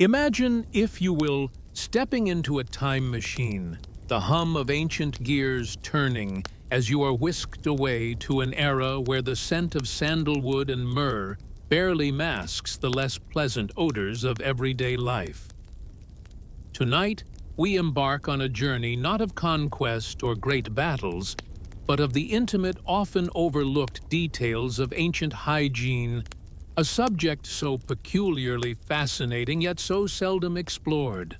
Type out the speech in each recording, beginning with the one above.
Imagine, if you will, stepping into a time machine, the hum of ancient gears turning as you are whisked away to an era where the scent of sandalwood and myrrh barely masks the less pleasant odors of everyday life. Tonight, we embark on a journey not of conquest or great battles, but of the intimate, often overlooked details of ancient hygiene, a subject so peculiarly fascinating yet so seldom explored.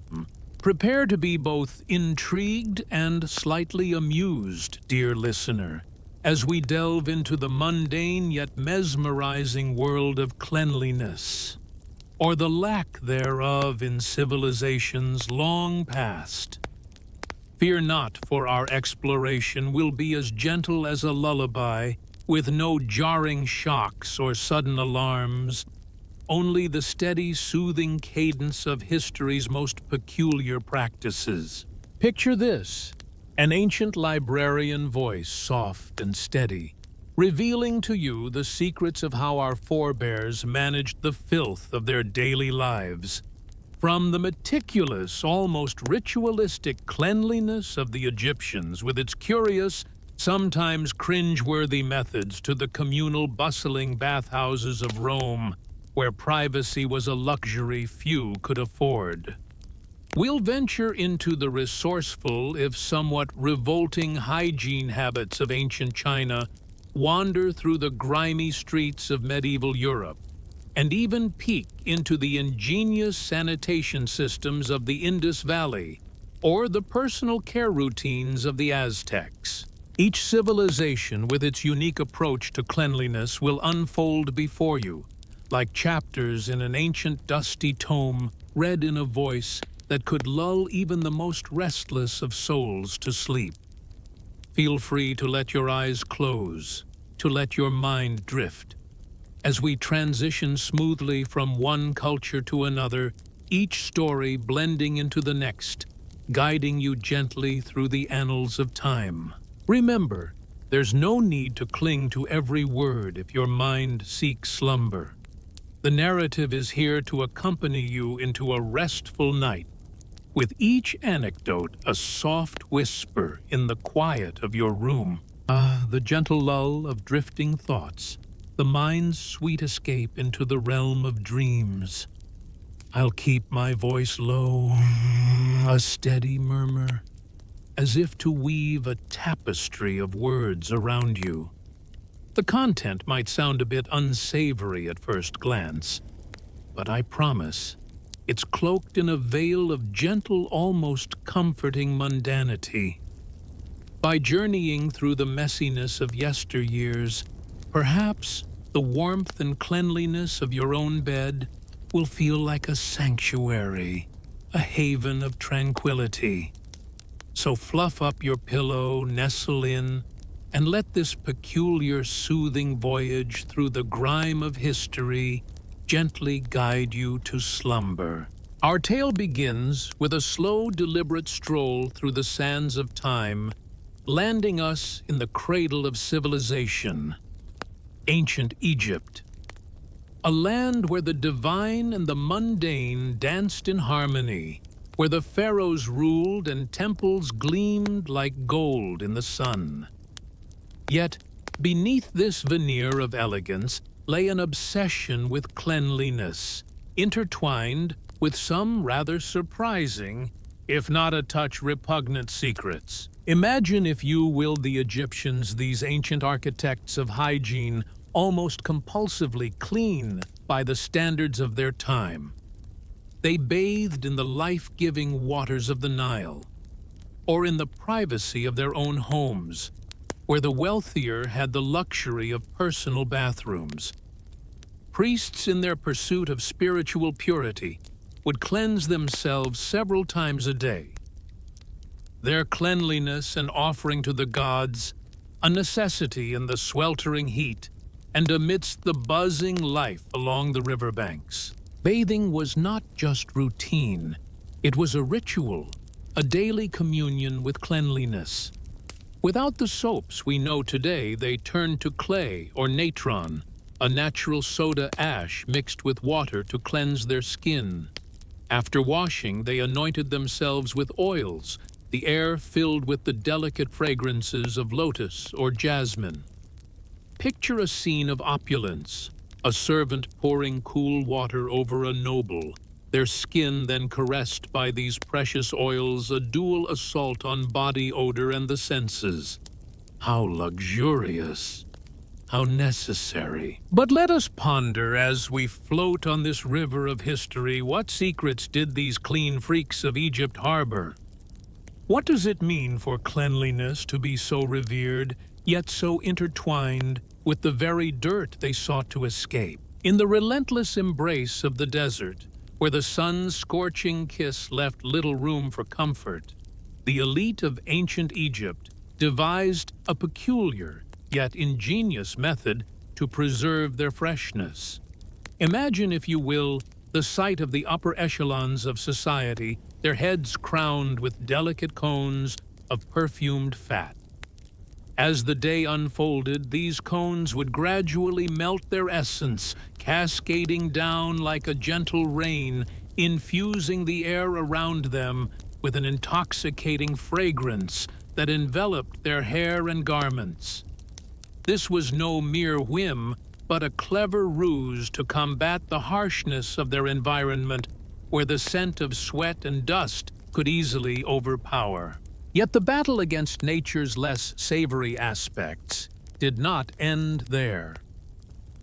Prepare to be both intrigued and slightly amused, dear listener, as we delve into the mundane yet mesmerizing world of cleanliness, or the lack thereof in civilizations long past. Fear not, for our exploration will be as gentle as a lullaby, with no jarring shocks or sudden alarms, only the steady, soothing cadence of history's most peculiar practices. Picture this: an ancient librarian voice, soft and steady, revealing to you the secrets of how our forebears managed the filth of their daily lives. From the meticulous, almost ritualistic cleanliness of the Egyptians with its curious, sometimes cringe-worthy methods, to the communal, bustling bathhouses of Rome, where privacy was a luxury few could afford. We'll venture into the resourceful, if somewhat revolting, hygiene habits of ancient China, wander through the grimy streets of medieval Europe, and even peek into the ingenious sanitation systems of the Indus Valley, or the personal care routines of the Aztecs. Each civilization, with its unique approach to cleanliness, will unfold before you, like chapters in an ancient dusty tome, read in a voice that could lull even the most restless of souls to sleep. Feel free to let your eyes close, to let your mind drift, as we transition smoothly from one culture to another, each story blending into the next, guiding you gently through the annals of time. Remember, there's no need to cling to every word if your mind seeks slumber. The narrative is here to accompany you into a restful night, with each anecdote a soft whisper in the quiet of your room. The gentle lull of drifting thoughts, the mind's sweet escape into the realm of dreams. I'll keep my voice low, a steady murmur, as if to weave a tapestry of words around you. The content might sound a bit unsavory at first glance, but I promise it's cloaked in a veil of gentle, almost comforting mundanity. By journeying through the messiness of yesteryears, perhaps the warmth and cleanliness of your own bed will feel like a sanctuary, a haven of tranquility. So fluff up your pillow, nestle in, and let this peculiar, soothing voyage through the grime of history gently guide you to slumber. Our tale begins with a slow, deliberate stroll through the sands of time, landing us in the cradle of civilization, ancient Egypt. A land where the divine and the mundane danced in harmony, where the pharaohs ruled and temples gleamed like gold in the sun. Yet, beneath this veneer of elegance lay an obsession with cleanliness, intertwined with some rather surprising, if not a touch repugnant, secrets. Imagine, if you will, the Egyptians, these ancient architects of hygiene, almost compulsively clean by the standards of their time. They bathed in the life-giving waters of the Nile, or in the privacy of their own homes, where the wealthier had the luxury of personal bathrooms. Priests, in their pursuit of spiritual purity, would cleanse themselves several times a day. Their cleanliness an offering to the gods, a necessity in the sweltering heat and amidst the buzzing life along the riverbanks. Bathing was not just routine, it was a ritual, a daily communion with cleanliness. Without the soaps we know today, they turned to clay or natron, a natural soda ash mixed with water to cleanse their skin. After washing, they anointed themselves with oils, the air filled with the delicate fragrances of lotus or jasmine. Picture a scene of opulence, a servant pouring cool water over a noble, their skin then caressed by these precious oils, a dual assault on body odor and the senses. How luxurious! How necessary. But let us ponder as we float on this river of history, what secrets did these clean freaks of Egypt harbor? What does it mean for cleanliness to be so revered, yet so intertwined with the very dirt they sought to escape? In the relentless embrace of the desert, where the sun's scorching kiss left little room for comfort, the elite of ancient Egypt devised a peculiar, yet ingenious method to preserve their freshness. Imagine, if you will, the sight of the upper echelons of society, their heads crowned with delicate cones of perfumed fat. As the day unfolded, these cones would gradually melt their essence, cascading down like a gentle rain, infusing the air around them with an intoxicating fragrance that enveloped their hair and garments. This was no mere whim, but a clever ruse to combat the harshness of their environment, where the scent of sweat and dust could easily overpower. Yet the battle against nature's less savory aspects did not end there.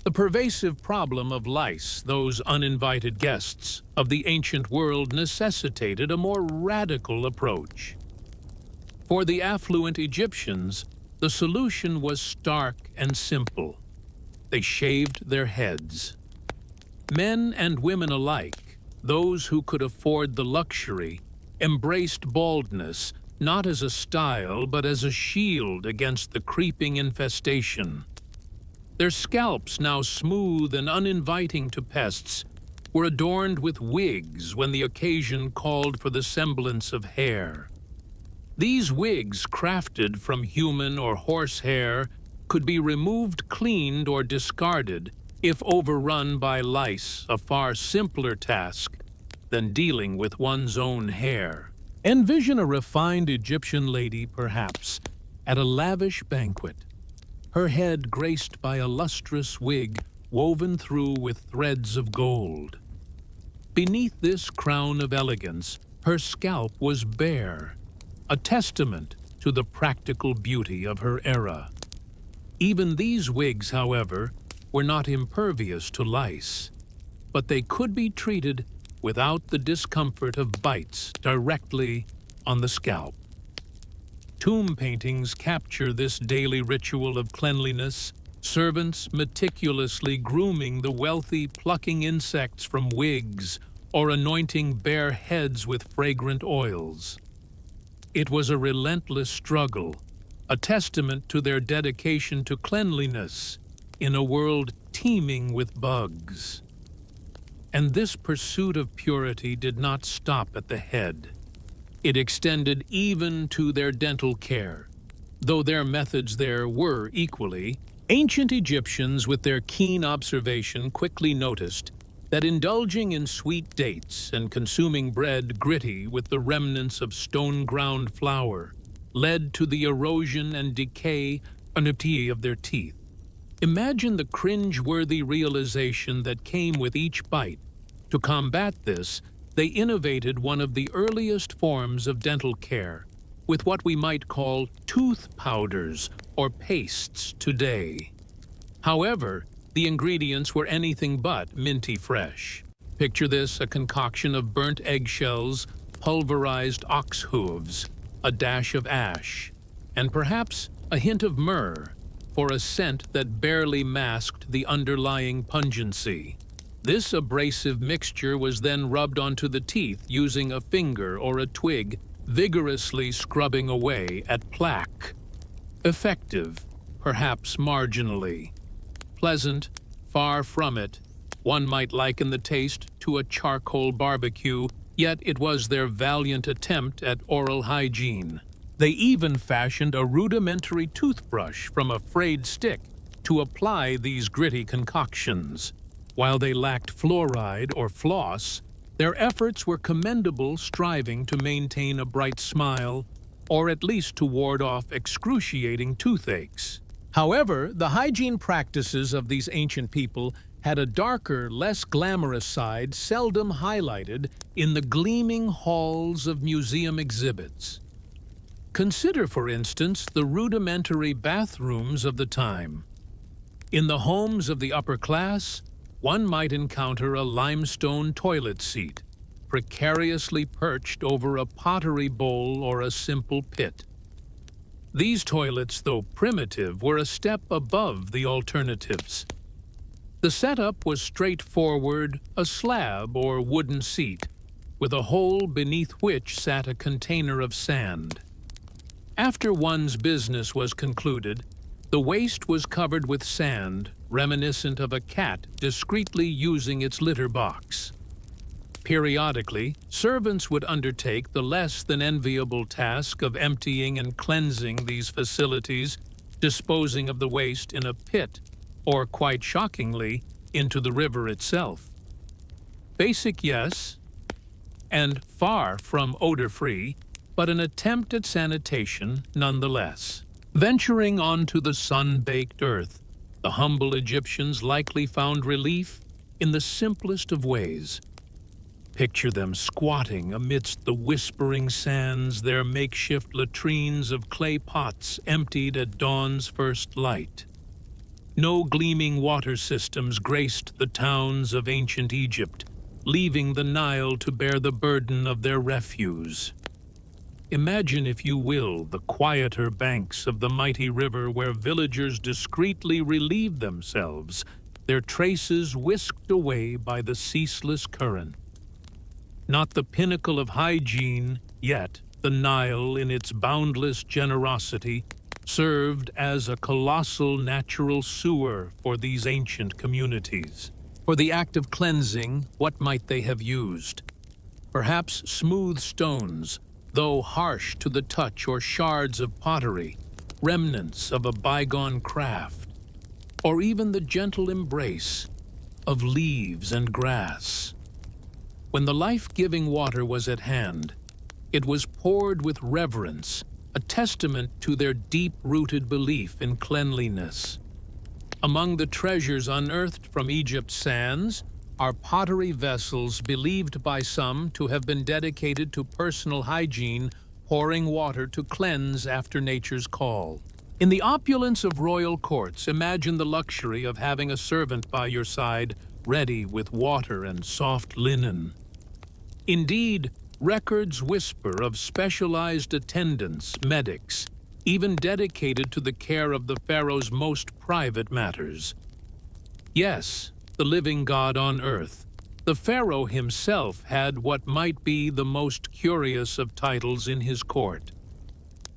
The pervasive problem of lice, those uninvited guests of the ancient world, necessitated a more radical approach. For the affluent Egyptians, the solution was stark and simple. They shaved their heads. Men and women alike, those who could afford the luxury, embraced baldness not as a style but as a shield against the creeping infestation. Their scalps, now smooth and uninviting to pests, were adorned with wigs when the occasion called for the semblance of hair. These wigs, crafted from human or horse hair, could be removed, cleaned, or discarded if overrun by lice, a far simpler task than dealing with one's own hair. Envision a refined Egyptian lady, perhaps, at a lavish banquet, her head graced by a lustrous wig woven through with threads of gold. Beneath this crown of elegance, her scalp was bare, a testament to the practical beauty of her era. Even these wigs, however, were not impervious to lice, but they could be treated without the discomfort of bites directly on the scalp. Tomb paintings capture this daily ritual of cleanliness, servants meticulously grooming the wealthy, plucking insects from wigs or anointing bare heads with fragrant oils. It was a relentless struggle, a testament to their dedication to cleanliness in a world teeming with bugs. And this pursuit of purity did not stop at the head. It extended even to their dental care, though their methods there were equally. Ancient Egyptians, with their keen observation, quickly noticed that indulging in sweet dates and consuming bread gritty with the remnants of stone-ground flour led to the erosion and decay of their teeth. Imagine the cringe-worthy realization that came with each bite. To combat this, they innovated one of the earliest forms of dental care, with what we might call tooth powders or pastes today. However, the ingredients were anything but minty fresh. Picture this: a concoction of burnt eggshells, pulverized ox hooves, a dash of ash, and perhaps a hint of myrrh, for a scent that barely masked the underlying pungency. This abrasive mixture was then rubbed onto the teeth using a finger or a twig, vigorously scrubbing away at plaque. Effective, perhaps marginally. Pleasant, far from it. One might liken the taste to a charcoal barbecue, yet it was their valiant attempt at oral hygiene. They even fashioned a rudimentary toothbrush from a frayed stick to apply these gritty concoctions. While they lacked fluoride or floss, Their efforts were commendable, striving to maintain a bright smile, or at least to ward off excruciating toothaches. However, the hygiene practices of these ancient people had a darker, less glamorous side seldom highlighted in the gleaming halls of museum exhibits. Consider, for instance, the rudimentary bathrooms of the time. In the homes of the upper class, one might encounter a limestone toilet seat, precariously perched over a pottery bowl or a simple pit. These toilets, though primitive, were a step above the alternatives. The setup was straightforward, a slab or wooden seat, with a hole beneath which sat a container of sand. After one's business was concluded, the waste was covered with sand, reminiscent of a cat discreetly using its litter box. Periodically, servants would undertake the less than enviable task of emptying and cleansing these facilities, disposing of the waste in a pit, or quite shockingly, into the river itself. Basic, yes, and far from odor-free, but an attempt at sanitation nonetheless. Venturing onto the sun-baked earth, the humble Egyptians likely found relief in the simplest of ways. Picture them squatting amidst the whispering sands, their makeshift latrines of clay pots emptied at dawn's first light. No gleaming water systems graced the towns of ancient Egypt, leaving the Nile to bear the burden of their refuse. Imagine, if you will, the quieter banks of the mighty river where villagers discreetly relieved themselves, their traces whisked away by the ceaseless current. Not the pinnacle of hygiene, yet the Nile, in its boundless generosity, served as a colossal natural sewer for these ancient communities. For the act of cleansing, what might they have used? Perhaps smooth stones, though harsh to the touch, or shards of pottery, remnants of a bygone craft, or even the gentle embrace of leaves and grass. When the life-giving water was at hand, it was poured with reverence, a testament to their deep-rooted belief in cleanliness. Among the treasures unearthed from Egypt's sands are pottery vessels believed by some to have been dedicated to personal hygiene, pouring water to cleanse after nature's call. In the opulence of royal courts, imagine the luxury of having a servant by your side, ready with water and soft linen. Indeed, records whisper of specialized attendants, medics, even dedicated to the care of the pharaoh's most private matters. Yes, the living God on earth, the pharaoh himself had what might be the most curious of titles in his court: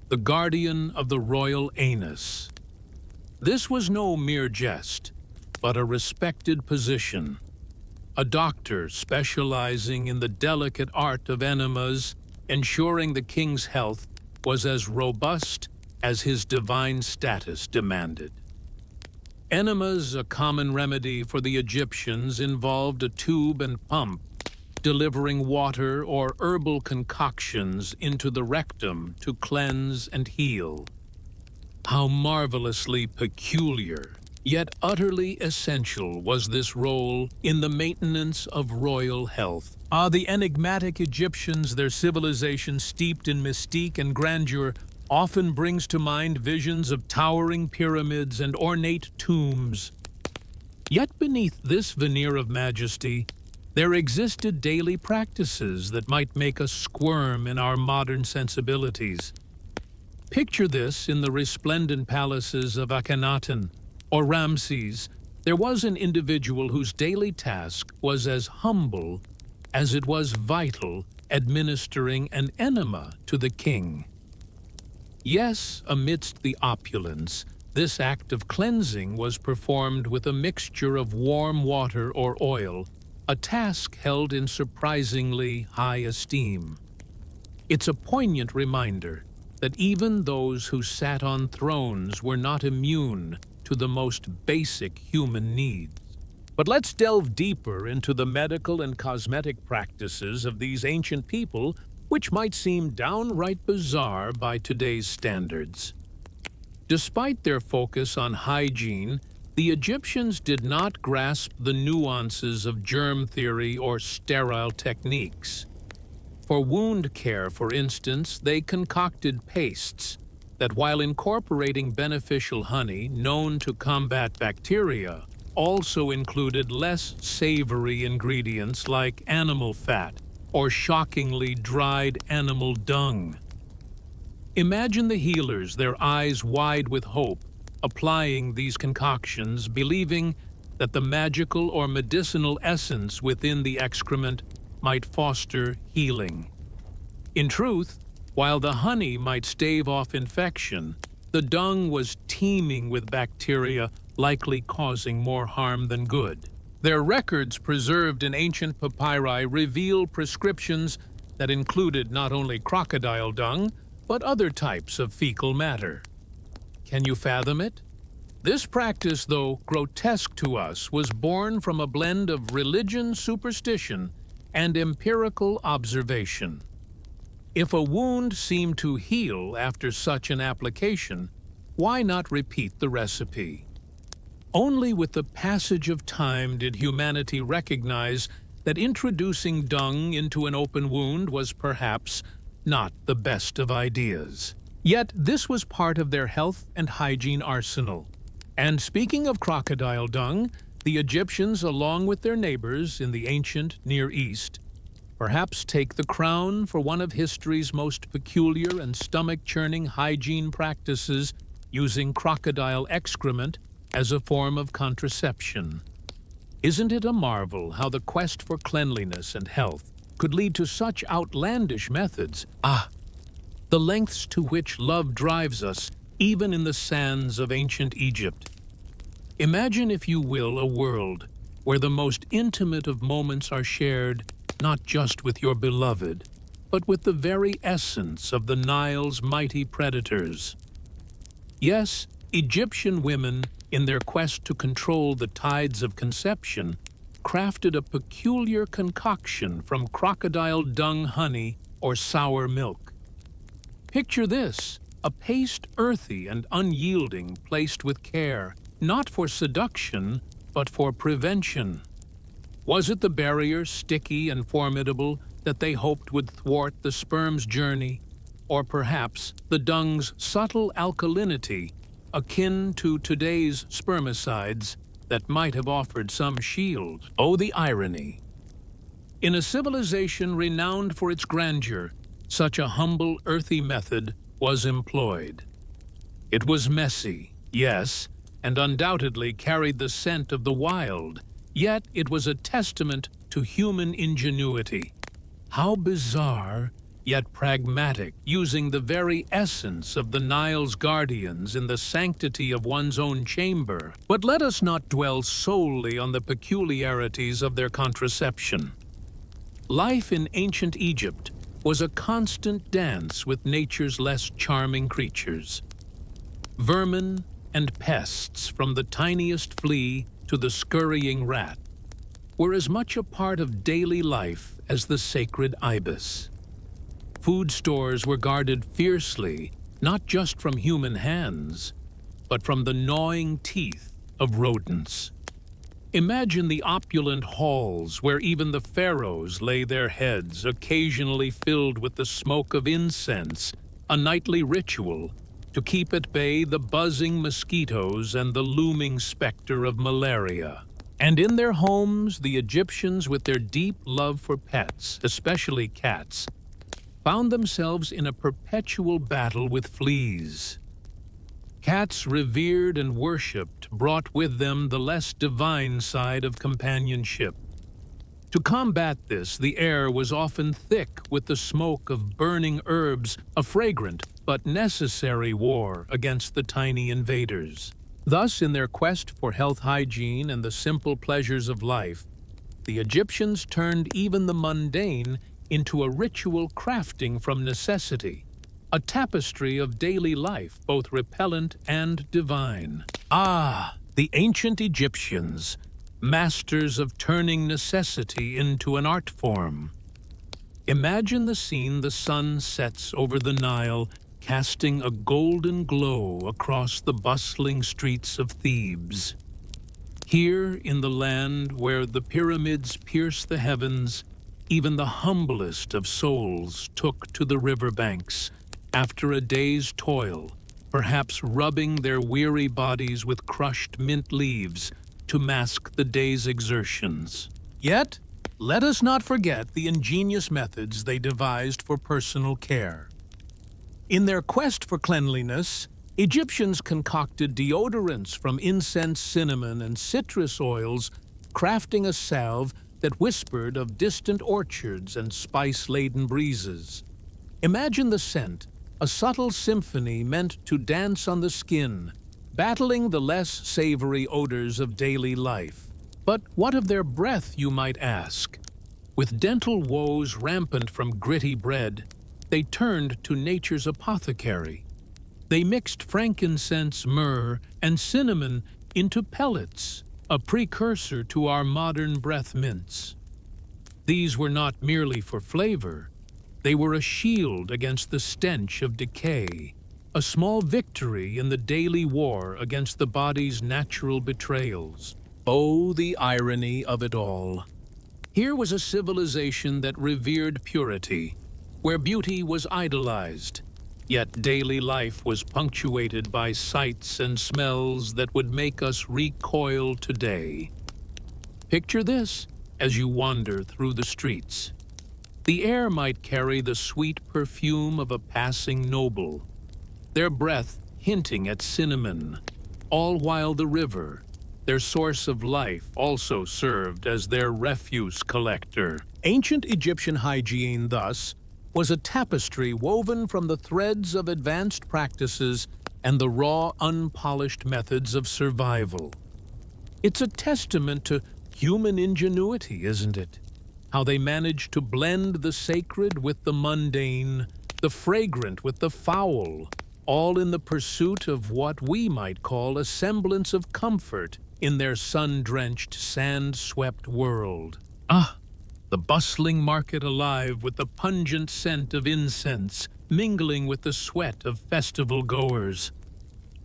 the guardian of the royal anus. This was no mere jest, but a respected position. A doctor specializing in the delicate art of enemas, ensuring the king's health was as robust as his divine status demanded. Enemas, a common remedy for the Egyptians, involved a tube and pump, delivering water or herbal concoctions into the rectum to cleanse and heal. How marvelously peculiar, yet utterly essential was this role in the maintenance of royal health. The enigmatic Egyptians, their civilization steeped in mystique and grandeur, often brings to mind visions of towering pyramids and ornate tombs. Yet beneath this veneer of majesty, there existed daily practices that might make us squirm in our modern sensibilities. Picture this in the resplendent palaces of Akhenaten or Ramses. There was an individual whose daily task was as humble as it was vital, administering an enema to the king. Yes, amidst the opulence, this act of cleansing was performed with a mixture of warm water or oil, a task held in surprisingly high esteem. It's a poignant reminder that even those who sat on thrones were not immune to the most basic human needs. But let's delve deeper into the medical and cosmetic practices of these ancient people, which might seem downright bizarre by today's standards. Despite their focus on hygiene, the Egyptians did not grasp the nuances of germ theory or sterile techniques. For wound care, for instance, they concocted pastes that, while incorporating beneficial honey known to combat bacteria, also included less savory ingredients like animal fat or shockingly dried animal dung. Imagine the healers, their eyes wide with hope, applying these concoctions, believing that the magical or medicinal essence within the excrement might foster healing. In truth, while the honey might stave off infection, the dung was teeming with bacteria, likely causing more harm than good. Their records preserved in ancient papyri reveal prescriptions that included not only crocodile dung, but other types of fecal matter. Can you fathom it? This practice, though grotesque to us, was born from a blend of religion, superstition, and empirical observation. If a wound seemed to heal after such an application, why not repeat the recipe? Only with the passage of time did humanity recognize that introducing dung into an open wound was perhaps not the best of ideas. Yet this was part of their health and hygiene arsenal. And speaking of crocodile dung, the Egyptians, along with their neighbors in the ancient Near East, perhaps take the crown for one of history's most peculiar and stomach-churning hygiene practices, using crocodile excrement as a form of contraception. Isn't it a marvel how the quest for cleanliness and health could lead to such outlandish methods? The lengths to which love drives us, even in the sands of ancient Egypt. Imagine, if you will, a world where the most intimate of moments are shared not just with your beloved, but with the very essence of the Nile's mighty predators. Yes, Egyptian women, in their quest to control the tides of conception, crafted a peculiar concoction from crocodile dung honey or sour milk. Picture this, a paste earthy and unyielding, placed with care, not for seduction, but for prevention. Was it the barrier, sticky and formidable, that they hoped would thwart the sperm's journey? Or perhaps the dung's subtle alkalinity, akin to today's spermicides, that might have offered some shield? Oh, the irony! In a civilization renowned for its grandeur, such a humble, earthy method was employed. It was messy, yes, and undoubtedly carried the scent of the wild, yet it was a testament to human ingenuity. How bizarre, yet pragmatic, using the very essence of the Nile's guardians in the sanctity of one's own chamber. But let us not dwell solely on the peculiarities of their contraception. Life in ancient Egypt was a constant dance with nature's less charming creatures. Vermin and pests, from the tiniest flea to the scurrying rat, were as much a part of daily life as the sacred ibis. Food stores were guarded fiercely, not just from human hands, but from the gnawing teeth of rodents. Imagine the opulent halls where even the pharaohs lay their heads, occasionally filled with the smoke of incense, a nightly ritual to keep at bay the buzzing mosquitoes and the looming specter of malaria. And in their homes, the Egyptians, with their deep love for pets, especially cats, found themselves in a perpetual battle with fleas. Cats, revered and worshipped, brought with them the less divine side of companionship. To combat this, the air was often thick with the smoke of burning herbs, a fragrant but necessary war against the tiny invaders. Thus, in their quest for health, hygiene, and the simple pleasures of life, the Egyptians turned even the mundane into a ritual crafting from necessity, a tapestry of daily life, both repellent and divine. The ancient Egyptians, masters of turning necessity into an art form. Imagine the scene: the sun sets over the Nile, casting a golden glow across the bustling streets of Thebes. Here, in the land where the pyramids pierce the heavens, even the humblest of souls took to the riverbanks after a day's toil, perhaps rubbing their weary bodies with crushed mint leaves to mask the day's exertions. Yet, let us not forget the ingenious methods they devised for personal care. In their quest for cleanliness, Egyptians concocted deodorants from incense, cinnamon, and citrus oils, crafting a salve that whispered of distant orchards and spice-laden breezes. Imagine the scent, a subtle symphony meant to dance on the skin, battling the less savory odors of daily life. But what of their breath, you might ask? With dental woes rampant from gritty bread, they turned to nature's apothecary. They mixed frankincense, myrrh, and cinnamon into pellets, a precursor to our modern breath mints. These were not merely for flavor. They were a shield against the stench of decay, a small victory in the daily war against the body's natural betrayals. Oh, the irony of it all. Here was a civilization that revered purity, where beauty was idolized, yet daily life was punctuated by sights and smells that would make us recoil today. Picture this as you wander through the streets. The air might carry the sweet perfume of a passing noble, their breath hinting at cinnamon, all while the river, their source of life, also served as their refuse collector. Ancient Egyptian hygiene, thus, was a tapestry woven from the threads of advanced practices and the raw, unpolished methods of survival. It's a testament to human ingenuity, isn't it? How they managed to blend the sacred with the mundane, the fragrant with the foul, all in the pursuit of what we might call a semblance of comfort in their sun-drenched, sand-swept world. The bustling market alive with the pungent scent of incense, mingling with the sweat of festival-goers.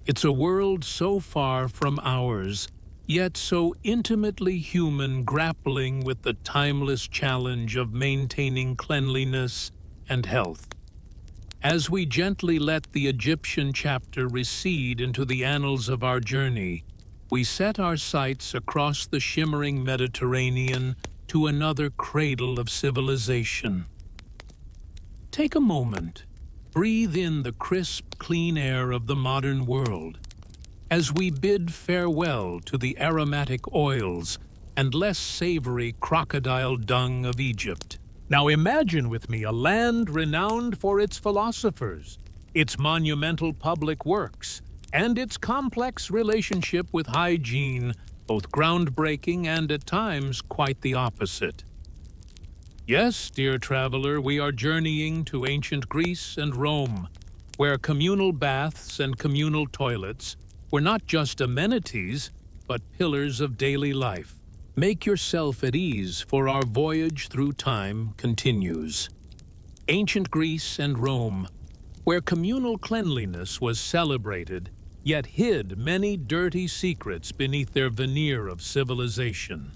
It's a world so far from ours, yet so intimately human, grappling with the timeless challenge of maintaining cleanliness and health. As we gently let the Egyptian chapter recede into the annals of our journey, we set our sights across the shimmering Mediterranean to another cradle of civilization. Take a moment. Breathe in the crisp, clean air of the modern world as we bid farewell to the aromatic oils and less savory crocodile dung of Egypt. Now imagine with me a land renowned for its philosophers, its monumental public works, and its complex relationship with hygiene, both groundbreaking and at times quite the opposite. Yes, dear traveler, we are journeying to ancient Greece and Rome, where communal baths and communal toilets were not just amenities, but pillars of daily life. Make yourself at ease, for our voyage through time continues. Ancient Greece and Rome, where communal cleanliness was celebrated, yet hid many dirty secrets beneath their veneer of civilization.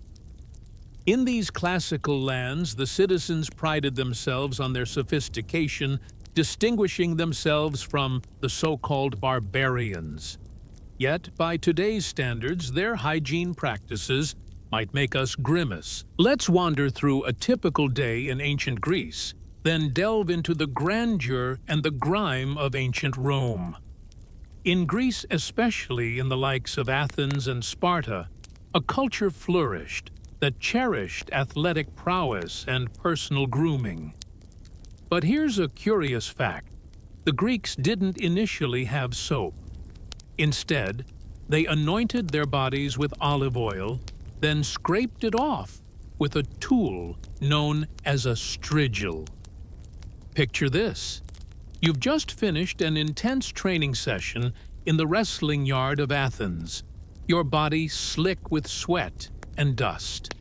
In these classical lands, the citizens prided themselves on their sophistication, distinguishing themselves from the so-called barbarians. Yet, by today's standards, their hygiene practices might make us grimace. Let's wander through a typical day in ancient Greece, then delve into the grandeur and the grime of ancient Rome. In Greece, especially in the likes of Athens and Sparta, a culture flourished that cherished athletic prowess and personal grooming. But here's a curious fact. The Greeks didn't initially have soap. Instead, they anointed their bodies with olive oil, then scraped it off with a tool known as a strigil. Picture this. You've just finished an intense training session in the wrestling yard of Athens, your body slick with sweat, and dust.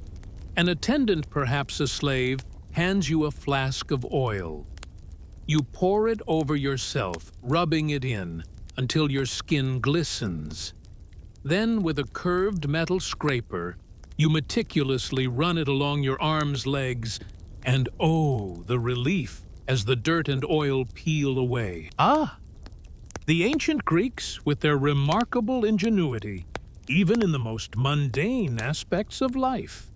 An attendant, perhaps a slave, hands you a flask of oil. You pour it over yourself, rubbing it in until your skin glistens. Then, with a curved metal scraper, you meticulously run it along your arms, legs, and oh, the relief as the dirt and oil peel away. Ah! The ancient Greeks, with their remarkable ingenuity, even in the most mundane aspects of life.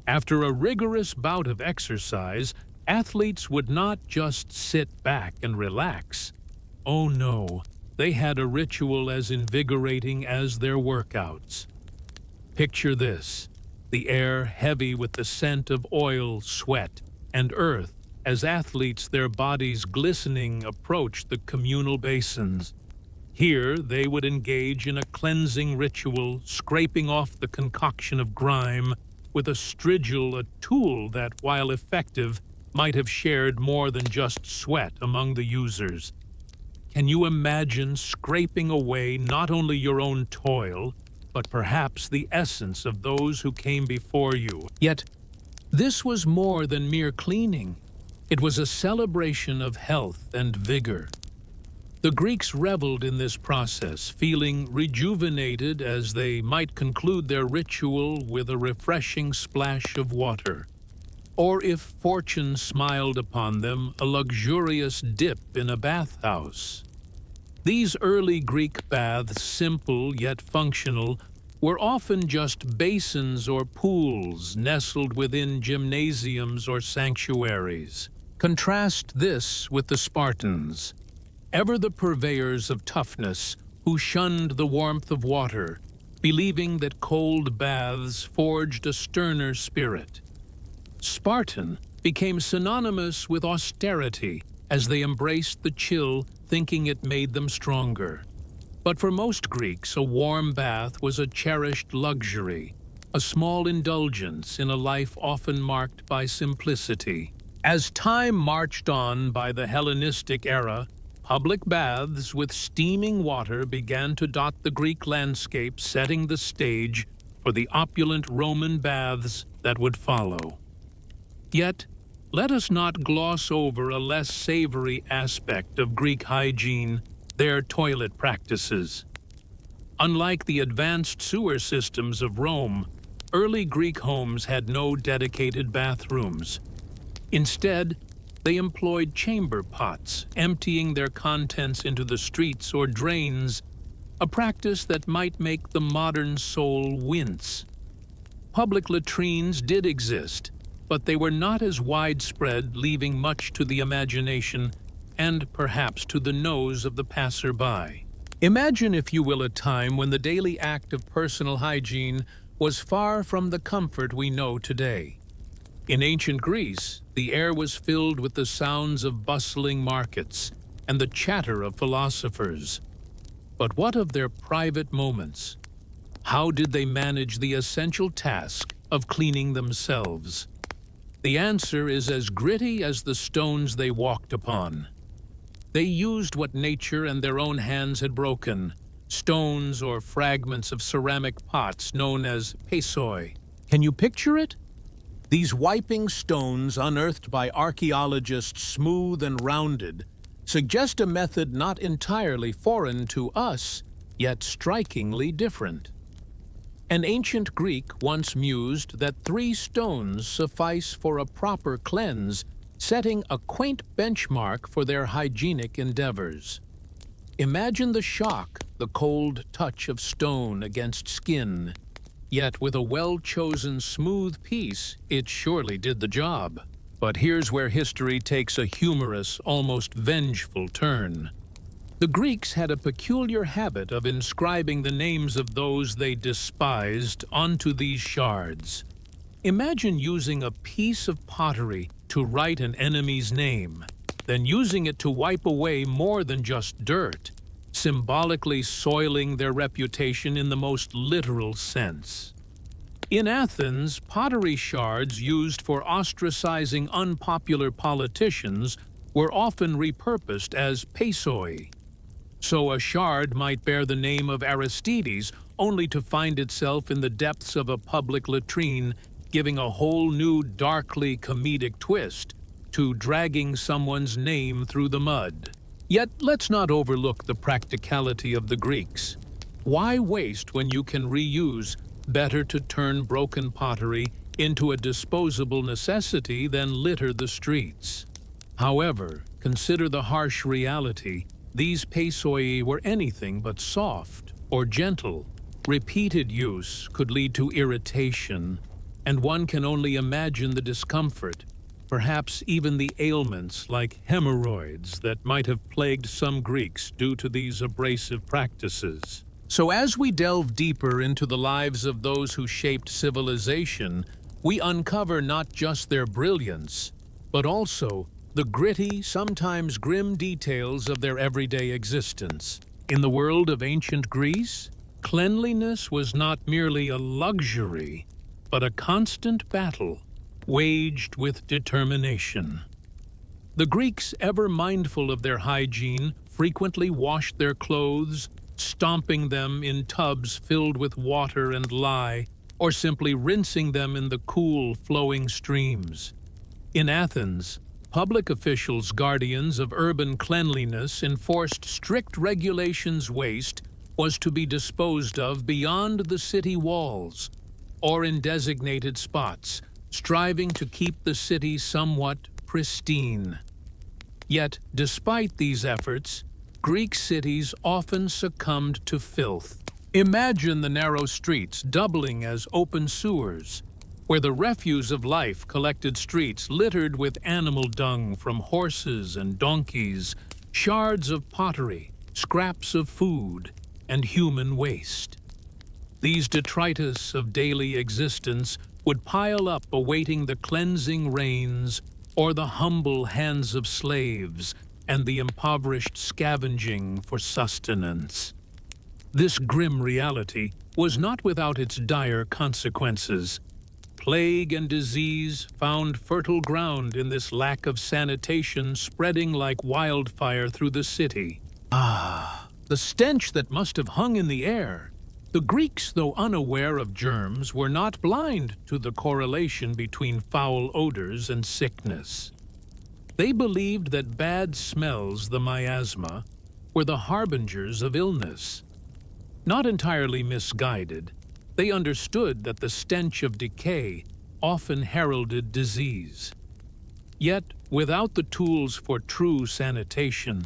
After a rigorous bout of exercise, athletes would not just sit back and relax. Oh no, they had a ritual as invigorating as their workouts. Picture this, the air heavy with the scent of oil, sweat, and earth as athletes, their bodies glistening, approach the communal basins. Here they would engage in a cleansing ritual, scraping off the concoction of grime with a strigil, a tool that, while effective, might have shared more than just sweat among the users. Can you imagine scraping away not only your own toil, but perhaps the essence of those who came before you? Yet, this was more than mere cleaning. It was a celebration of health and vigor. The Greeks reveled in this process, feeling rejuvenated as they might conclude their ritual with a refreshing splash of water. Or if fortune smiled upon them, a luxurious dip in a bathhouse. These early Greek baths, simple yet functional, were often just basins or pools nestled within gymnasiums or sanctuaries. Contrast this with the Spartans, ever the purveyors of toughness, who shunned the warmth of water, believing that cold baths forged a sterner spirit. Spartan became synonymous with austerity as they embraced the chill, thinking it made them stronger. But for most Greeks, a warm bath was a cherished luxury, a small indulgence in a life often marked by simplicity. As time marched on by the Hellenistic era, public baths with steaming water began to dot the Greek landscape, setting the stage for the opulent Roman baths that would follow. Yet, let us not gloss over a less savory aspect of Greek hygiene, their toilet practices. Unlike the advanced sewer systems of Rome, early Greek homes had no dedicated bathrooms. Instead, they employed chamber pots, emptying their contents into the streets or drains, a practice that might make the modern soul wince. Public latrines did exist, but they were not as widespread, leaving much to the imagination and perhaps to the nose of the passerby. Imagine, if you will, a time when the daily act of personal hygiene was far from the comfort we know today. In ancient Greece, the air was filled with the sounds of bustling markets and the chatter of philosophers. But what of their private moments? How did they manage the essential task of cleaning themselves? The answer is as gritty as the stones they walked upon. They used what nature and their own hands had broken, stones or fragments of ceramic pots known as peisoi. Can you picture it? These wiping stones, unearthed by archaeologists smooth and rounded, suggest a method not entirely foreign to us, yet strikingly different. An ancient Greek once mused that 3 stones suffice for a proper cleanse, setting a quaint benchmark for their hygienic endeavors. Imagine the shock, the cold touch of stone against skin. Yet with a well-chosen smooth piece, it surely did the job. But here's where history takes a humorous, almost vengeful turn. The Greeks had a peculiar habit of inscribing the names of those they despised onto these shards. Imagine using a piece of pottery to write an enemy's name, then using it to wipe away more than just dirt, symbolically soiling their reputation in the most literal sense. In Athens, pottery shards used for ostracizing unpopular politicians were often repurposed as peisoi. So a shard might bear the name of Aristides only to find itself in the depths of a public latrine, giving a whole new darkly comedic twist to dragging someone's name through the mud. Yet let's not overlook the practicality of the Greeks. Why waste when you can reuse? Better to turn broken pottery into a disposable necessity than litter the streets. However, consider the harsh reality. These paisoi were anything but soft or gentle. Repeated use could lead to irritation, and one can only imagine the discomfort, perhaps even the ailments like hemorrhoids that might have plagued some Greeks due to these abrasive practices. So as we delve deeper into the lives of those who shaped civilization, we uncover not just their brilliance, but also the gritty, sometimes grim details of their everyday existence. In the world of ancient Greece, cleanliness was not merely a luxury, but a constant battle, waged with determination. The Greeks, ever mindful of their hygiene, frequently washed their clothes, stomping them in tubs filled with water and lye, or simply rinsing them in the cool, flowing streams. In Athens, public officials, guardians of urban cleanliness, enforced strict regulations. Waste was to be disposed of beyond the city walls, or in designated spots, striving to keep the city somewhat pristine. Yet, despite these efforts, Greek cities often succumbed to filth. Imagine the narrow streets doubling as open sewers, where the refuse of life collected streets littered with animal dung from horses and donkeys, shards of pottery, scraps of food, and human waste. These detritus of daily existence would pile up awaiting the cleansing rains or the humble hands of slaves and the impoverished scavenging for sustenance. This grim reality was not without its dire consequences. Plague and disease found fertile ground in this lack of sanitation, spreading like wildfire through the city. The stench that must have hung in the air. The Greeks, though unaware of germs, were not blind to the correlation between foul odors and sickness. They believed that bad smells, the miasma, were the harbingers of illness. Not entirely misguided, they understood that the stench of decay often heralded disease. Yet, without the tools for true sanitation,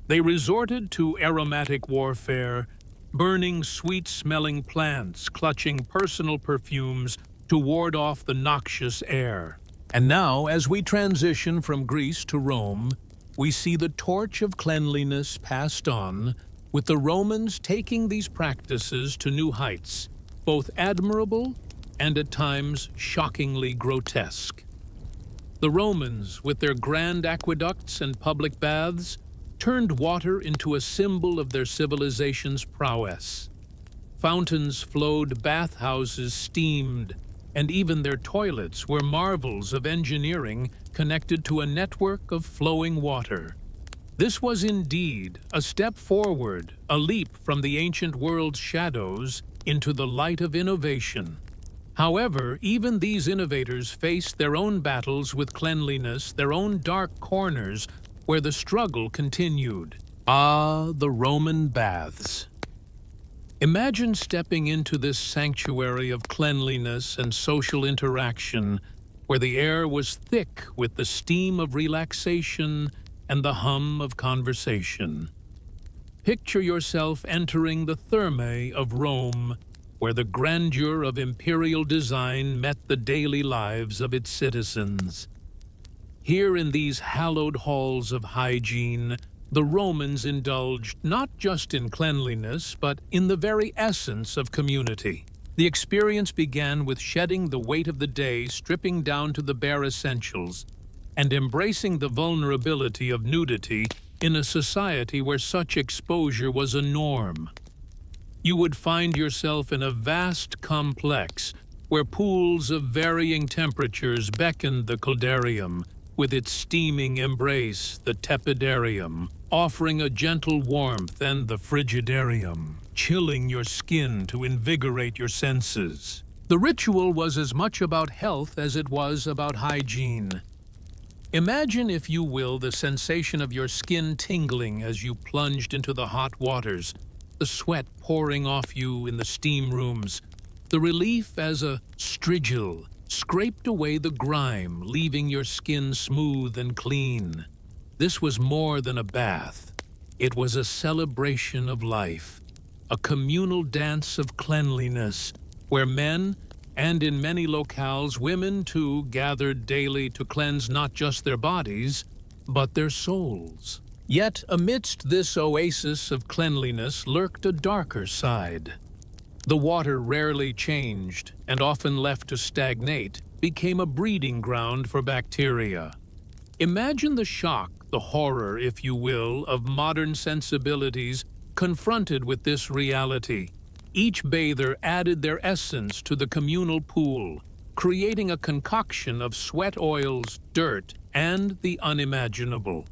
they resorted to aromatic warfare, burning sweet-smelling plants, clutching personal perfumes to ward off the noxious air. And now, as we transition from Greece to Rome, we see the torch of cleanliness passed on, with the Romans taking these practices to new heights, both admirable and at times shockingly grotesque. The Romans, with their grand aqueducts and public baths, turned water into a symbol of their civilization's prowess. Fountains flowed, bathhouses steamed, and even their toilets were marvels of engineering connected to a network of flowing water. This was indeed a step forward, a leap from the ancient world's shadows into the light of innovation. However, even these innovators faced their own battles with cleanliness, their own dark corners where the struggle continued. The Roman baths. Imagine stepping into this sanctuary of cleanliness and social interaction, where the air was thick with the steam of relaxation and the hum of conversation. Picture yourself entering the thermae of Rome, where the grandeur of imperial design met the daily lives of its citizens. Here in these hallowed halls of hygiene, the Romans indulged not just in cleanliness, but in the very essence of community. The experience began with shedding the weight of the day, stripping down to the bare essentials, and embracing the vulnerability of nudity in a society where such exposure was a norm. You would find yourself in a vast complex where pools of varying temperatures beckoned the coldarium, with its steaming embrace, the tepidarium, offering a gentle warmth, and the frigidarium, chilling your skin to invigorate your senses. The ritual was as much about health as it was about hygiene. Imagine, if you will, the sensation of your skin tingling as you plunged into the hot waters, the sweat pouring off you in the steam rooms, the relief as a strigil scraped away the grime, leaving your skin smooth and clean. This was more than a bath. It was a celebration of life, a communal dance of cleanliness, where men, and in many locales women too, gathered daily to cleanse not just their bodies, but their souls. Yet amidst this oasis of cleanliness lurked a darker side. The water rarely changed, and often left to stagnate, became a breeding ground for bacteria. Imagine the shock, the horror, if you will, of modern sensibilities confronted with this reality. Each bather added their essence to the communal pool, creating a concoction of sweat oils, dirt, and the unimaginable.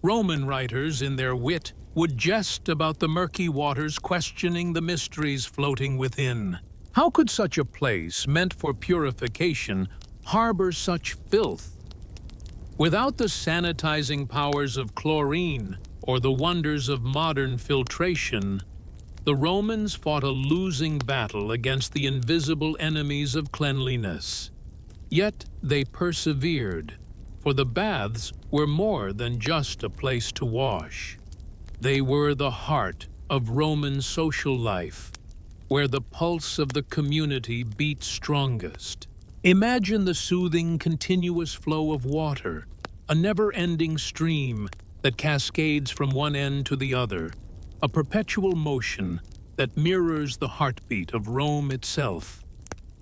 Roman writers, in their wit, would jest about the murky waters, questioning the mysteries floating within. How could such a place, meant for purification, harbor such filth? Without the sanitizing powers of chlorine or the wonders of modern filtration, the Romans fought a losing battle against the invisible enemies of cleanliness. Yet they persevered, for the baths were more than just a place to wash. They were the heart of Roman social life, where the pulse of the community beat strongest. Imagine the soothing, continuous flow of water, a never-ending stream that cascades from one end to the other, a perpetual motion that mirrors the heartbeat of Rome itself.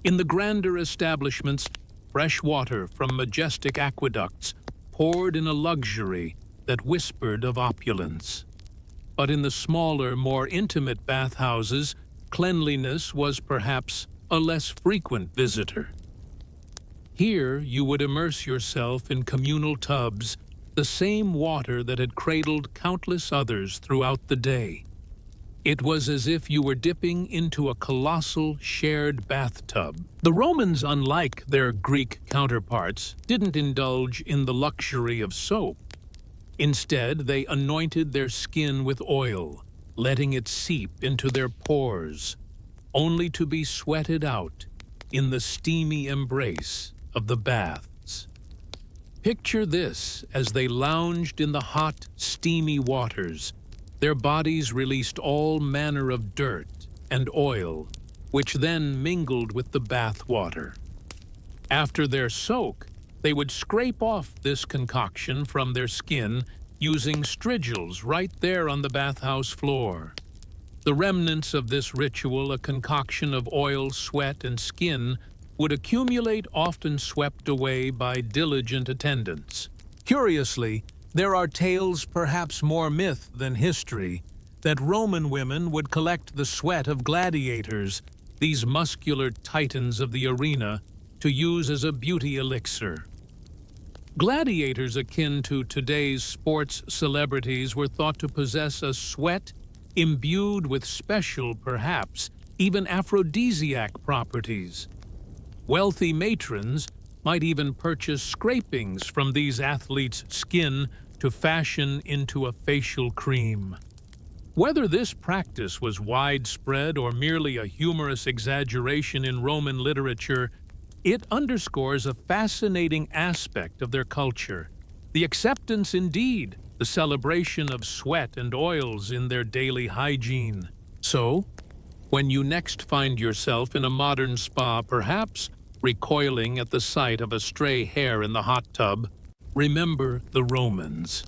In the grander establishments, fresh water from majestic aqueducts poured in a luxury that whispered of opulence. But in the smaller, more intimate bathhouses, cleanliness was perhaps a less frequent visitor. Here you would immerse yourself in communal tubs, the same water that had cradled countless others throughout the day. It was as if you were dipping into a colossal shared bathtub. The Romans, unlike their Greek counterparts, didn't indulge in the luxury of soap. Instead, they anointed their skin with oil, letting it seep into their pores, only to be sweated out in the steamy embrace of the baths. Picture this as they lounged in the hot, steamy waters. Their bodies released all manner of dirt and oil, which then mingled with the bath water. After their soak, they would scrape off this concoction from their skin using strigils right there on the bathhouse floor. The remnants of this ritual, a concoction of oil, sweat, and skin, would accumulate, often swept away by diligent attendants. Curiously, there are tales, perhaps more myth than history, that Roman women would collect the sweat of gladiators, these muscular titans of the arena, to use as a beauty elixir. Gladiators akin to today's sports celebrities were thought to possess a sweat imbued with special, perhaps even aphrodisiac properties. Wealthy matrons might even purchase scrapings from these athletes' skin to fashion into a facial cream. Whether this practice was widespread or merely a humorous exaggeration in Roman literature, it underscores a fascinating aspect of their culture. The acceptance, indeed, the celebration of sweat and oils in their daily hygiene. So, when you next find yourself in a modern spa, perhaps recoiling at the sight of a stray hair in the hot tub, remember the Romans.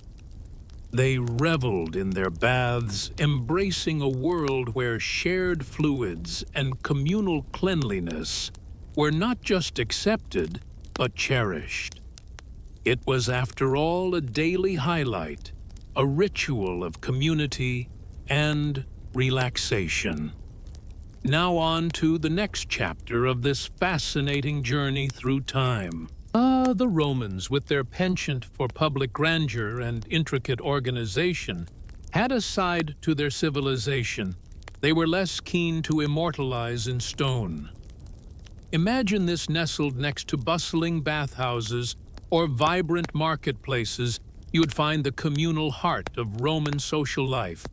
They reveled in their baths, embracing a world where shared fluids and communal cleanliness were not just accepted, but cherished. It was, after all, a daily highlight, a ritual of community and relaxation. Now on to the next chapter of this fascinating journey through time. The Romans, with their penchant for public grandeur and intricate organization, had a side to their civilization They were less keen to immortalize in stone. Imagine this nestled next to bustling bathhouses or vibrant marketplaces. You would find the communal heart of Roman social life,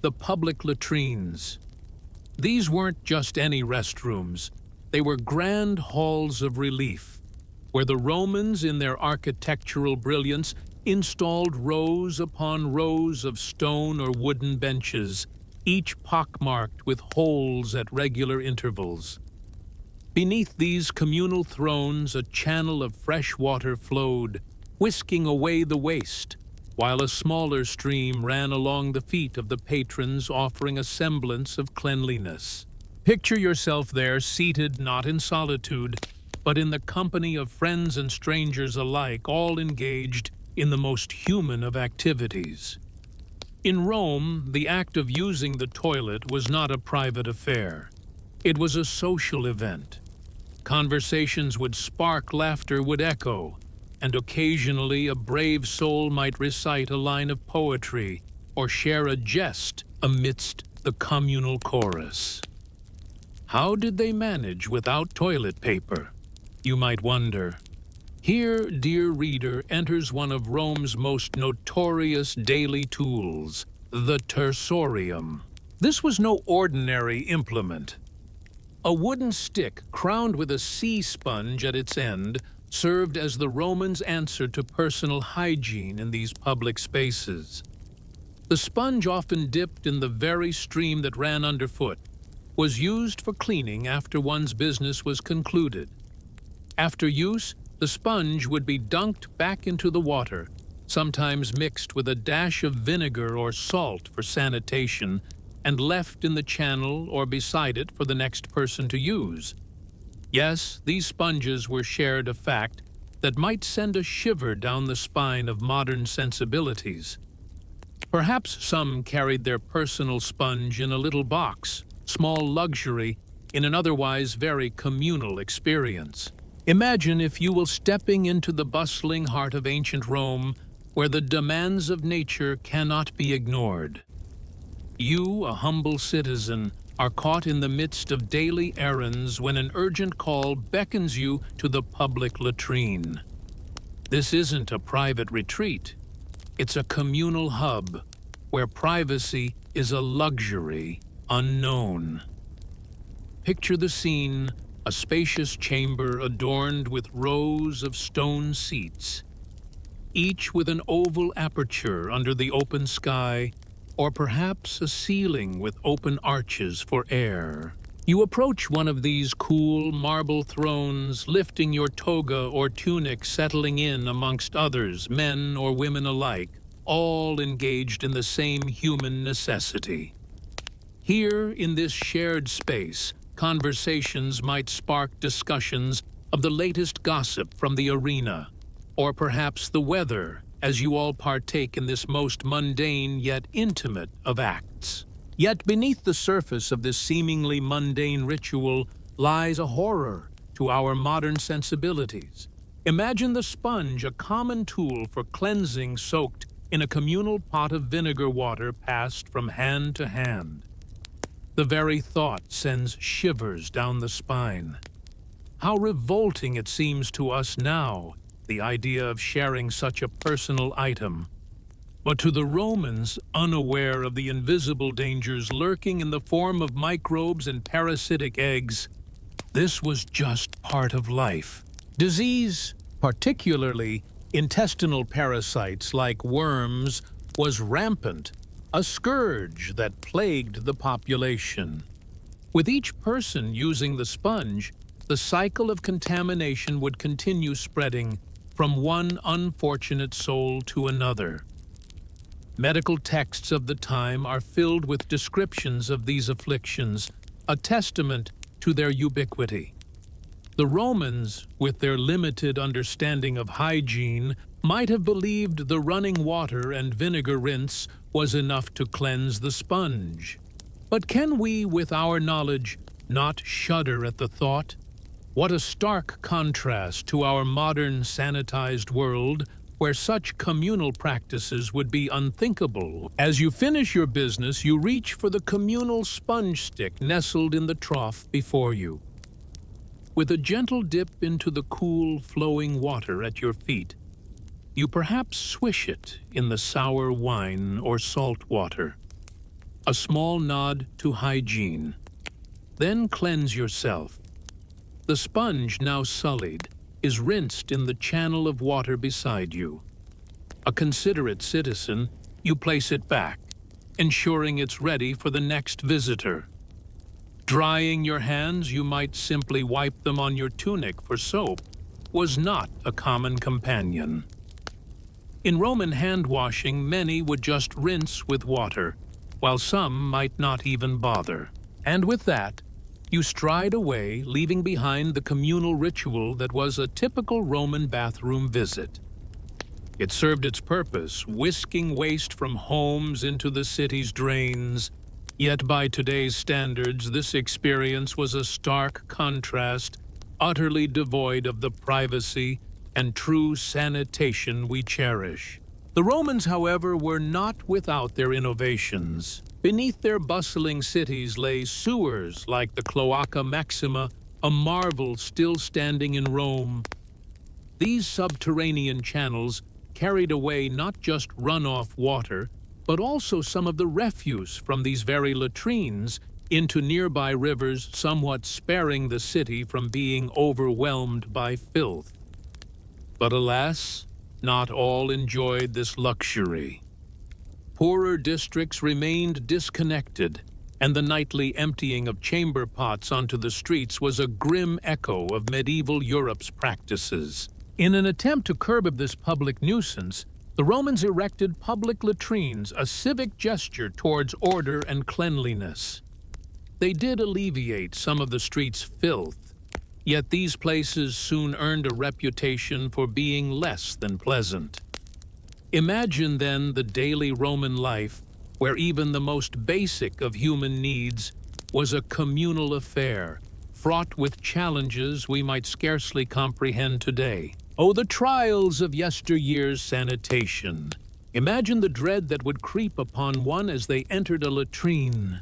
the public latrines. These weren't just any restrooms. They were grand halls of relief, where the Romans, in their architectural brilliance, installed rows upon rows of stone or wooden benches, each pockmarked with holes at regular intervals. Beneath these communal thrones, a channel of fresh water flowed, whisking away the waste, while a smaller stream ran along the feet of the patrons, offering a semblance of cleanliness. Picture yourself there, seated not in solitude, but in the company of friends and strangers alike, all engaged in the most human of activities. In Rome, the act of using the toilet was not a private affair. It was a social event. Conversations would spark, laughter would echo, and occasionally a brave soul might recite a line of poetry or share a jest amidst the communal chorus. How did they manage without toilet paper? You might wonder. Here, dear reader, enters one of Rome's most notorious daily tools, the tersorium. This was no ordinary implement. A wooden stick crowned with a sea sponge at its end served as the Romans' answer to personal hygiene in these public spaces. The sponge, often dipped in the very stream that ran underfoot, was used for cleaning after one's business was concluded. After use, the sponge would be dunked back into the water, sometimes mixed with a dash of vinegar or salt for sanitation, and left in the channel or beside it for the next person to use. Yes, these sponges were shared, a fact that might send a shiver down the spine of modern sensibilities. Perhaps some carried their personal sponge in a little box, small luxury in an otherwise very communal experience. Imagine, if you will, stepping into the bustling heart of ancient Rome, where the demands of nature cannot be ignored. You, a humble citizen, are caught in the midst of daily errands when an urgent call beckons you to the public latrine. This isn't a private retreat. It's a communal hub, where privacy is a luxury unknown. Picture the scene. A spacious chamber adorned with rows of stone seats, each with an oval aperture under the open sky, or perhaps a ceiling with open arches for air. You approach one of these cool marble thrones, lifting your toga or tunic, settling in amongst others, men or women alike, all engaged in the same human necessity. Here, in this shared space, conversations might spark discussions of the latest gossip from the arena, or perhaps the weather, as you all partake in this most mundane yet intimate of acts. Yet beneath the surface of this seemingly mundane ritual lies a horror to our modern sensibilities. Imagine the sponge, a common tool for cleansing, soaked in a communal pot of vinegar water passed from hand to hand. The very thought sends shivers down the spine. How revolting it seems to us now, the idea of sharing such a personal item. But to the Romans, unaware of the invisible dangers lurking in the form of microbes and parasitic eggs, this was just part of life. Disease, particularly intestinal parasites like worms, was rampant, a scourge that plagued the population. With each person using the sponge, the cycle of contamination would continue spreading from one unfortunate soul to another. Medical texts of the time are filled with descriptions of these afflictions, a testament to their ubiquity. The Romans, with their limited understanding of hygiene, might have believed the running water and vinegar rinse was enough to cleanse the sponge. But can we, with our knowledge, not shudder at the thought? What a stark contrast to our modern sanitized world, where such communal practices would be unthinkable. As you finish your business, you reach for the communal sponge stick nestled in the trough before you. With a gentle dip into the cool, flowing water at your feet, you perhaps swish it in the sour wine or salt water. A small nod to hygiene. Then cleanse yourself. The sponge, now sullied, is rinsed in the channel of water beside you. A considerate citizen, you place it back, ensuring it's ready for the next visitor. Drying your hands, you might simply wipe them on your tunic for soap, was not a common companion. In Roman hand washing, many would just rinse with water, while some might not even bother. And with that, you stride away, leaving behind the communal ritual that was a typical Roman bathroom visit. It served its purpose, whisking waste from homes into the city's drains. Yet by today's standards, this experience was a stark contrast, utterly devoid of the privacy and true sanitation we cherish. The Romans, however, were not without their innovations. Beneath their bustling cities lay sewers like the Cloaca Maxima, a marvel still standing in Rome. These subterranean channels carried away not just runoff water, but also some of the refuse from these very latrines into nearby rivers, somewhat sparing the city from being overwhelmed by filth. But alas, not all enjoyed this luxury. Poorer districts remained disconnected, and the nightly emptying of chamber pots onto the streets was a grim echo of medieval Europe's practices. In an attempt to curb this public nuisance, the Romans erected public latrines, a civic gesture towards order and cleanliness. They did alleviate some of the street's filth, yet these places soon earned a reputation for being less than pleasant. Imagine then the daily Roman life, where even the most basic of human needs was a communal affair, fraught with challenges we might scarcely comprehend today. Oh, the trials of yesteryear's sanitation. Imagine the dread that would creep upon one as they entered a latrine.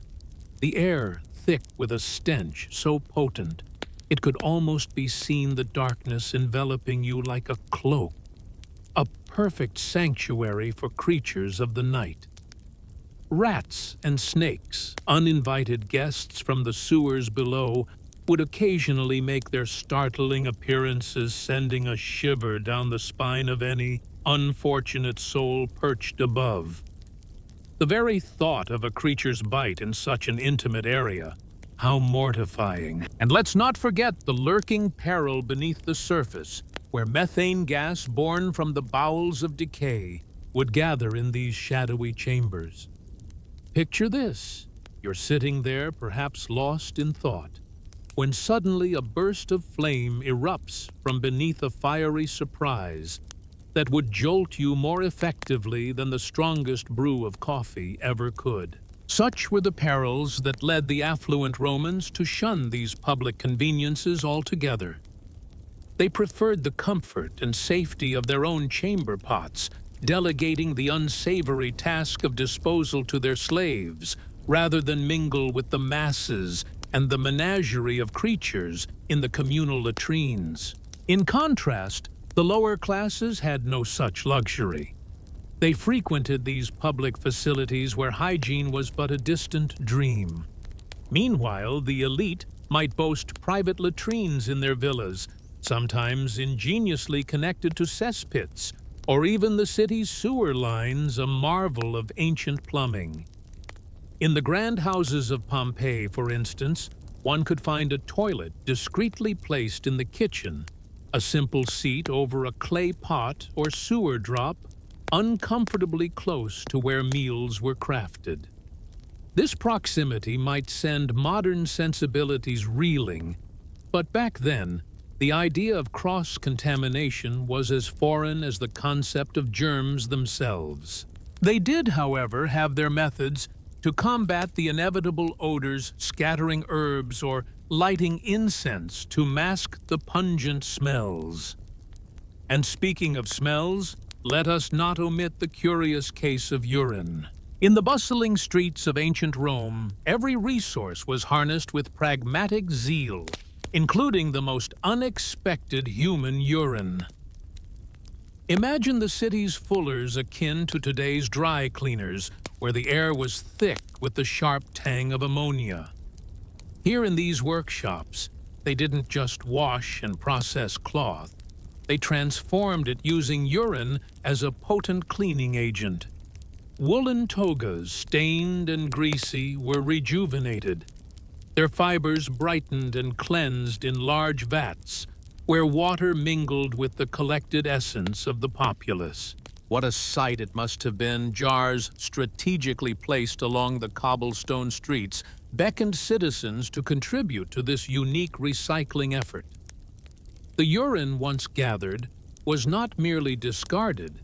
The air thick with a stench so potent, it could almost be seen the darkness enveloping you like a cloak. A perfect sanctuary for creatures of the night. Rats and snakes, uninvited guests from the sewers below, would occasionally make their startling appearances, sending a shiver down the spine of any unfortunate soul perched above. The very thought of a creature's bite in such an intimate area, how mortifying. And let's not forget the lurking peril beneath the surface, where methane gas born from the bowels of decay would gather in these shadowy chambers. Picture this. You're sitting there, perhaps lost in thought, when suddenly a burst of flame erupts from beneath a fiery surprise that would jolt you more effectively than the strongest brew of coffee ever could. Such were the perils that led the affluent Romans to shun these public conveniences altogether. They preferred the comfort and safety of their own chamber pots, delegating the unsavory task of disposal to their slaves, rather than mingle with the masses and the menagerie of creatures in the communal latrines. In contrast, the lower classes had no such luxury. They frequented these public facilities where hygiene was but a distant dream. Meanwhile, the elite might boast private latrines in their villas, sometimes ingeniously connected to cesspits, or even the city's sewer lines, a marvel of ancient plumbing. In the grand houses of Pompeii, for instance, one could find a toilet discreetly placed in the kitchen, a simple seat over a clay pot or sewer drop, uncomfortably close to where meals were crafted. This proximity might send modern sensibilities reeling, but back then, the idea of cross-contamination was as foreign as the concept of germs themselves. They did, however, have their methods to combat the inevitable odors, scattering herbs or lighting incense to mask the pungent smells. And speaking of smells, let us not omit the curious case of urine. In the bustling streets of ancient Rome, every resource was harnessed with pragmatic zeal, including the most unexpected human urine. Imagine the city's fullers akin to today's dry cleaners, where the air was thick with the sharp tang of ammonia. Here in these workshops, they didn't just wash and process cloth. They transformed it using urine as a potent cleaning agent. Woolen togas, stained and greasy, were rejuvenated. Their fibers brightened and cleansed in large vats, where water mingled with the collected essence of the populace. What a sight it must have been! Jars strategically placed along the cobblestone streets beckoned citizens to contribute to this unique recycling effort. The urine once gathered was not merely discarded,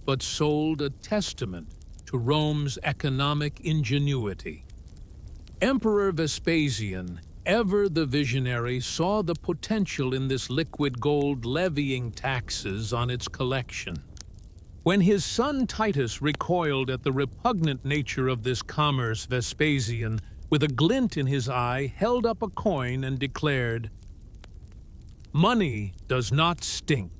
but sold a testament to Rome's economic ingenuity. Emperor Vespasian, ever the visionary, saw the potential in this liquid gold, levying taxes on its collection. When his son Titus recoiled at the repugnant nature of this commerce, Vespasian, with a glint in his eye, held up a coin and declared, "Money does not stink."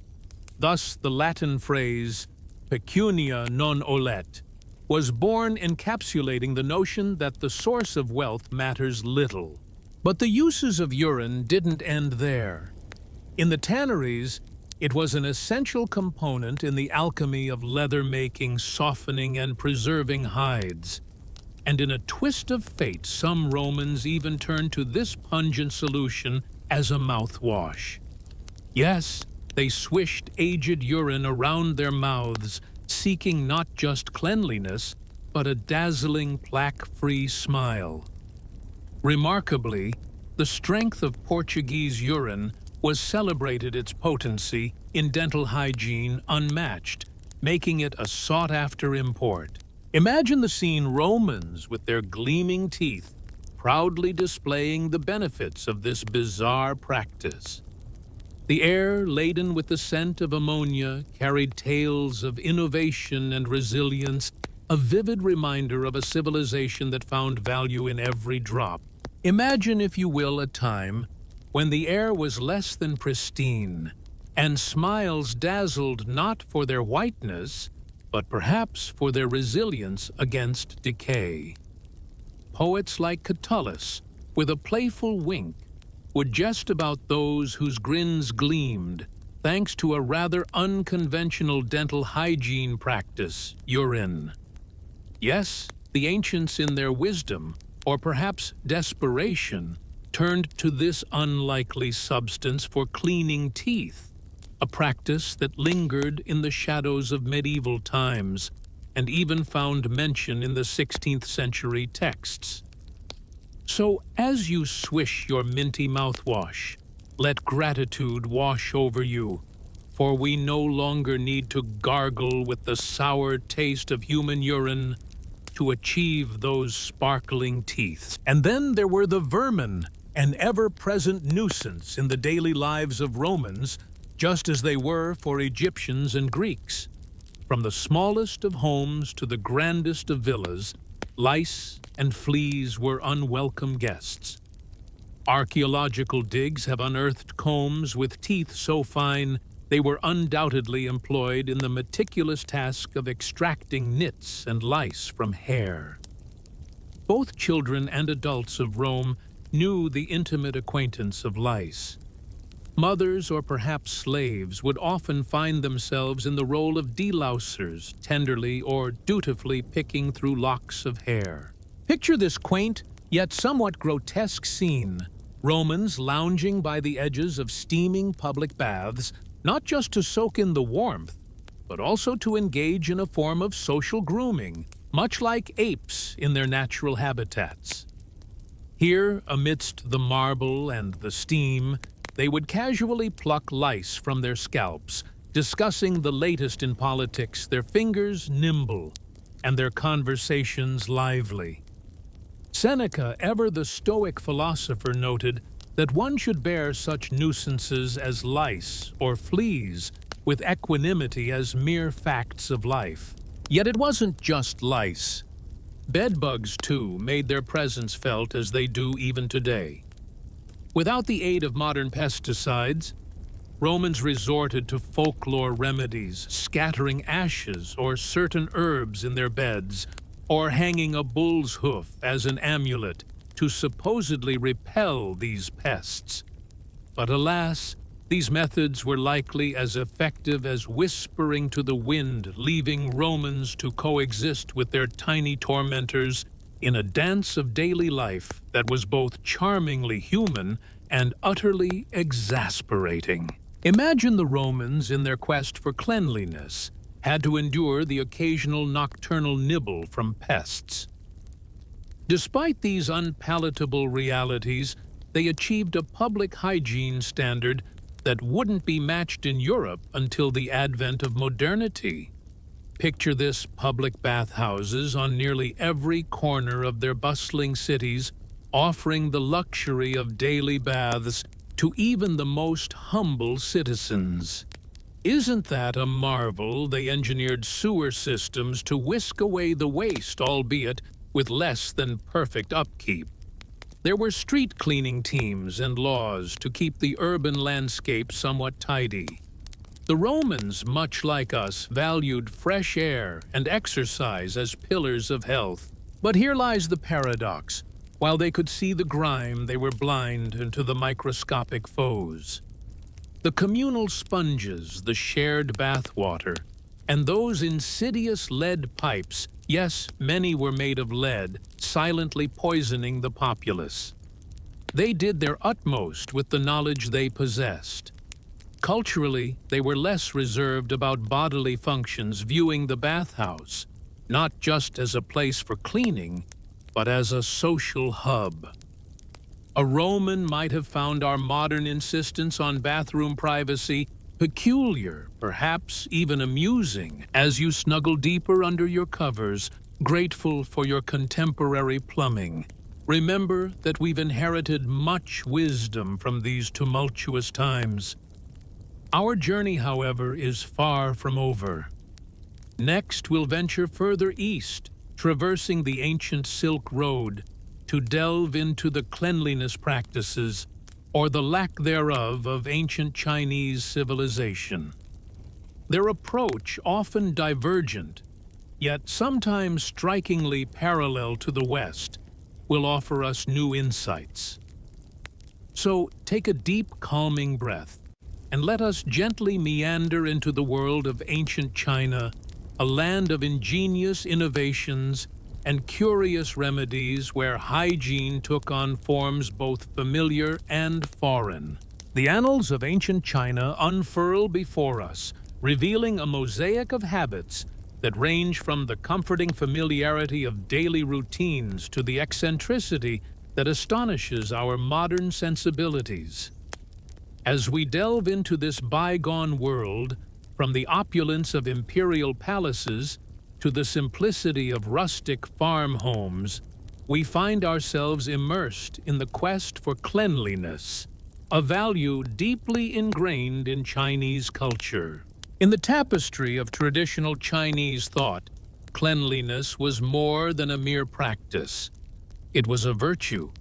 Thus the Latin phrase, pecunia non olet, was born, encapsulating the notion that the source of wealth matters little. But the uses of urine didn't end there. In the tanneries, it was an essential component in the alchemy of leather-making, softening, and preserving hides. And in a twist of fate, some Romans even turned to this pungent solution as a mouthwash. Yes, they swished aged urine around their mouths, seeking not just cleanliness, but a dazzling plaque-free smile. Remarkably, the strength of Portuguese urine was celebrated its potency in dental hygiene unmatched, making it a sought-after import. Imagine the scene: Romans with their gleaming teeth, proudly displaying the benefits of this bizarre practice. The air, laden with the scent of ammonia, carried tales of innovation and resilience, a vivid reminder of a civilization that found value in every drop. Imagine, if you will, a time when the air was less than pristine, and smiles dazzled not for their whiteness, but perhaps for their resilience against decay. Poets like Catullus, with a playful wink, would jest about those whose grins gleamed, thanks to a rather unconventional dental hygiene practice, urine. Yes, the ancients in their wisdom, or perhaps desperation, turned to this unlikely substance for cleaning teeth, a practice that lingered in the shadows of medieval times and even found mention in the 16th century texts. So as you swish your minty mouthwash, let gratitude wash over you, for we no longer need to gargle with the sour taste of human urine to achieve those sparkling teeth. And then there were the vermin, an ever-present nuisance in the daily lives of Romans, just as they were for Egyptians and Greeks. From the smallest of homes to the grandest of villas, lice and fleas were unwelcome guests. Archaeological digs have unearthed combs with teeth so fine they were undoubtedly employed in the meticulous task of extracting nits and lice from hair. Both children and adults of Rome knew the intimate acquaintance of lice. Mothers, or perhaps slaves, would often find themselves in the role of delousers, tenderly or dutifully picking through locks of hair. Picture this quaint, yet somewhat grotesque scene: Romans lounging by the edges of steaming public baths, not just to soak in the warmth, but also to engage in a form of social grooming, much like apes in their natural habitats. Here, amidst the marble and the steam, they would casually pluck lice from their scalps, discussing the latest in politics, their fingers nimble and their conversations lively. Seneca, ever the Stoic philosopher, noted that one should bear such nuisances as lice or fleas with equanimity as mere facts of life. Yet it wasn't just lice. Bedbugs, too, made their presence felt as they do even today. Without the aid of modern pesticides, Romans resorted to folklore remedies, scattering ashes or certain herbs in their beds, or hanging a bull's hoof as an amulet to supposedly repel these pests. But alas, these methods were likely as effective as whispering to the wind, leaving Romans to coexist with their tiny tormentors in a dance of daily life that was both charmingly human and utterly exasperating. Imagine the Romans, in their quest for cleanliness, had to endure the occasional nocturnal nibble from pests. Despite these unpalatable realities, they achieved a public hygiene standard that wouldn't be matched in Europe until the advent of modernity. Picture this: public bathhouses on nearly every corner of their bustling cities, offering the luxury of daily baths to even the most humble citizens. Isn't that a marvel? They engineered sewer systems to whisk away the waste, albeit with less than perfect upkeep. There were street cleaning teams and laws to keep the urban landscape somewhat tidy. The Romans, much like us, valued fresh air and exercise as pillars of health. But here lies the paradox. While they could see the grime, they were blind to the microscopic foes. The communal sponges, the shared bathwater, and those insidious lead pipes, yes, many were made of lead, silently poisoning the populace. They did their utmost with the knowledge they possessed. Culturally, they were less reserved about bodily functions, viewing the bathhouse not just as a place for cleaning, but as a social hub. A Roman might have found our modern insistence on bathroom privacy peculiar, perhaps even amusing, as you snuggle deeper under your covers, grateful for your contemporary plumbing. Remember that we've inherited much wisdom from these tumultuous times. Our journey, however, is far from over. Next, we'll venture further east, traversing the ancient Silk Road, to delve into the cleanliness practices, or the lack thereof, of ancient Chinese civilization. Their approach, often divergent, yet sometimes strikingly parallel to the West, will offer us new insights. So take a deep, calming breath, and let us gently meander into the world of ancient China, a land of ingenious innovations and curious remedies where hygiene took on forms both familiar and foreign. The annals of ancient China unfurl before us, revealing a mosaic of habits that range from the comforting familiarity of daily routines to the eccentricity that astonishes our modern sensibilities. As we delve into this bygone world, from the opulence of imperial palaces to the simplicity of rustic farm homes, we find ourselves immersed in the quest for cleanliness, a value deeply ingrained in Chinese culture. In the tapestry of traditional Chinese thought, cleanliness was more than a mere practice. It was a virtue.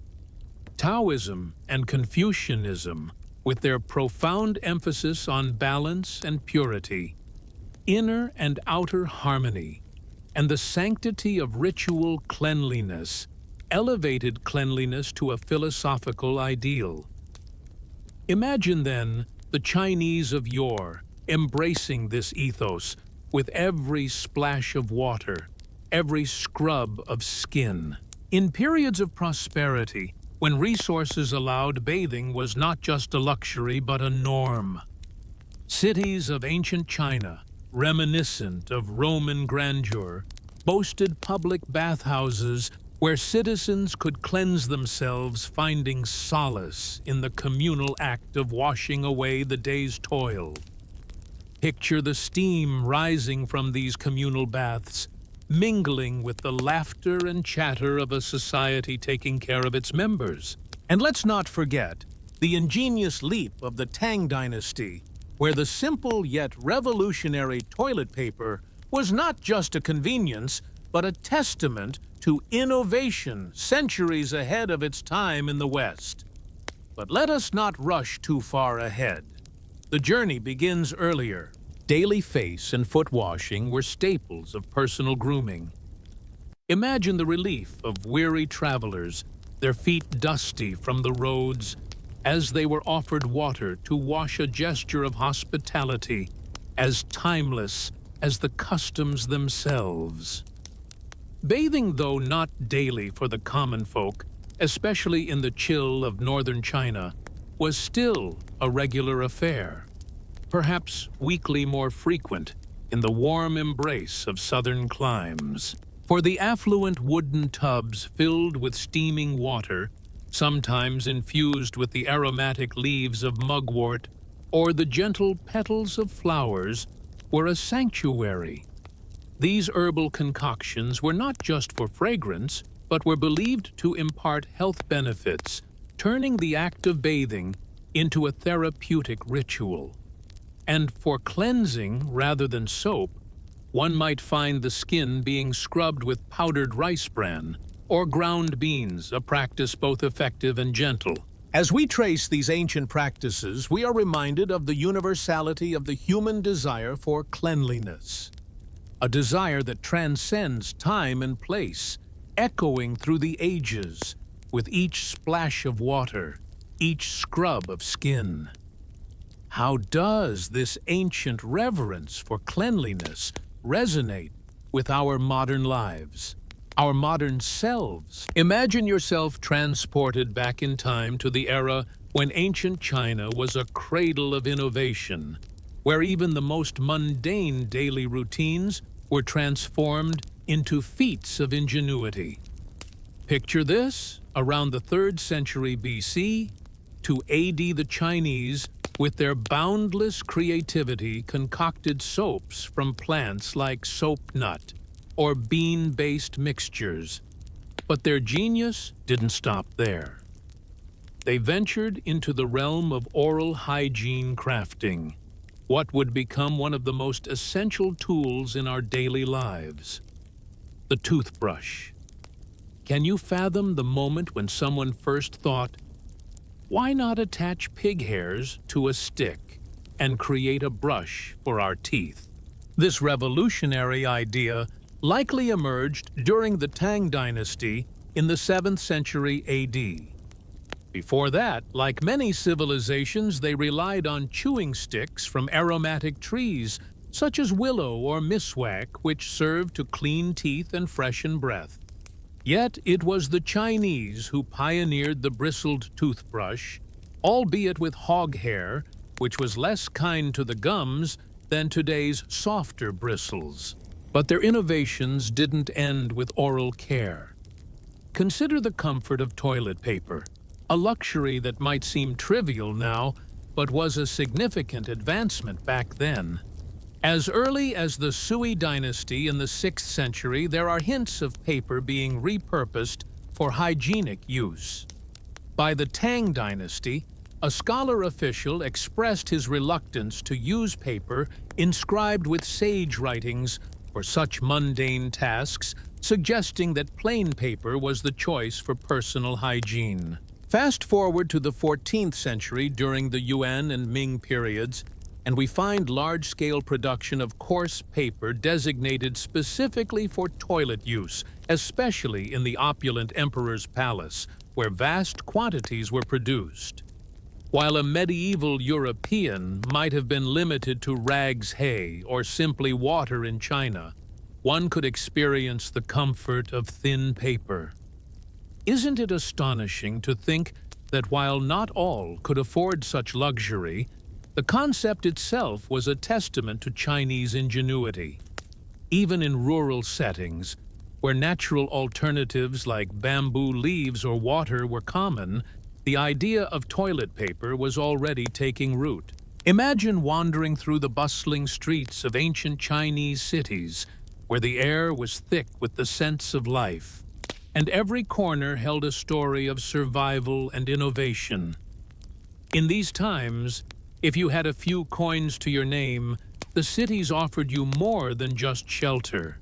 Taoism and Confucianism, with their profound emphasis on balance and purity, inner and outer harmony, and the sanctity of ritual cleanliness, elevated cleanliness to a philosophical ideal. Imagine, then, the Chinese of yore embracing this ethos with every splash of water, every scrub of skin. In periods of prosperity, when resources allowed, bathing was not just a luxury but a norm. Cities of ancient China, reminiscent of Roman grandeur, boasted public bathhouses where citizens could cleanse themselves, finding solace in the communal act of washing away the day's toil. Picture the steam rising from these communal baths, mingling with the laughter and chatter of a society taking care of its members. And let's not forget the ingenious leap of the Tang dynasty, where the simple yet revolutionary toilet paper was not just a convenience, but a testament to innovation centuries ahead of its time in the West. But let us not rush too far ahead. The journey begins earlier. Daily face and foot washing were staples of personal grooming. Imagine the relief of weary travelers, their feet dusty from the roads, as they were offered water to wash, a gesture of hospitality as timeless as the customs themselves. Bathing, though not daily for the common folk, especially in the chill of northern China, was still a regular affair, perhaps weekly more frequent in the warm embrace of southern climes. For the affluent wooden tubs filled with steaming water, sometimes infused with the aromatic leaves of mugwort or the gentle petals of flowers, were a sanctuary. These herbal concoctions were not just for fragrance, but were believed to impart health benefits, turning the act of bathing into a therapeutic ritual. And for cleansing rather than soap, one might find the skin being scrubbed with powdered rice bran or ground beans, a practice both effective and gentle. As we trace these ancient practices, we are reminded of the universality of the human desire for cleanliness, a desire that transcends time and place, echoing through the ages with each splash of water, each scrub of skin. How does this ancient reverence for cleanliness resonate with our modern lives, our modern selves? Imagine yourself transported back in time to the era when ancient China was a cradle of innovation, where even the most mundane daily routines were transformed into feats of ingenuity. Picture this: around the 3rd century BC to AD, the Chinese, with their boundless creativity, concocted soaps from plants like soap nut or bean-based mixtures. But their genius didn't stop there. They ventured into the realm of oral hygiene crafting, what would become one of the most essential tools in our daily lives: the toothbrush. Can you fathom the moment when someone first thought, why not attach pig hairs to a stick and create a brush for our teeth? This revolutionary idea likely emerged during the Tang Dynasty in the 7th century AD. Before that, like many civilizations, they relied on chewing sticks from aromatic trees, such as willow or miswak, which served to clean teeth and freshen breath. Yet it was the Chinese who pioneered the bristled toothbrush, albeit with hog hair, which was less kind to the gums than today's softer bristles. But their innovations didn't end with oral care. Consider the comfort of toilet paper, a luxury that might seem trivial now, but was a significant advancement back then. As early as the Sui dynasty in the 6th century, there are hints of paper being repurposed for hygienic use. By the Tang dynasty, a scholar official expressed his reluctance to use paper inscribed with sage writings for such mundane tasks, suggesting that plain paper was the choice for personal hygiene. Fast forward to the 14th century during the Yuan and Ming periods, and we find large-scale production of coarse paper designated specifically for toilet use, especially in the opulent emperor's palace, where vast quantities were produced. While a medieval European might have been limited to rags hay or simply water in China, one could experience the comfort of thin paper. Isn't it astonishing to think that while not all could afford such luxury, the concept itself was a testament to Chinese ingenuity? Even in rural settings, where natural alternatives like bamboo leaves or water were common, the idea of toilet paper was already taking root. Imagine wandering through the bustling streets of ancient Chinese cities, where the air was thick with the scents of life, and every corner held a story of survival and innovation. In these times, If you had a few coins to your name, the cities offered you more than just shelter.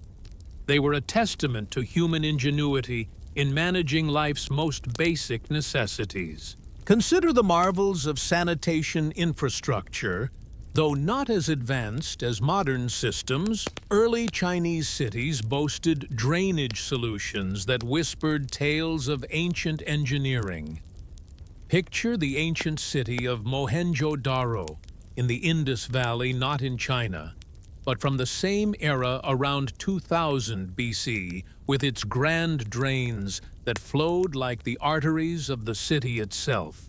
They were a testament to human ingenuity in managing life's most basic necessities. Consider the marvels of sanitation infrastructure. Though not as advanced as modern systems, early Chinese cities boasted drainage solutions that whispered tales of ancient engineering. Picture the ancient city of Mohenjo-daro in the Indus Valley, not in China, but from the same era around 2000 BC, with its grand drains that flowed like the arteries of the city itself.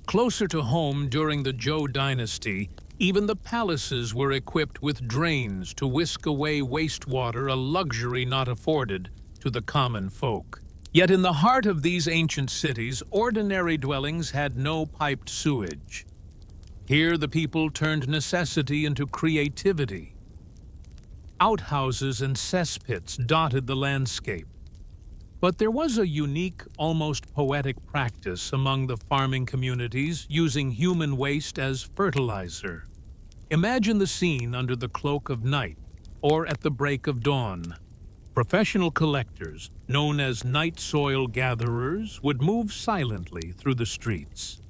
Closer to home during the Zhou dynasty, even the palaces were equipped with drains to whisk away wastewater, a luxury not afforded to the common folk. Yet in the heart of these ancient cities, ordinary dwellings had no piped sewage. Here the people turned necessity into creativity. Outhouses and cesspits dotted the landscape. But there was a unique, almost poetic practice among the farming communities using human waste as fertilizer. Imagine the scene under the cloak of night or at the break of dawn. Professional collectors, known as night soil gatherers, would move silently through the streets.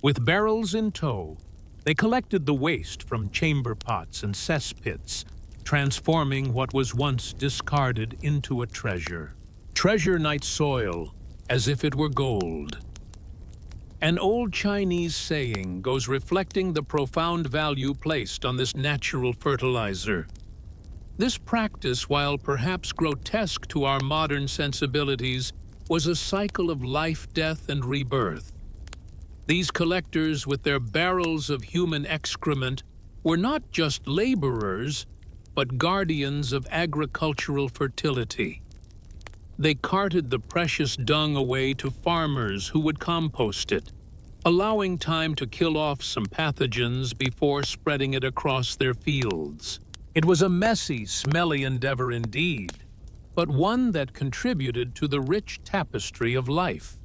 With barrels in tow, they collected the waste from chamber pots and cesspits, transforming what was once discarded into a treasure. Treasure night soil as if it were gold. An old Chinese saying goes reflecting the profound value placed on this natural fertilizer. This practice, while perhaps grotesque to our modern sensibilities, was a cycle of life, death, and rebirth. These collectors, with their barrels of human excrement, were not just laborers, but guardians of agricultural fertility. They carted the precious dung away to farmers who would compost it, allowing time to kill off some pathogens before spreading it across their fields. It was a messy, smelly endeavor indeed, but one that contributed to the rich tapestry of life.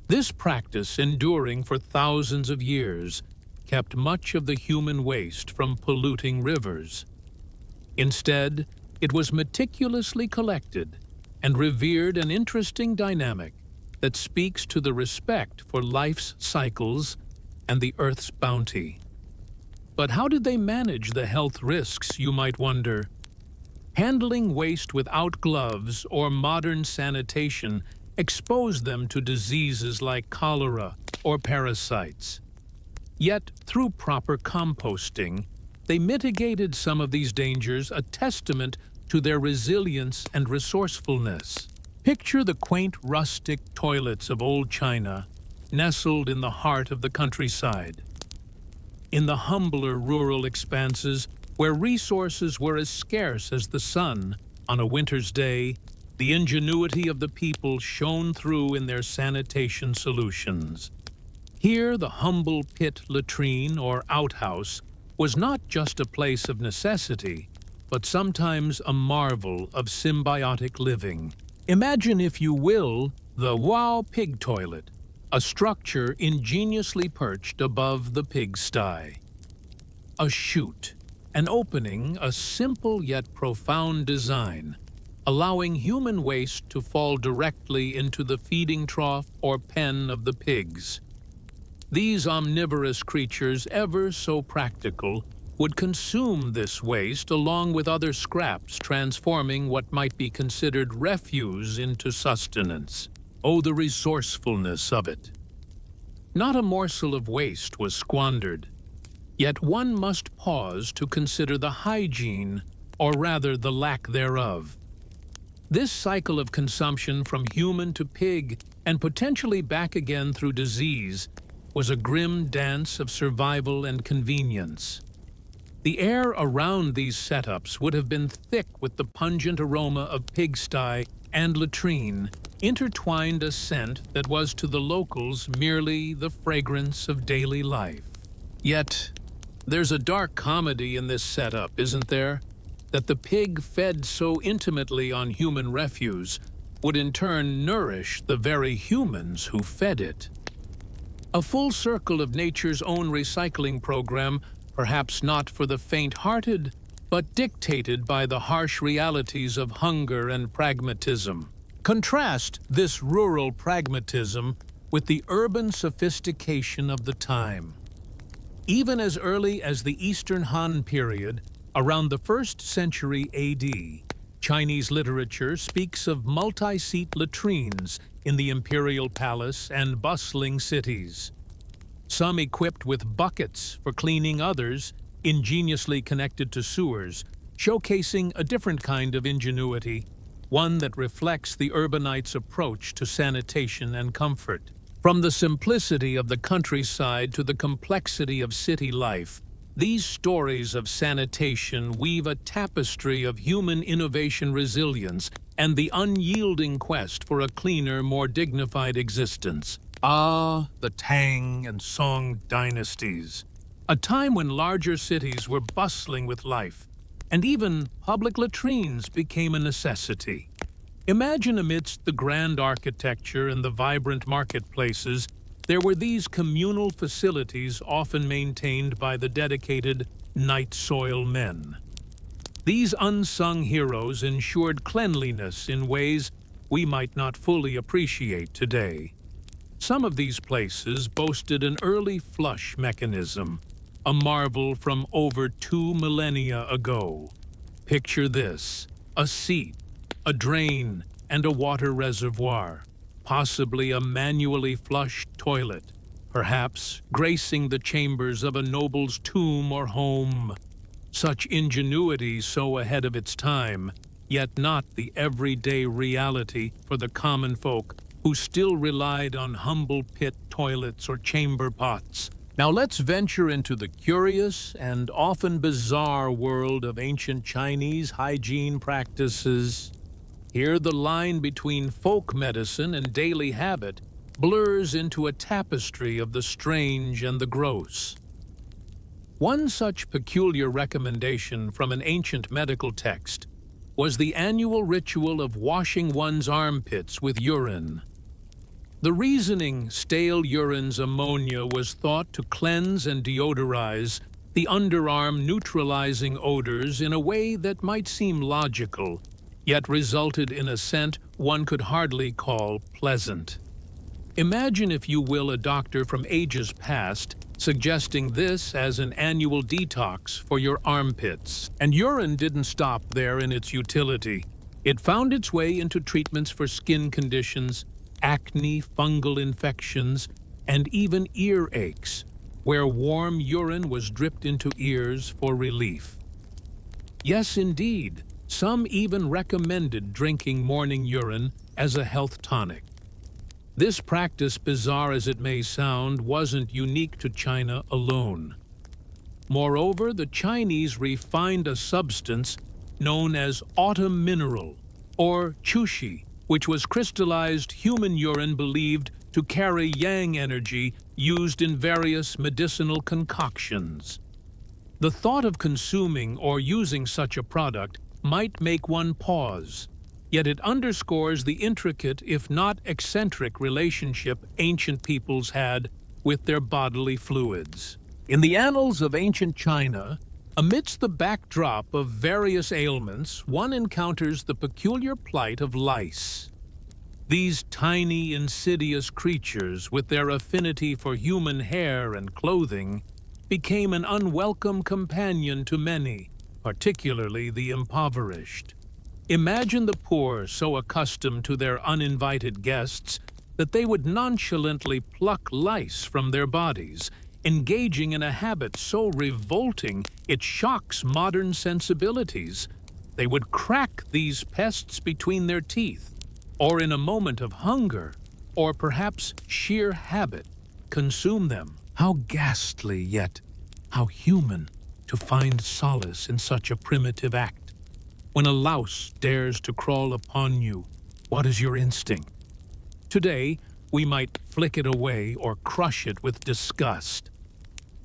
This practice, enduring for thousands of years, kept much of the human waste from polluting rivers. Instead, it was meticulously collected and revered, an interesting dynamic that speaks to the respect for life's cycles and the Earth's bounty. But how did they manage the health risks, you might wonder? Handling waste without gloves or modern sanitation exposed them to diseases like cholera or parasites. Yet, through proper composting, they mitigated some of these dangers, a testament to their resilience and resourcefulness. Picture the quaint rustic toilets of old China, nestled in the heart of the countryside. In the humbler rural expanses, where resources were as scarce as the sun on a winter's day, the ingenuity of the people shone through in their sanitation solutions. Here, the humble pit latrine or outhouse was not just a place of necessity, but sometimes a marvel of symbiotic living. Imagine, if you will, the wow pig toilet, a structure ingeniously perched above the pigsty. A chute, an opening, a simple yet profound design, allowing human waste to fall directly into the feeding trough or pen of the pigs. These omnivorous creatures, ever so practical, would consume this waste along with other scraps, transforming what might be considered refuse into sustenance. Oh, the resourcefulness of it! Not a morsel of waste was squandered. Yet one must pause to consider the hygiene, or rather the lack thereof. This cycle of consumption from human to pig, and potentially back again through disease, was a grim dance of survival and convenience. The air around these setups would have been thick with the pungent aroma of pigsty and latrine, intertwined, a scent that was to the locals merely the fragrance of daily life. Yet, there's a dark comedy in this setup, isn't there? That the pig, fed so intimately on human refuse, would in turn nourish the very humans who fed it. A full circle of nature's own recycling program, perhaps not for the faint-hearted, but dictated by the harsh realities of hunger and pragmatism. Contrast this rural pragmatism with the urban sophistication of the time. Even as early as the Eastern Han period, around the 1st century AD, Chinese literature speaks of multi-seat latrines in the imperial palace and bustling cities. Some equipped with buckets for cleaning, others ingeniously connected to sewers, showcasing a different kind of ingenuity, one that reflects the urbanite's approach to sanitation and comfort. From the simplicity of the countryside to the complexity of city life, these stories of sanitation weave a tapestry of human innovation, resilience, and the unyielding quest for a cleaner, more dignified existence. Ah, the Tang and Song dynasties. A time when larger cities were bustling with life, and even public latrines became a necessity. Imagine amidst the grand architecture and the vibrant marketplaces, there were these communal facilities often maintained by the dedicated night soil men. These unsung heroes ensured cleanliness in ways we might not fully appreciate today. Some of these places boasted an early flush mechanism, a marvel from over 2 millennia ago. Picture this: a seat, a drain, and a water reservoir, possibly a manually flushed toilet, perhaps gracing the chambers of a noble's tomb or home. Such ingenuity so ahead of its time, yet not the everyday reality for the common folk who still relied on humble pit toilets or chamber pots. Now let's venture into the curious and often bizarre world of ancient Chinese hygiene practices. Here the line between folk medicine and daily habit blurs into a tapestry of the strange and the gross. One such peculiar recommendation from an ancient medical text was the annual ritual of washing one's armpits with urine. The reasoning, stale urine's ammonia was thought to cleanse and deodorize the underarm, neutralizing odors in a way that might seem logical, yet resulted in a scent one could hardly call pleasant. Imagine, if you will, a doctor from ages past suggesting this as an annual detox for your armpits. And urine didn't stop there in its utility. It found its way into treatments for skin conditions, acne, fungal infections, and even ear aches, where warm urine was dripped into ears for relief. Yes, indeed, some even recommended drinking morning urine as a health tonic. This practice, bizarre as it may sound, wasn't unique to China alone. Moreover, the Chinese refined a substance known as autumn mineral, or chushi, which was crystallized human urine believed to carry yang energy used in various medicinal concoctions. The thought of consuming or using such a product might make one pause, yet it underscores the intricate, if not eccentric, relationship ancient peoples had with their bodily fluids. In the annals of ancient China, amidst the backdrop of various ailments, one encounters the peculiar plight of lice. These tiny, insidious creatures, with their affinity for human hair and clothing, became an unwelcome companion to many, particularly the impoverished. Imagine the poor so accustomed to their uninvited guests that they would nonchalantly pluck lice from their bodies, engaging in a habit so revolting it shocks modern sensibilities. They would crack these pests between their teeth, or in a moment of hunger, or perhaps sheer habit, consume them. How ghastly, yet how human, to find solace in such a primitive act. When a louse dares to crawl upon you, what is your instinct? Today, we might flick it away or crush it with disgust.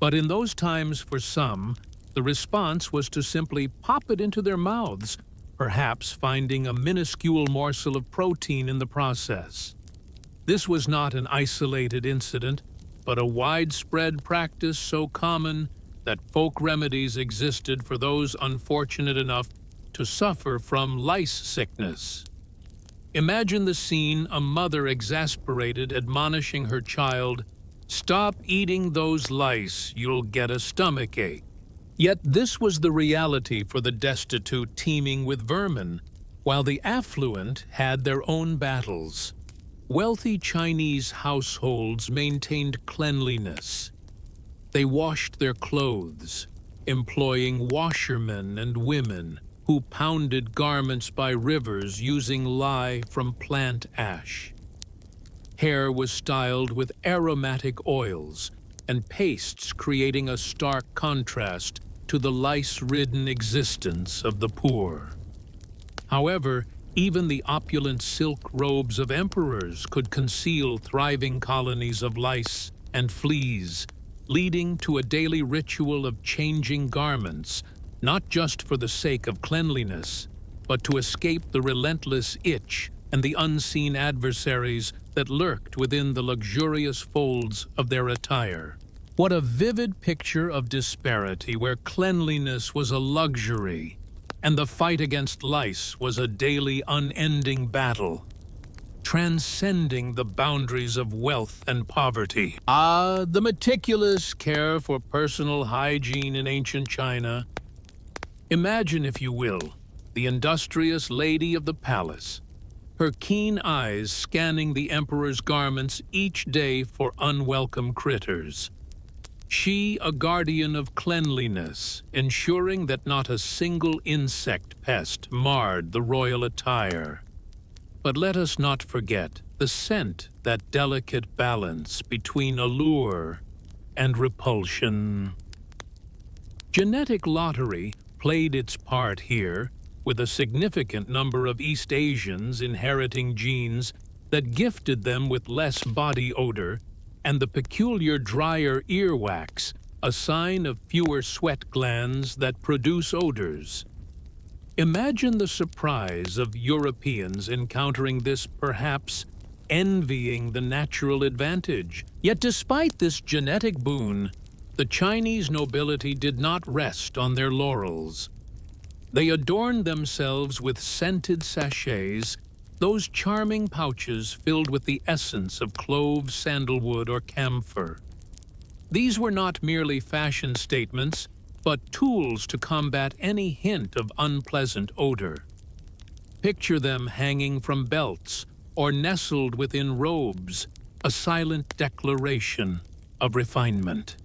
But in those times, for some, the response was to simply pop it into their mouths, perhaps finding a minuscule morsel of protein in the process. This was not an isolated incident. but a widespread practice so common that folk remedies existed for those unfortunate enough to suffer from lice sickness. Imagine the scene: a mother exasperated admonishing her child, "Stop eating those lice, you'll get a stomachache." Yet this was the reality for the destitute teeming with vermin, while the affluent had their own battles. Wealthy Chinese households maintained cleanliness. They washed their clothes, employing washermen and women who pounded garments by rivers using lye from plant ash. Hair was styled with aromatic oils and pastes, creating a stark contrast to the lice-ridden existence of the poor. However, even the opulent silk robes of emperors could conceal thriving colonies of lice and fleas, leading to a daily ritual of changing garments, not just for the sake of cleanliness, but to escape the relentless itch and the unseen adversaries that lurked within the luxurious folds of their attire. What a vivid picture of disparity, where cleanliness was a luxury and the fight against lice was a daily, unending battle, transcending the boundaries of wealth and poverty. Ah, the meticulous care for personal hygiene in ancient China. Imagine, if you will, the industrious lady of the palace, her keen eyes scanning the emperor's garments each day for unwelcome critters. She, a guardian of cleanliness, ensuring that not a single insect pest marred the royal attire. But let us not forget the scent, that delicate balance between allure and repulsion. Genetic lottery played its part here, with a significant number of East Asians inheriting genes that gifted them with less body odor and the peculiar drier earwax, a sign of fewer sweat glands that produce odors. Imagine the surprise of Europeans encountering this, perhaps envying the natural advantage. Yet despite this genetic boon, the Chinese nobility did not rest on their laurels. They adorned themselves with scented sachets, those charming pouches filled with the essence of clove, sandalwood, or camphor. These were not merely fashion statements, but tools to combat any hint of unpleasant odor. Picture them hanging from belts or nestled within robes, a silent declaration of refinement.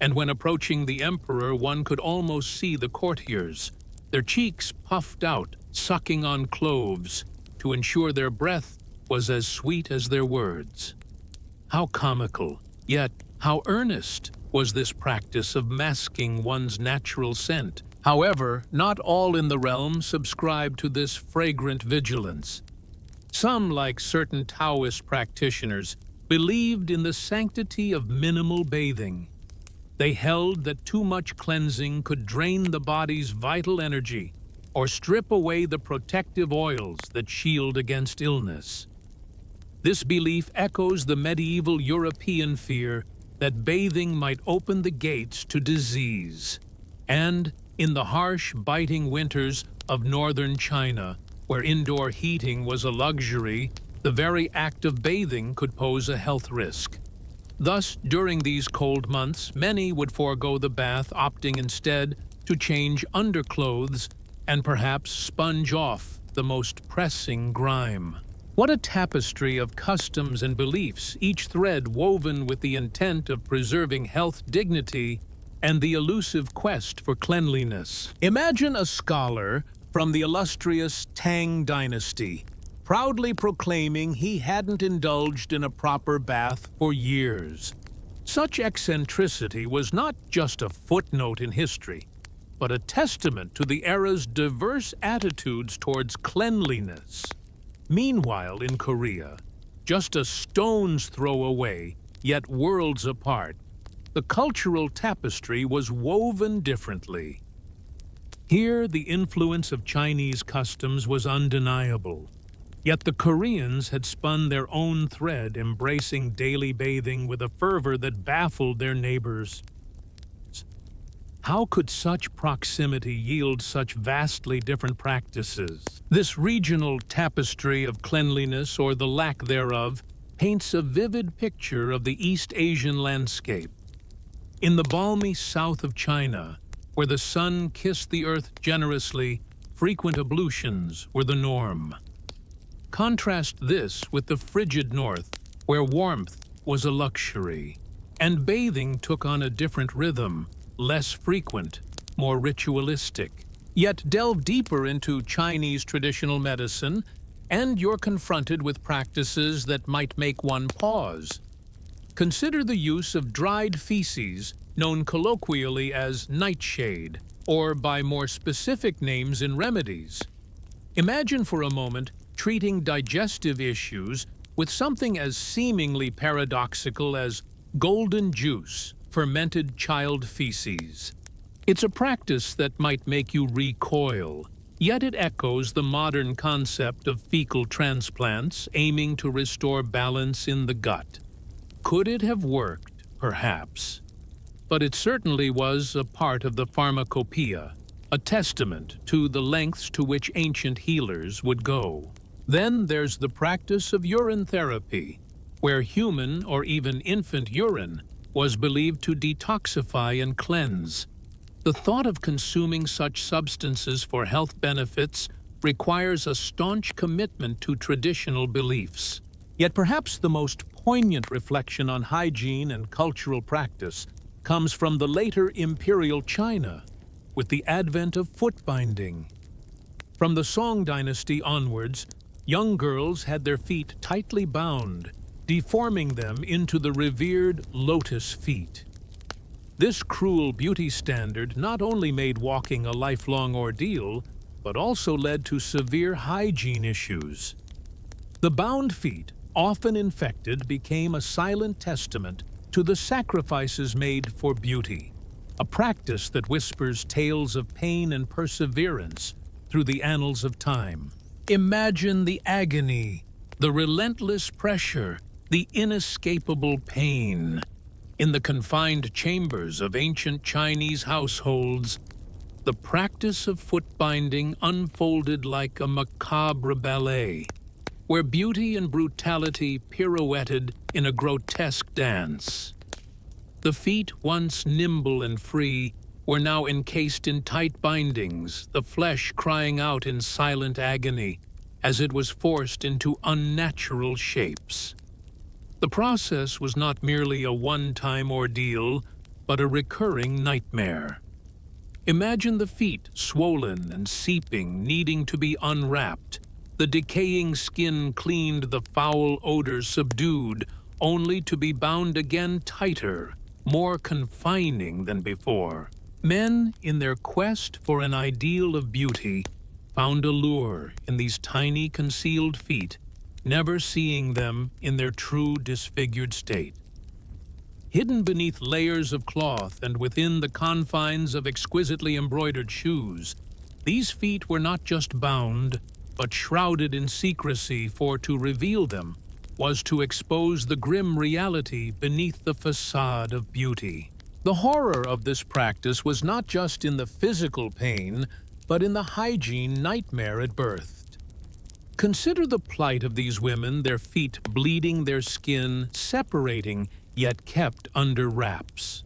And when approaching the emperor, one could almost see the courtiers, their cheeks puffed out, sucking on cloves, to ensure their breath was as sweet as their words. How comical, yet how earnest, was this practice of masking one's natural scent. However, not all in the realm subscribed to this fragrant vigilance. Some, like certain Taoist practitioners, believed in the sanctity of minimal bathing. They held that too much cleansing could drain the body's vital energy or strip away the protective oils that shield against illness. This belief echoes the medieval European fear that bathing might open the gates to disease. And in the harsh, biting winters of northern China, where indoor heating was a luxury, the very act of bathing could pose a health risk. Thus, during these cold months, many would forego the bath, opting instead to change underclothes and perhaps sponge off the most pressing grime. What a tapestry of customs and beliefs, each thread woven with the intent of preserving health, dignity, and the elusive quest for cleanliness. Imagine a scholar from the illustrious Tang dynasty, proudly proclaiming he hadn't indulged in a proper bath for years. Such eccentricity was not just a footnote in history, but a testament to the era's diverse attitudes towards cleanliness. Meanwhile, in Korea, just a stone's throw away, yet worlds apart, the cultural tapestry was woven differently. Here, the influence of Chinese customs was undeniable. Yet the Koreans had spun their own thread, embracing daily bathing with a fervor that baffled their neighbors. How could such proximity yield such vastly different practices? This regional tapestry of cleanliness, or the lack thereof, paints a vivid picture of the East Asian landscape. In the balmy south of China, where the sun kissed the earth generously, frequent ablutions were the norm. Contrast this with the frigid north, where warmth was a luxury, and bathing took on a different rhythm, less frequent, more ritualistic. Yet delve deeper into Chinese traditional medicine, and you're confronted with practices that might make one pause. Consider the use of dried feces, known colloquially as nightshade, or by more specific names in remedies. Imagine for a moment treating digestive issues with something as seemingly paradoxical as golden juice, fermented child feces. It's a practice that might make you recoil, yet it echoes the modern concept of fecal transplants aiming to restore balance in the gut. Could it have worked? Perhaps. But it certainly was a part of the pharmacopoeia, a testament to the lengths to which ancient healers would go. Then there's the practice of urine therapy, where human or even infant urine was believed to detoxify and cleanse. The thought of consuming such substances for health benefits requires a staunch commitment to traditional beliefs. Yet perhaps the most poignant reflection on hygiene and cultural practice comes from the later imperial China, with the advent of foot binding. From the Song dynasty onwards, young girls had their feet tightly bound, deforming them into the revered lotus feet. This cruel beauty standard not only made walking a lifelong ordeal, but also led to severe hygiene issues. The bound feet, often infected, became a silent testament to the sacrifices made for beauty, a practice that whispers tales of pain and perseverance through the annals of time. Imagine the agony, the relentless pressure, the inescapable pain. In the confined chambers of ancient Chinese households, the practice of foot binding unfolded like a macabre ballet, where beauty and brutality pirouetted in a grotesque dance. The feet, once nimble and free, were now encased in tight bindings, the flesh crying out in silent agony as it was forced into unnatural shapes. The process was not merely a one-time ordeal, but a recurring nightmare. Imagine the feet swollen and seeping, needing to be unwrapped, the decaying skin cleaned, the foul odor subdued, only to be bound again tighter, more confining than before. Men, in their quest for an ideal of beauty, found a lure in these tiny concealed feet, never seeing them in their true disfigured state. Hidden beneath layers of cloth and within the confines of exquisitely embroidered shoes, these feet were not just bound, but shrouded in secrecy, for to reveal them was to expose the grim reality beneath the facade of beauty. The horror of this practice was not just in the physical pain, but in the hygiene nightmare it birthed. Consider the plight of these women, their feet bleeding, their skin separating, yet kept under wraps.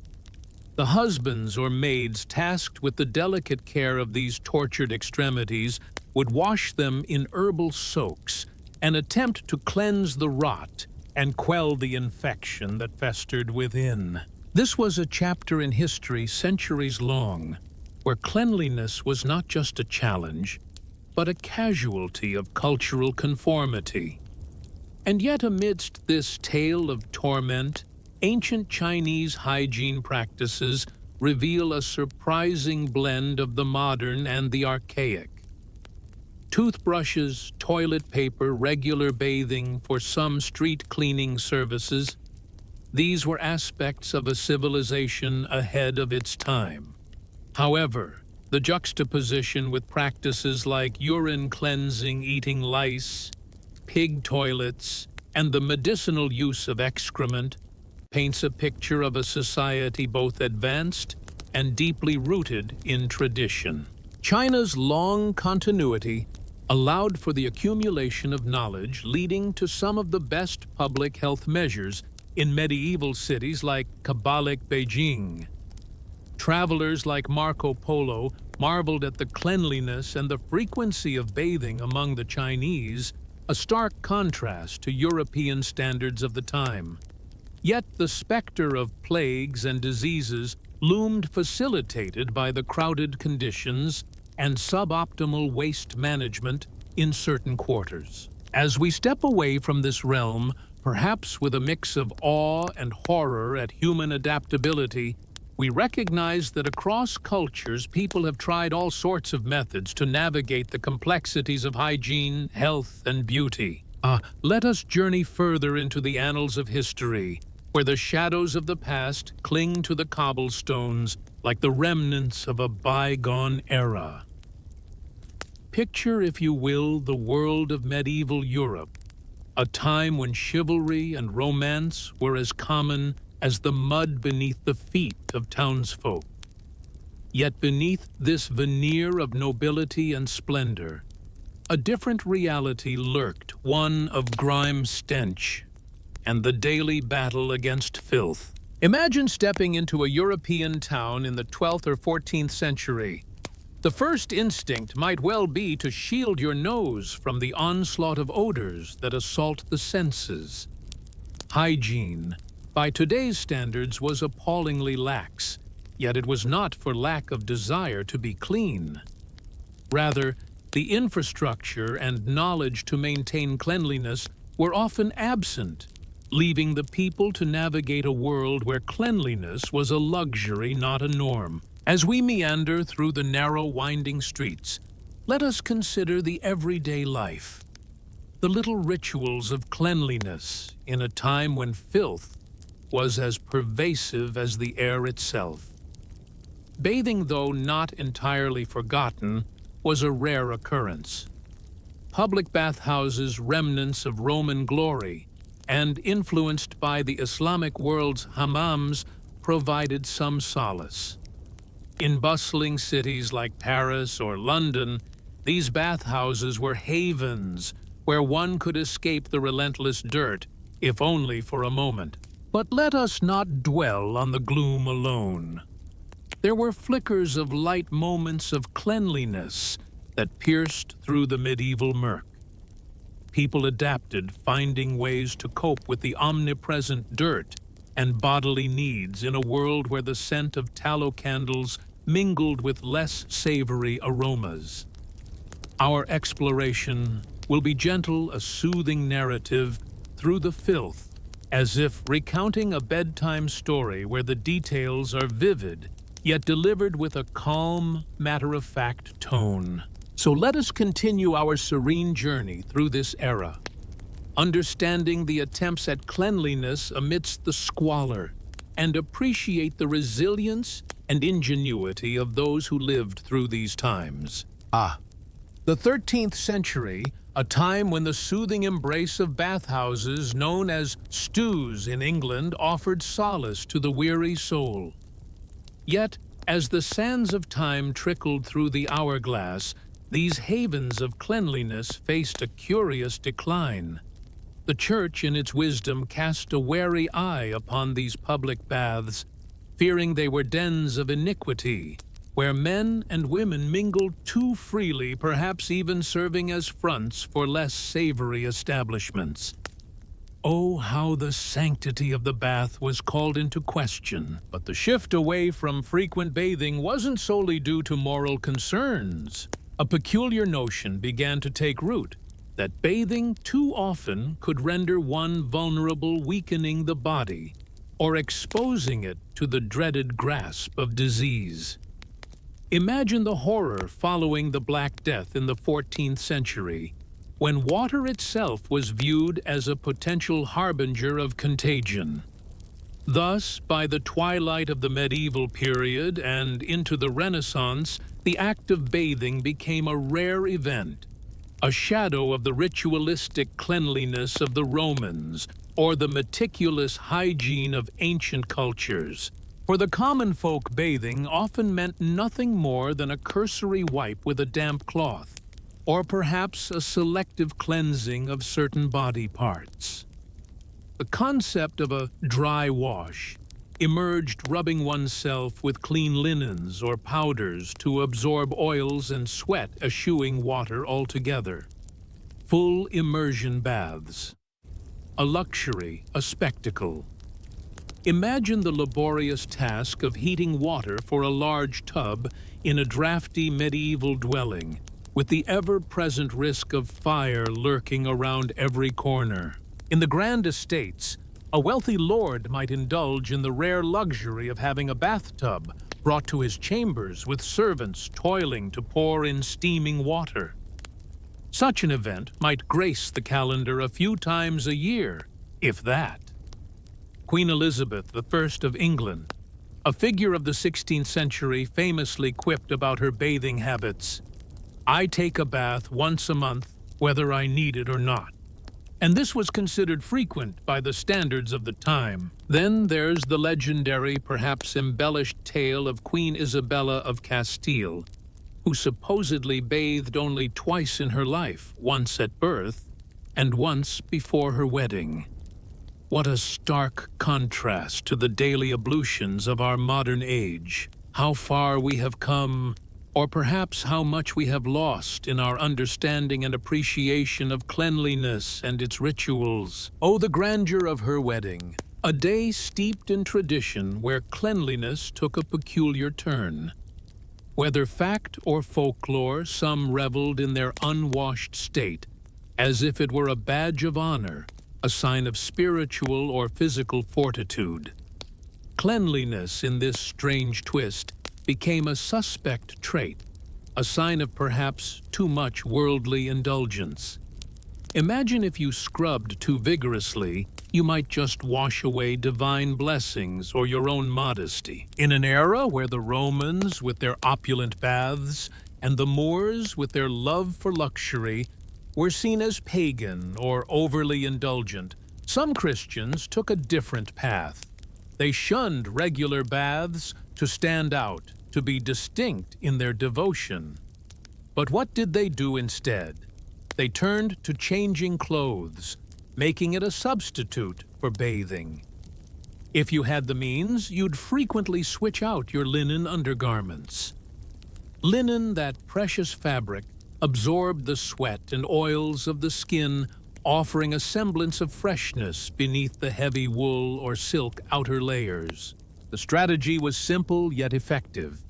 The husbands or maids tasked with the delicate care of these tortured extremities would wash them in herbal soaks, an attempt to cleanse the rot and quell the infection that festered within. This was a chapter in history centuries long, where cleanliness was not just a challenge, but a casualty of cultural conformity. And yet amidst this tale of torment, ancient Chinese hygiene practices reveal a surprising blend of the modern and the archaic. Toothbrushes, toilet paper, regular bathing, for some street cleaning services, these were aspects of a civilization ahead of its time. However, the juxtaposition with practices like urine cleansing, eating lice, pig toilets, and the medicinal use of excrement paints a picture of a society both advanced and deeply rooted in tradition. China's long continuity allowed for the accumulation of knowledge, leading to some of the best public health measures in medieval cities like Kabbalic Beijing. Travelers like Marco Polo marveled at the cleanliness and the frequency of bathing among the Chinese, a stark contrast to European standards of the time. Yet the specter of plagues and diseases loomed, facilitated by the crowded conditions and suboptimal waste management in certain quarters. As we step away from this realm, perhaps with a mix of awe and horror at human adaptability, we recognize that across cultures, people have tried all sorts of methods to navigate the complexities of hygiene, health, and beauty. Let us journey further into the annals of history, where the shadows of the past cling to the cobblestones like the remnants of a bygone era. Picture, if you will, the world of medieval Europe, a time when chivalry and romance were as common as the mud beneath the feet of townsfolk. Yet beneath this veneer of nobility and splendor, a different reality lurked, one of grime stench and the daily battle against filth. Imagine stepping into a European town in the 12th or 14th century. The first instinct might well be to shield your nose from the onslaught of odors that assault the senses. Hygiene, by today's standards, was appallingly lax, yet it was not for lack of desire to be clean. Rather, the infrastructure and knowledge to maintain cleanliness were often absent, leaving the people to navigate a world where cleanliness was a luxury, not a norm. As we meander through the narrow, winding streets, let us consider the everyday life, the little rituals of cleanliness in a time when filth was as pervasive as the air itself. Bathing, though not entirely forgotten, was a rare occurrence. Public bathhouses, remnants of Roman glory, and influenced by the Islamic world's hammams, provided some solace. In bustling cities like Paris or London, these bathhouses were havens where one could escape the relentless dirt, if only for a moment. But let us not dwell on the gloom alone. There were flickers of light, moments of cleanliness that pierced through the medieval murk. People adapted, finding ways to cope with the omnipresent dirt and bodily needs in a world where the scent of tallow candles mingled with less savory aromas. Our exploration will be gentle, a soothing narrative through the filth, as if recounting a bedtime story where the details are vivid, yet delivered with a calm, matter-of-fact tone. So let us continue our serene journey through this era, understanding the attempts at cleanliness amidst the squalor, and appreciate the resilience and ingenuity of those who lived through these times. The 13th century, a time when the soothing embrace of bathhouses known as stews in England offered solace to the weary soul. Yet, as the sands of time trickled through the hourglass, these havens of cleanliness faced a curious decline. The Church, in its wisdom, cast a wary eye upon these public baths, fearing they were dens of iniquity, where men and women mingled too freely, perhaps even serving as fronts for less savory establishments. Oh, how the sanctity of the bath was called into question. But the shift away from frequent bathing wasn't solely due to moral concerns. A peculiar notion began to take root, that bathing too often could render one vulnerable, weakening the body, or exposing it to the dreaded grasp of disease. Imagine the horror following the Black Death in the 14th century, when water itself was viewed as a potential harbinger of contagion. Thus, by the twilight of the medieval period and into the Renaissance, the act of bathing became a rare event, a shadow of the ritualistic cleanliness of the Romans or the meticulous hygiene of ancient cultures. For the common folk, bathing often meant nothing more than a cursory wipe with a damp cloth, or perhaps a selective cleansing of certain body parts. The concept of a dry wash emerged, rubbing oneself with clean linens or powders to absorb oils and sweat, eschewing water altogether. Full immersion baths. A luxury, a spectacle. Imagine the laborious task of heating water for a large tub in a drafty medieval dwelling, with the ever-present risk of fire lurking around every corner. In the grand estates, a wealthy lord might indulge in the rare luxury of having a bathtub brought to his chambers with servants toiling to pour in steaming water. Such an event might grace the calendar a few times a year, if that. Queen Elizabeth I of England, a figure of the 16th century, famously quipped about her bathing habits, "I take a bath once a month, whether I need it or not." And this was considered frequent by the standards of the time. Then there's the legendary, perhaps embellished tale of Queen Isabella of Castile, who supposedly bathed only twice in her life, once at birth and once before her wedding. What a stark contrast to the daily ablutions of our modern age. How far we have come, or perhaps how much we have lost in our understanding and appreciation of cleanliness and its rituals. Oh, the grandeur of her wedding, a day steeped in tradition where cleanliness took a peculiar turn. Whether fact or folklore, some reveled in their unwashed state, as if it were a badge of honor, a sign of spiritual or physical fortitude. Cleanliness, in this strange twist, became a suspect trait, a sign of perhaps too much worldly indulgence. Imagine if you scrubbed too vigorously, you might just wash away divine blessings or your own modesty. In an era where the Romans, with their opulent baths, and the Moors, with their love for luxury, were seen as pagan or overly indulgent, some Christians took a different path. They shunned regular baths to stand out, to be distinct in their devotion. But what did they do instead? They turned to changing clothes, making it a substitute for bathing. If you had the means, you'd frequently switch out your linen undergarments. Linen, that precious fabric, absorbed the sweat and oils of the skin, offering a semblance of freshness beneath the heavy wool or silk outer layers. The strategy was simple yet effective.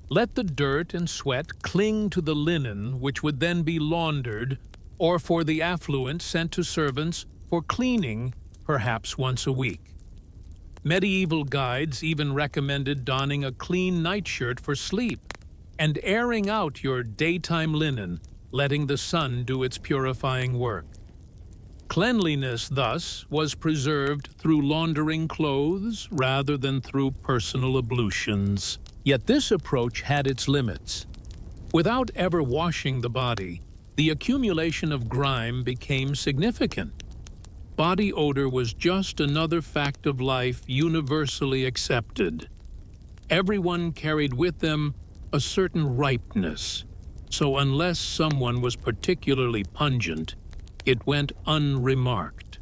Let the dirt and sweat cling to the linen, which would then be laundered, or for the affluent sent to servants for cleaning, perhaps once a week. Medieval guides even recommended donning a clean nightshirt for sleep and airing out your daytime linen, letting the sun do its purifying work. Cleanliness, thus, was preserved through laundering clothes rather than through personal ablutions. Yet this approach had its limits. Without ever washing the body, the accumulation of grime became significant. Body odor was just another fact of life universally accepted. Everyone carried with them a certain ripeness, so unless someone was particularly pungent, it went unremarked.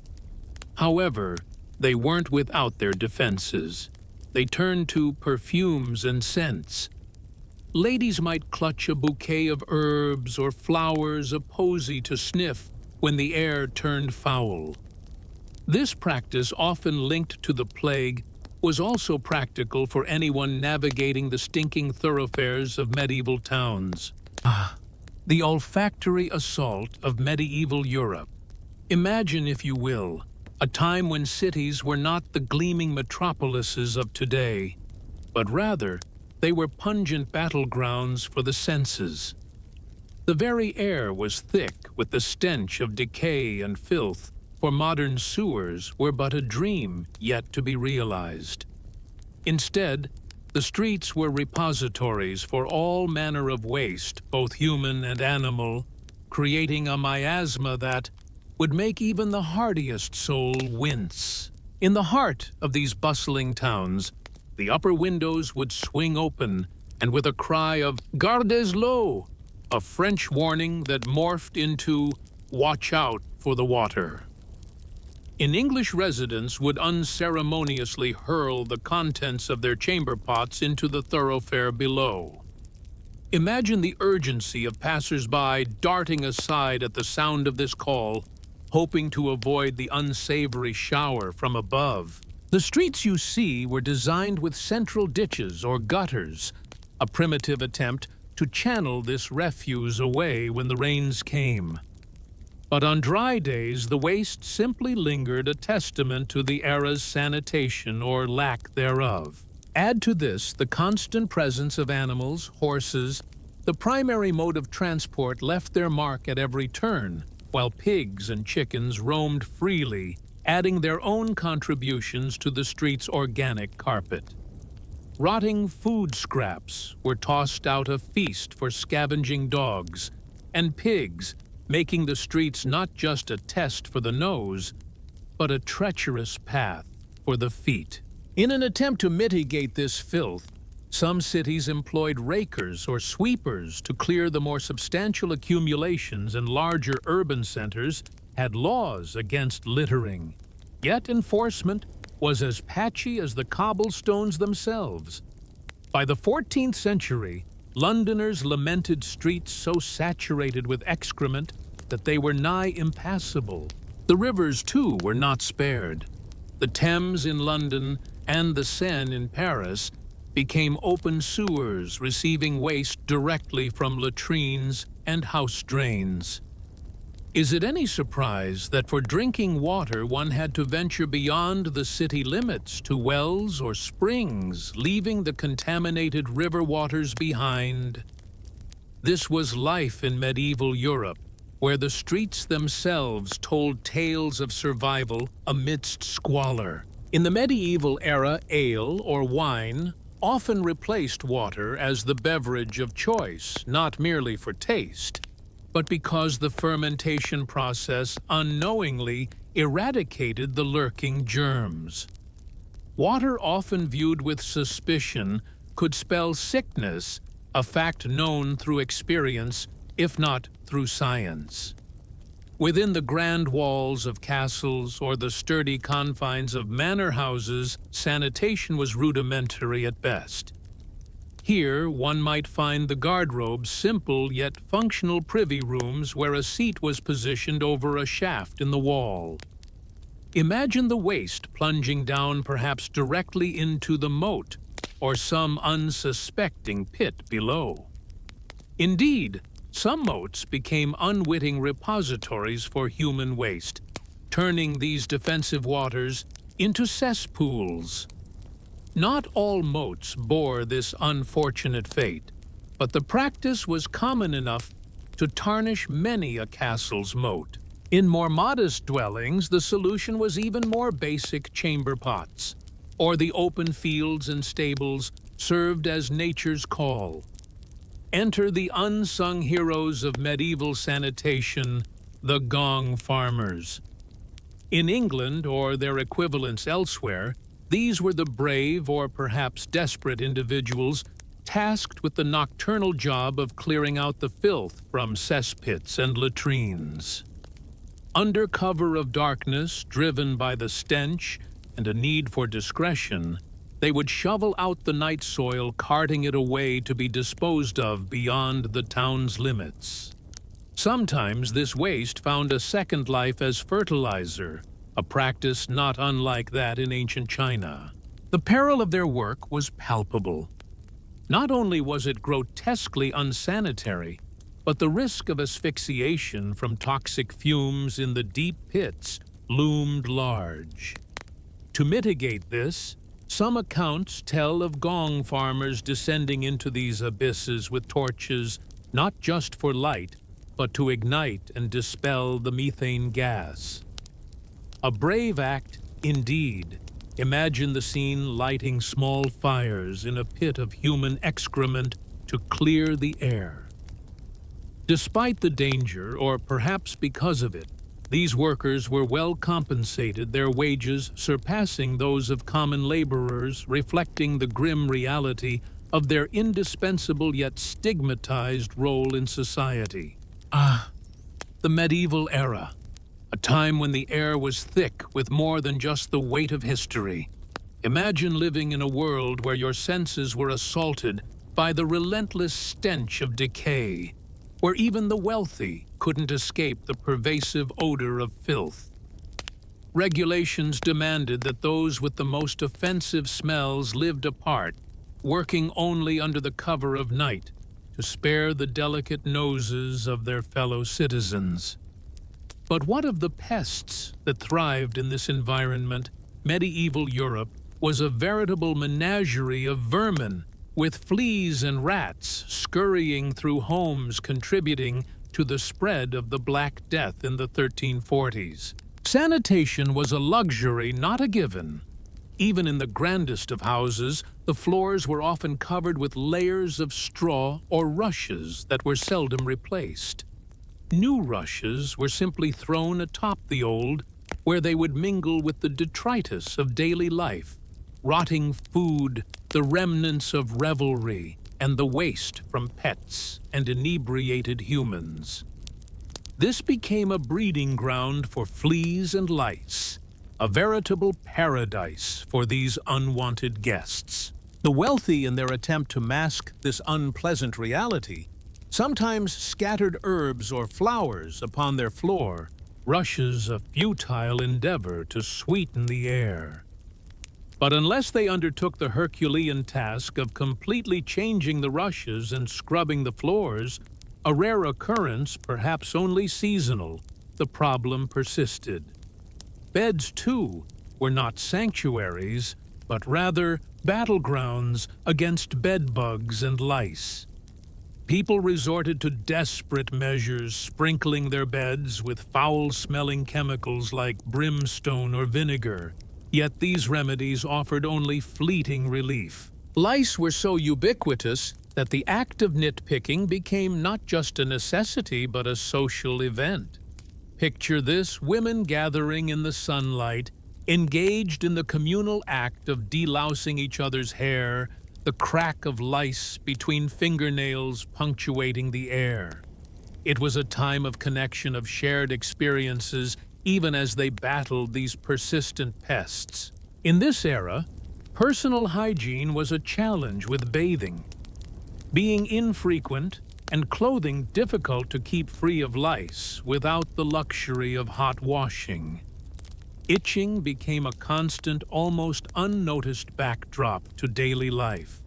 However, they weren't without their defenses. They turned to perfumes and scents. Ladies might clutch a bouquet of herbs or flowers, a posy to sniff when the air turned foul. This practice, often linked to the plague, was also practical for anyone navigating the stinking thoroughfares of medieval towns. The olfactory assault of medieval Europe. Imagine, if you will, a time when cities were not the gleaming metropolises of today, but rather they were pungent battlegrounds for the senses. The very air was thick with the stench of decay and filth, for modern sewers were but a dream yet to be realized. Instead, the streets were repositories for all manner of waste, both human and animal, creating a miasma that would make even the hardiest soul wince. In the heart of these bustling towns, the upper windows would swing open, and with a cry of "Gardez l'eau," a French warning that morphed into "Watch out for the water." An English residents would unceremoniously hurl the contents of their chamber pots into the thoroughfare below. Imagine the urgency of passers-by darting aside at the sound of this call, hoping to avoid the unsavory shower from above. The streets you see were designed with central ditches or gutters, a primitive attempt to channel this refuse away when the rains came. But on dry days, the waste simply lingered, a testament to the era's sanitation or lack thereof. Add to this the constant presence of animals, horses. The primary mode of transport left their mark at every turn, while pigs and chickens roamed freely, adding their own contributions to the street's organic carpet. Rotting food scraps were tossed out a feast for scavenging dogs, and pigs, making the streets not just a test for the nose, but a treacherous path for the feet. In an attempt to mitigate this filth, some cities employed rakers or sweepers to clear the more substantial accumulations, and larger urban centers had laws against littering. Yet enforcement was as patchy as the cobblestones themselves. By the 14th century, Londoners lamented streets so saturated with excrement that they were nigh impassable. The rivers, too, were not spared. The Thames in London and the Seine in Paris became open sewers, receiving waste directly from latrines and house drains. Is it any surprise that for drinking water one had to venture beyond the city limits to wells or springs, leaving the contaminated river waters behind? This was life in medieval Europe, where the streets themselves told tales of survival amidst squalor. In the medieval era, ale or wine often replaced water as the beverage of choice, not merely for taste, but because the fermentation process unknowingly eradicated the lurking germs. Water, often viewed with suspicion, could spell sickness, a fact known through experience, if not through science. Within the grand walls of castles or the sturdy confines of manor houses, sanitation was rudimentary at best. Here, one might find the guardrobe's simple yet functional privy rooms where a seat was positioned over a shaft in the wall. Imagine the waste plunging down perhaps directly into the moat or some unsuspecting pit below. Indeed, some moats became unwitting repositories for human waste, turning these defensive waters into cesspools. Not all moats bore this unfortunate fate, but the practice was common enough to tarnish many a castle's moat. In more modest dwellings, the solution was even more basic: chamber pots, or the open fields and stables served as nature's call. Enter the unsung heroes of medieval sanitation, the gong farmers. In England, or their equivalents elsewhere, these were the brave or perhaps desperate individuals tasked with the nocturnal job of clearing out the filth from cesspits and latrines. Under cover of darkness, driven by the stench and a need for discretion, they would shovel out the night soil, carting it away to be disposed of beyond the town's limits. Sometimes this waste found a second life as fertilizer, a practice not unlike that in ancient China. The peril of their work was palpable. Not only was it grotesquely unsanitary, but the risk of asphyxiation from toxic fumes in the deep pits loomed large. To mitigate this, some accounts tell of gong farmers descending into these abysses with torches, not just for light, but to ignite and dispel the methane gas. A brave act, indeed. Imagine the scene: lighting small fires in a pit of human excrement to clear the air. Despite the danger, or perhaps because of it, these workers were well compensated, their wages surpassing those of common laborers, reflecting the grim reality of their indispensable yet stigmatized role in society. The medieval era, a time when the air was thick with more than just the weight of history. Imagine living in a world where your senses were assaulted by the relentless stench of decay, where even the wealthy couldn't escape the pervasive odor of filth. Regulations demanded that those with the most offensive smells lived apart, working only under the cover of night to spare the delicate noses of their fellow citizens. But what of the pests that thrived in this environment? Medieval Europe was a veritable menagerie of vermin, with fleas and rats scurrying through homes, contributing to the spread of the Black Death in the 1340s. Sanitation was a luxury, not a given. Even in the grandest of houses, the floors were often covered with layers of straw or rushes that were seldom replaced. New rushes were simply thrown atop the old, where they would mingle with the detritus of daily life, rotting food, the remnants of revelry, and the waste from pets and inebriated humans. This became a breeding ground for fleas and lice, a veritable paradise for these unwanted guests. The wealthy, in their attempt to mask this unpleasant reality, sometimes scattered herbs or flowers upon their floor, rushes a futile endeavor to sweeten the air. But unless they undertook the Herculean task of completely changing the rushes and scrubbing the floors, a rare occurrence, perhaps only seasonal, the problem persisted. Beds, too, were not sanctuaries, but rather battlegrounds against bedbugs and lice. People resorted to desperate measures, sprinkling their beds with foul-smelling chemicals like brimstone or vinegar. Yet these remedies offered only fleeting relief. Lice were so ubiquitous that the act of nitpicking became not just a necessity but a social event. Picture this: women gathering in the sunlight, engaged in the communal act of delousing each other's hair, the crack of lice between fingernails punctuating the air. It was a time of connection, of shared experiences, even as they battled these persistent pests. In this era, personal hygiene was a challenge with bathing. Being infrequent and clothing difficult to keep free of lice without the luxury of hot washing. Itching became a constant, almost unnoticed backdrop to daily life.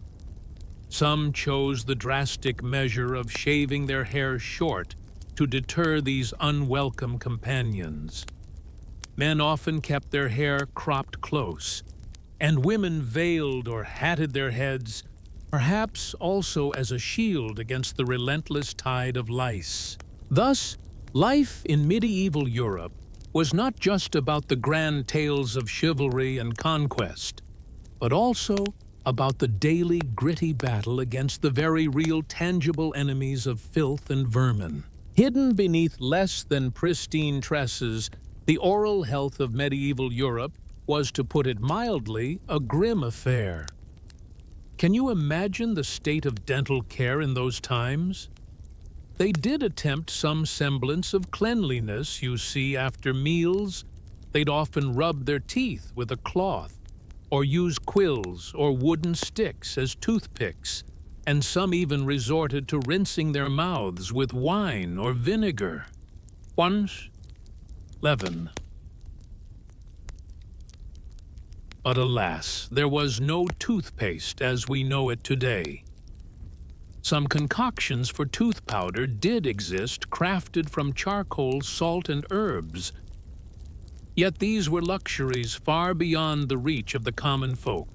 Some chose the drastic measure of shaving their hair short to deter these unwelcome companions. Men often kept their hair cropped close, and women veiled or hatted their heads, perhaps also as a shield against the relentless tide of lice. Thus, life in medieval Europe was not just about the grand tales of chivalry and conquest, but also about the daily gritty battle against the very real tangible enemies of filth and vermin. Hidden beneath less than pristine tresses, the oral health of medieval Europe was, to put it mildly, a grim affair. Can you imagine the state of dental care in those times? They did attempt some semblance of cleanliness. You see, after meals, they'd often rub their teeth with a cloth, or use quills or wooden sticks as toothpicks, and some even resorted to rinsing their mouths with wine or vinegar. Once, leaven. But alas, there was no toothpaste as we know it today. Some concoctions for tooth powder did exist, crafted from charcoal, salt, and herbs. Yet these were luxuries far beyond the reach of the common folk.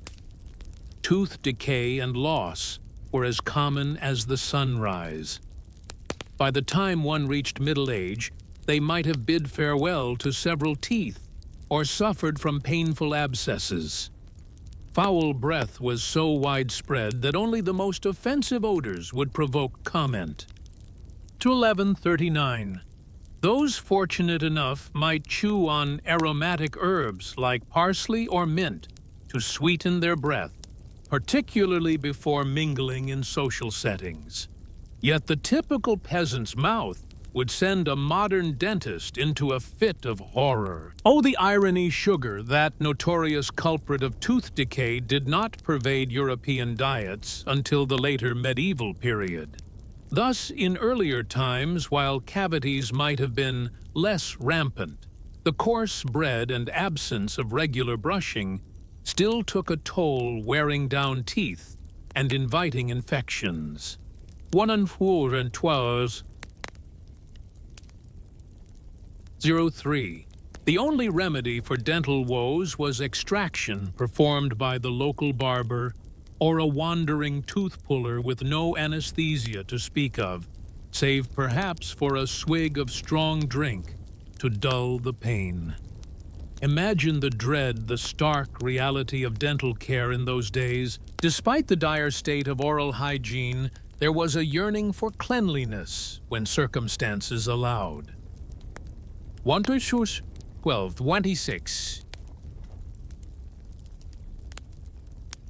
Tooth decay and loss were as common as the sunrise. By the time one reached middle age, they might have bid farewell to several teeth or suffered from painful abscesses. Foul breath was so widespread that only the most offensive odors would provoke comment. to 1139. Those fortunate enough might chew on aromatic herbs like parsley or mint to sweeten their breath, particularly before mingling in social settings. Yet the typical peasant's mouth would send a modern dentist into a fit of horror. Oh, the irony sugar, that notorious culprit of tooth decay, did not pervade European diets until the later medieval period. Thus, in earlier times, while cavities might have been less rampant, the coarse bread and absence of regular brushing still took a toll, wearing down teeth and inviting infections. 103. The only remedy for dental woes was extraction performed by the local barber or a wandering tooth puller with no anesthesia to speak of, save perhaps for a swig of strong drink to dull the pain. Imagine the dread, the stark reality of dental care in those days. Despite the dire state of oral hygiene, there was a yearning for cleanliness when circumstances allowed. 1226.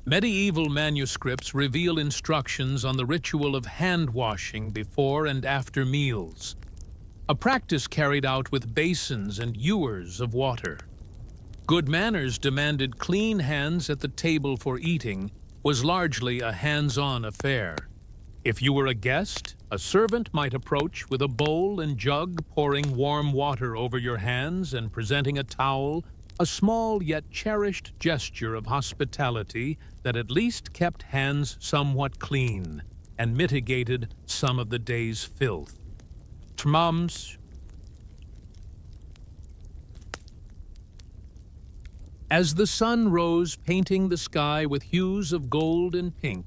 Medieval manuscripts reveal instructions on the ritual of hand-washing before and after meals, a practice carried out with basins and ewers of water. Good manners demanded clean hands at the table, for eating was largely a hands-on affair. If you were a guest, a servant might approach with a bowl and jug, pouring warm water over your hands and presenting a towel, a small yet cherished gesture of hospitality that at least kept hands somewhat clean and mitigated some of the day's filth. Trmams. As the sun rose, painting the sky with hues of gold and pink,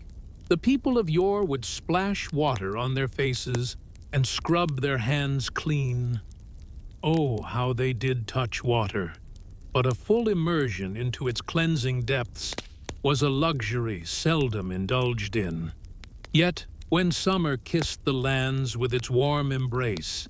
the people of yore would splash water on their faces and scrub their hands clean. Oh, how they did touch water! But a full immersion into its cleansing depths was a luxury seldom indulged in. Yet, when summer kissed the lands with its warm embrace,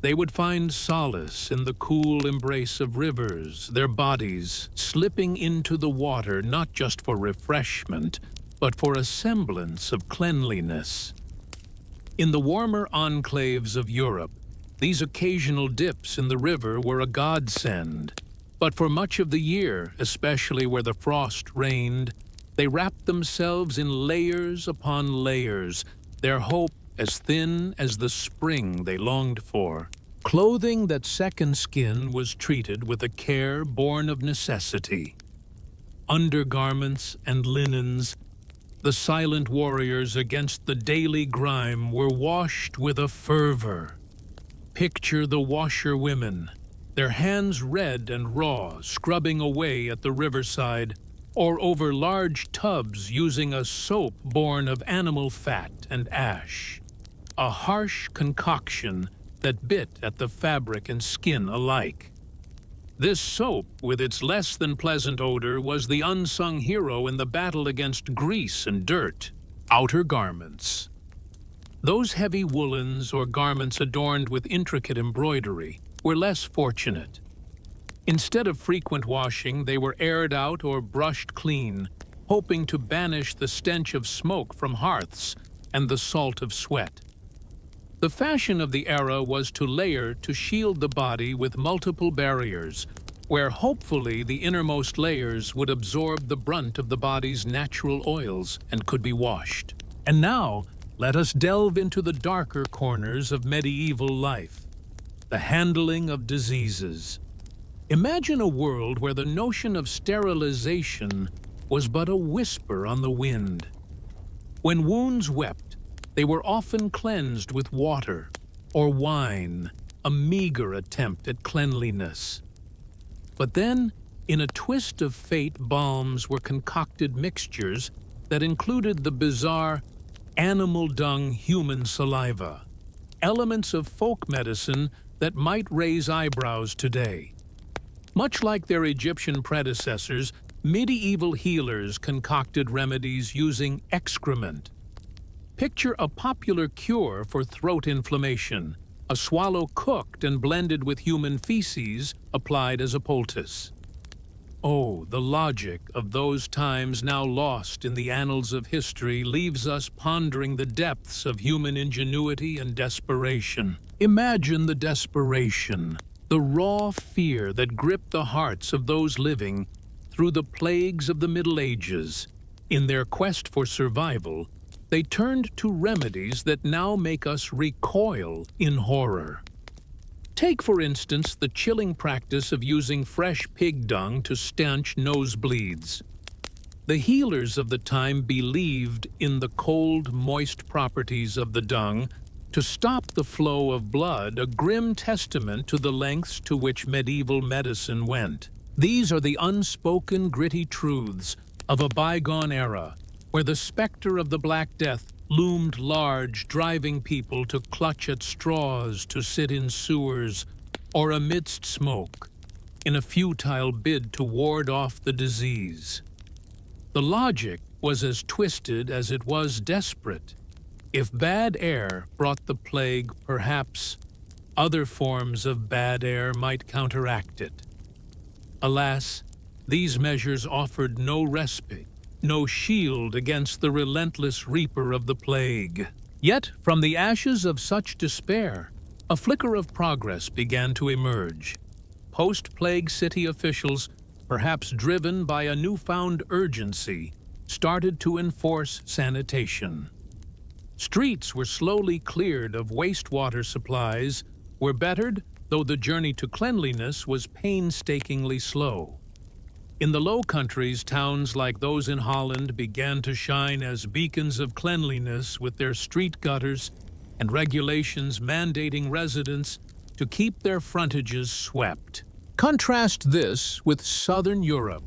they would find solace in the cool embrace of rivers, their bodies slipping into the water not just for refreshment, but for a semblance of cleanliness. In the warmer enclaves of Europe, these occasional dips in the river were a godsend. But for much of the year, especially where the frost reigned, they wrapped themselves in layers upon layers, their hope as thin as the spring they longed for. Clothing that second skin was treated with a care born of necessity. Undergarments and linens, the silent warriors against the daily grime, were washed with a fervor. Picture the washerwomen, their hands red and raw, scrubbing away at the riverside, or over large tubs using a soap born of animal fat and ash. A harsh concoction that bit at the fabric and skin alike. This soap, with its less than pleasant odor, was the unsung hero in the battle against grease and dirt. Outer garments. Those heavy woolens or garments adorned with intricate embroidery were less fortunate. Instead of frequent washing, they were aired out or brushed clean, hoping to banish the stench of smoke from hearths and the salt of sweat. The fashion of the era was to layer to shield the body with multiple barriers, where hopefully the innermost layers would absorb the brunt of the body's natural oils and could be washed. And now, let us delve into the darker corners of medieval life, the handling of diseases. Imagine a world where the notion of sterilization was but a whisper on the wind. When wounds wept, they were often cleansed with water or wine, a meager attempt at cleanliness. But then, in a twist of fate, balms were concocted mixtures that included the bizarre animal dung human saliva, elements of folk medicine that might raise eyebrows today. Much like their Egyptian predecessors, medieval healers concocted remedies using excrement. Picture a popular cure for throat inflammation, a swallow cooked and blended with human feces applied as a poultice. Oh, the logic of those times now lost in the annals of history leaves us pondering the depths of human ingenuity and desperation. Imagine the desperation, the raw fear that gripped the hearts of those living through the plagues of the Middle Ages. In their quest for survival, they turned to remedies that now make us recoil in horror. Take, for instance, the chilling practice of using fresh pig dung to stanch nosebleeds. The healers of the time believed in the cold, moist properties of the dung to stop the flow of blood, a grim testament to the lengths to which medieval medicine went. These are the unspoken, gritty truths of a bygone era, where the specter of the Black Death loomed large, driving people to clutch at straws to sit in sewers or amidst smoke, in a futile bid to ward off the disease. The logic was as twisted as it was desperate. If bad air brought the plague, perhaps other forms of bad air might counteract it. Alas, these measures offered no respite, no shield against the relentless reaper of the plague. Yet, from the ashes of such despair, a flicker of progress began to emerge. Post-plague city officials, perhaps driven by a newfound urgency, started to enforce sanitation. Streets were slowly cleared of wastewater supplies, were bettered, though the journey to cleanliness was painstakingly slow. In the Low Countries, towns like those in Holland began to shine as beacons of cleanliness with their street gutters and regulations mandating residents to keep their frontages swept. Contrast this with Southern Europe,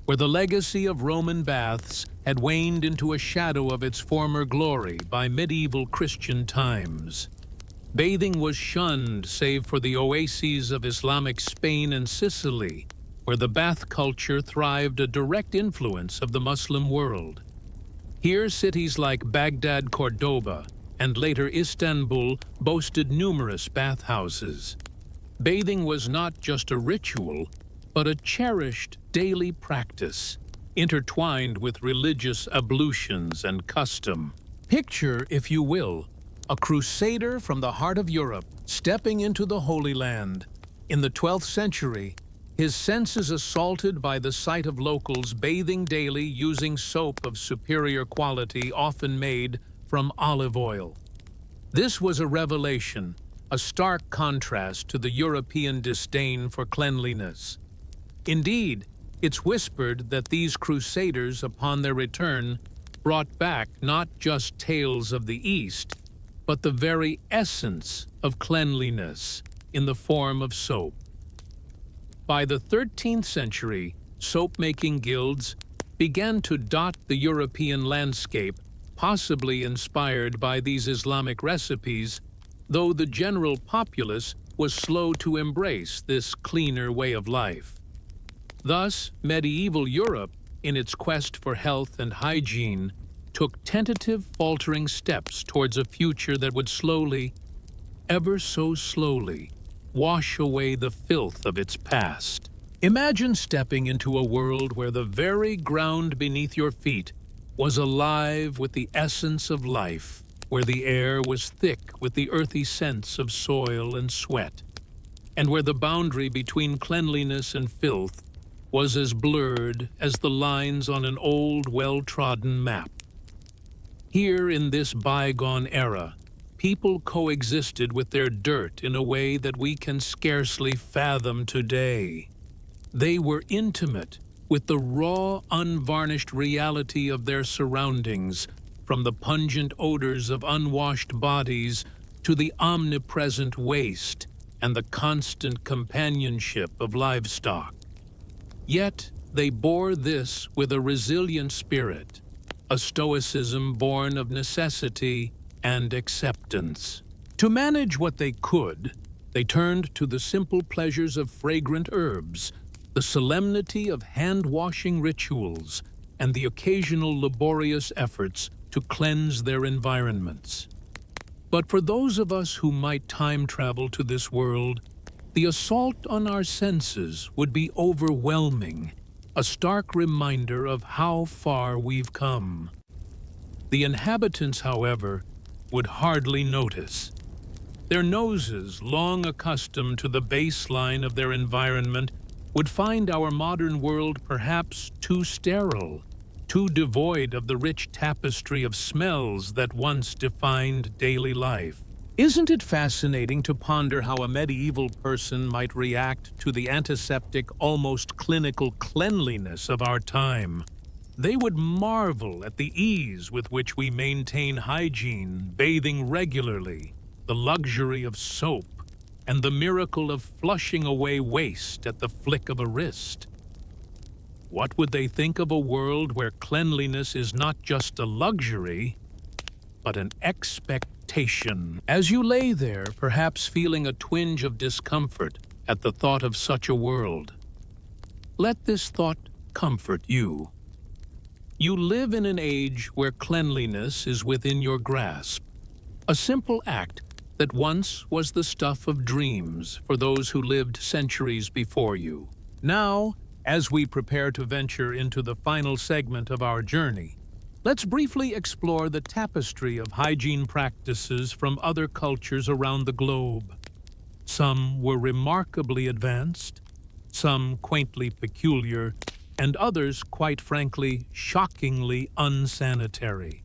where the legacy of Roman baths had waned into a shadow of its former glory by medieval Christian times. Bathing was shunned save for the oases of Islamic Spain and Sicily, where the bath culture thrived, a direct influence of the Muslim world. Here, cities like Baghdad, Cordoba, and later Istanbul boasted numerous bathhouses. Bathing was not just a ritual, but a cherished daily practice, intertwined with religious ablutions and custom. Picture, if you will, a crusader from the heart of Europe stepping into the Holy Land. In the 12th century, his senses assaulted by the sight of locals bathing daily using soap of superior quality, often made from olive oil. This was a revelation, a stark contrast to the European disdain for cleanliness. Indeed, it's whispered that these crusaders, upon their return, brought back not just tales of the East, but the very essence of cleanliness in the form of soap. By the 13th century, soap-making guilds began to dot the European landscape, possibly inspired by these Islamic recipes, though the general populace was slow to embrace this cleaner way of life. Thus, medieval Europe, in its quest for health and hygiene, took tentative, faltering steps towards a future that would slowly, ever so slowly, wash away the filth of its past. Imagine stepping into a world where the very ground beneath your feet was alive with the essence of life, where the air was thick with the earthy scents of soil and sweat, and where the boundary between cleanliness and filth was as blurred as the lines on an old, well-trodden map. Here in this bygone era, people coexisted with their dirt in a way that we can scarcely fathom today. They were intimate with the raw, unvarnished reality of their surroundings, from the pungent odors of unwashed bodies to the omnipresent waste and the constant companionship of livestock. Yet they bore this with a resilient spirit, a stoicism born of necessity and acceptance. To manage what they could, they turned to the simple pleasures of fragrant herbs, the solemnity of hand-washing rituals, and the occasional laborious efforts to cleanse their environments. But for those of us who might time travel to this world, the assault on our senses would be overwhelming, a stark reminder of how far we've come. The inhabitants, however, would hardly notice. Their noses, long accustomed to the baseline of their environment, would find our modern world perhaps too sterile, too devoid of the rich tapestry of smells that once defined daily life. Isn't it fascinating to ponder how a medieval person might react to the antiseptic, almost clinical cleanliness of our time? They would marvel at the ease with which we maintain hygiene, bathing regularly, the luxury of soap, and the miracle of flushing away waste at the flick of a wrist. What would they think of a world where cleanliness is not just a luxury, but an expectation? As you lay there, perhaps feeling a twinge of discomfort at the thought of such a world, let this thought comfort you. You live in an age where cleanliness is within your grasp, a simple act that once was the stuff of dreams for those who lived centuries before you. Now, as we prepare to venture into the final segment of our journey, let's briefly explore the tapestry of hygiene practices from other cultures around the globe. Some were remarkably advanced, some quaintly peculiar, and others, quite frankly, shockingly unsanitary.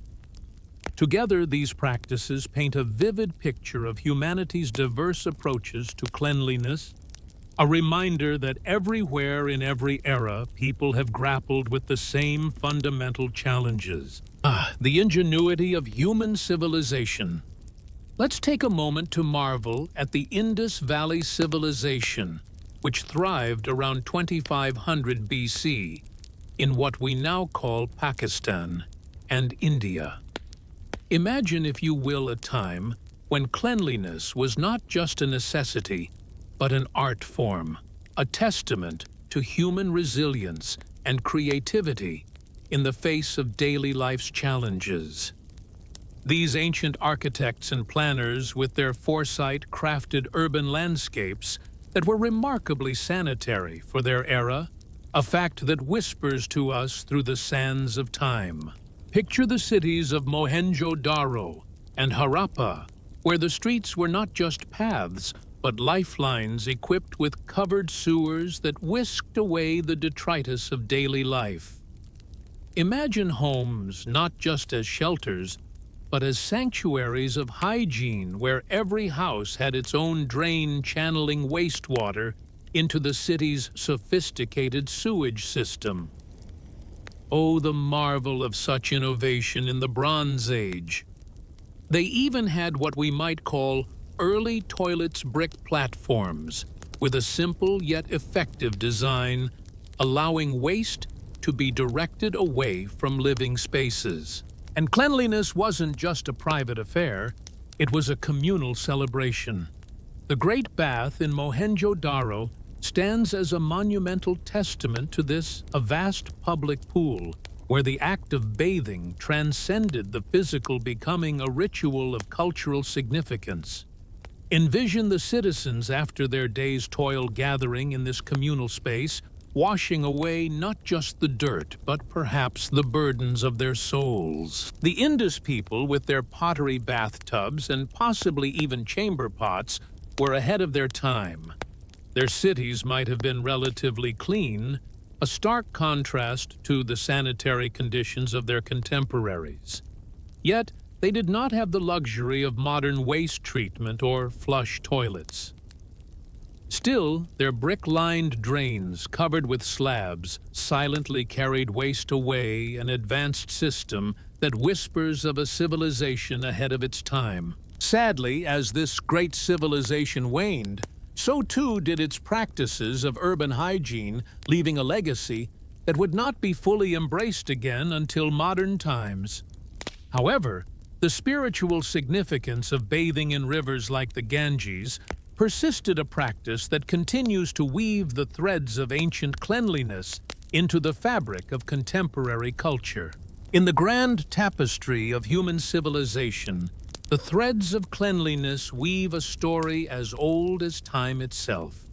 Together, these practices paint a vivid picture of humanity's diverse approaches to cleanliness, a reminder that everywhere in every era, people have grappled with the same fundamental challenges. The ingenuity of human civilization. Let's take a moment to marvel at the Indus Valley civilization, which thrived around 2500 BC in what we now call Pakistan and India. Imagine, if you will, a time when cleanliness was not just a necessity, but an art form, a testament to human resilience and creativity in the face of daily life's challenges. These ancient architects and planners, with their foresight, crafted urban landscapes that were remarkably sanitary for their era, a fact that whispers to us through the sands of time. Picture the cities of Mohenjo-Daro and Harappa, where the streets were not just paths, but lifelines equipped with covered sewers that whisked away the detritus of daily life. Imagine homes not just as shelters, but as sanctuaries of hygiene, where every house had its own drain channeling wastewater into the city's sophisticated sewage system. Oh, the marvel of such innovation in the Bronze Age. They even had what we might call early toilets brick platforms, with a simple yet effective design, allowing waste to be directed away from living spaces. And cleanliness wasn't just a private affair, it was a communal celebration. The Great Bath in Mohenjo-Daro stands as a monumental testament to this, a vast public pool, where the act of bathing transcended the physical, becoming a ritual of cultural significance. Envision the citizens after their day's toil gathering in this communal space, washing away not just the dirt, but perhaps the burdens of their souls. The Indus people, with their pottery bathtubs and possibly even chamber pots, were ahead of their time. Their cities might have been relatively clean, a stark contrast to the sanitary conditions of their contemporaries. Yet, they did not have the luxury of modern waste treatment or flush toilets. Still, their brick-lined drains, covered with slabs, silently carried waste away, an advanced system that whispers of a civilization ahead of its time. Sadly, as this great civilization waned, so too did its practices of urban hygiene, leaving a legacy that would not be fully embraced again until modern times. However, the spiritual significance of bathing in rivers like the Ganges persisted, a practice that continues to weave the threads of ancient cleanliness into the fabric of contemporary culture. In the grand tapestry of human civilization, the threads of cleanliness weave a story as old as time itself.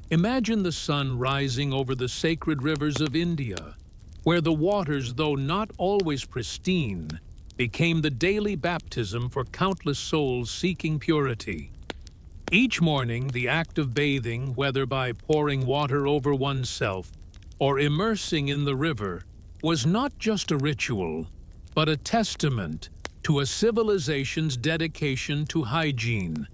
Imagine the sun rising over the sacred rivers of India, where the waters, though not always pristine, became the daily baptism for countless souls seeking purity. Each morning, the act of bathing, whether by pouring water over oneself or immersing in the river, was not just a ritual, but a testament to a civilization's dedication to hygiene,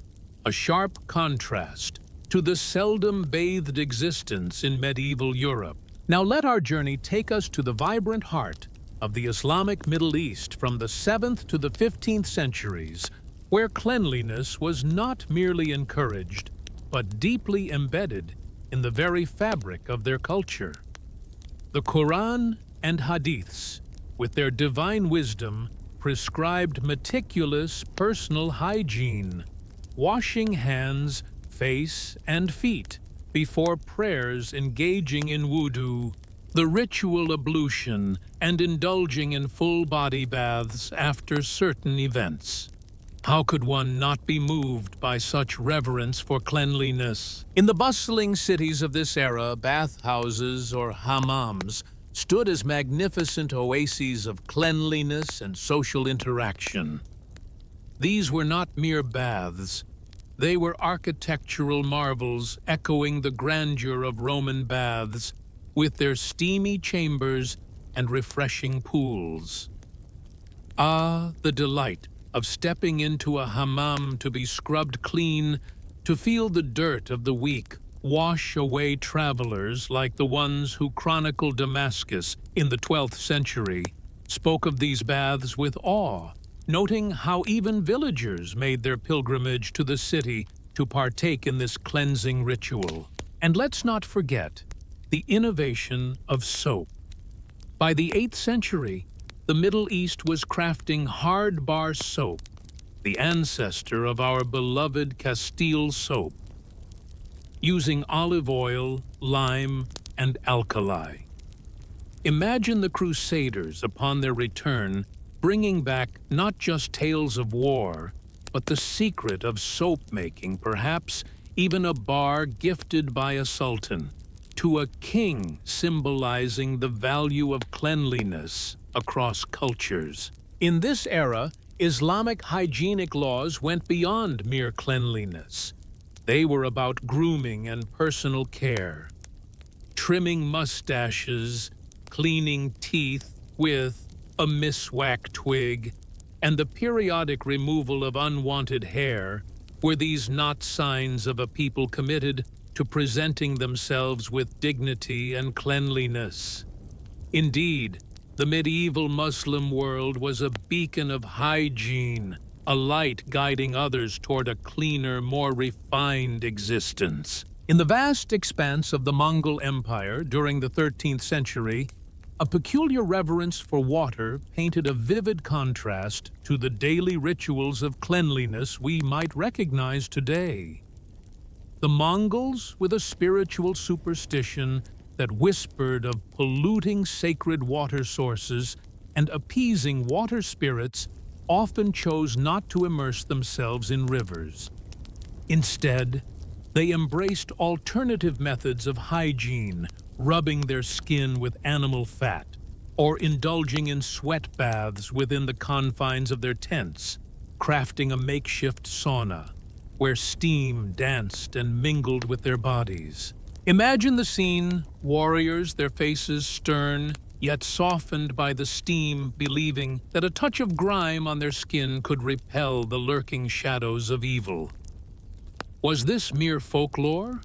a sharp contrast to the seldom bathed existence in medieval Europe. Now let our journey take us to the vibrant heart of the Islamic Middle East from the 7th to the 15th centuries, where cleanliness was not merely encouraged, but deeply embedded in the very fabric of their culture. The Quran and Hadiths, with their divine wisdom, prescribed meticulous personal hygiene, washing hands, face, and feet before prayers, engaging in wudu, the ritual ablution, and indulging in full-body baths after certain events. How could one not be moved by such reverence for cleanliness? In the bustling cities of this era, bathhouses or hammams stood as magnificent oases of cleanliness and social interaction. These were not mere baths. They were architectural marvels echoing the grandeur of Roman baths, with their steamy chambers and refreshing pools. Ah, the delight of stepping into a hammam to be scrubbed clean, to feel the dirt of the week wash away travelers like the ones who chronicled Damascus in the 12th century spoke of these baths with awe, noting how even villagers made their pilgrimage to the city to partake in this cleansing ritual. And let's not forget the innovation of soap. By the 8th century, the Middle East was crafting hard bar soap, the ancestor of our beloved Castile soap, using olive oil, lime, and alkali. Imagine the Crusaders upon their return bringing back not just tales of war, but the secret of soap making, perhaps even a bar gifted by a sultan to a king, symbolizing the value of cleanliness across cultures. In this era, Islamic hygienic laws went beyond mere cleanliness. They were about grooming and personal care, trimming mustaches, cleaning teeth with a miswak twig, and the periodic removal of unwanted hair. Were these not signs of a people committed to presenting themselves with dignity and cleanliness? Indeed, the medieval Muslim world was a beacon of hygiene, a light guiding others toward a cleaner, more refined existence. In the vast expanse of the Mongol Empire during the 13th century, a peculiar reverence for water painted a vivid contrast to the daily rituals of cleanliness we might recognize today. The Mongols, with a spiritual superstition that whispered of polluting sacred water sources and appeasing water spirits, often chose not to immerse themselves in rivers. Instead, they embraced alternative methods of hygiene, rubbing their skin with animal fat, or indulging in sweat baths within the confines of their tents, crafting a makeshift sauna, where steam danced and mingled with their bodies. Imagine the scene: warriors, their faces stern, yet softened by the steam, believing that a touch of grime on their skin could repel the lurking shadows of evil. Was this mere folklore,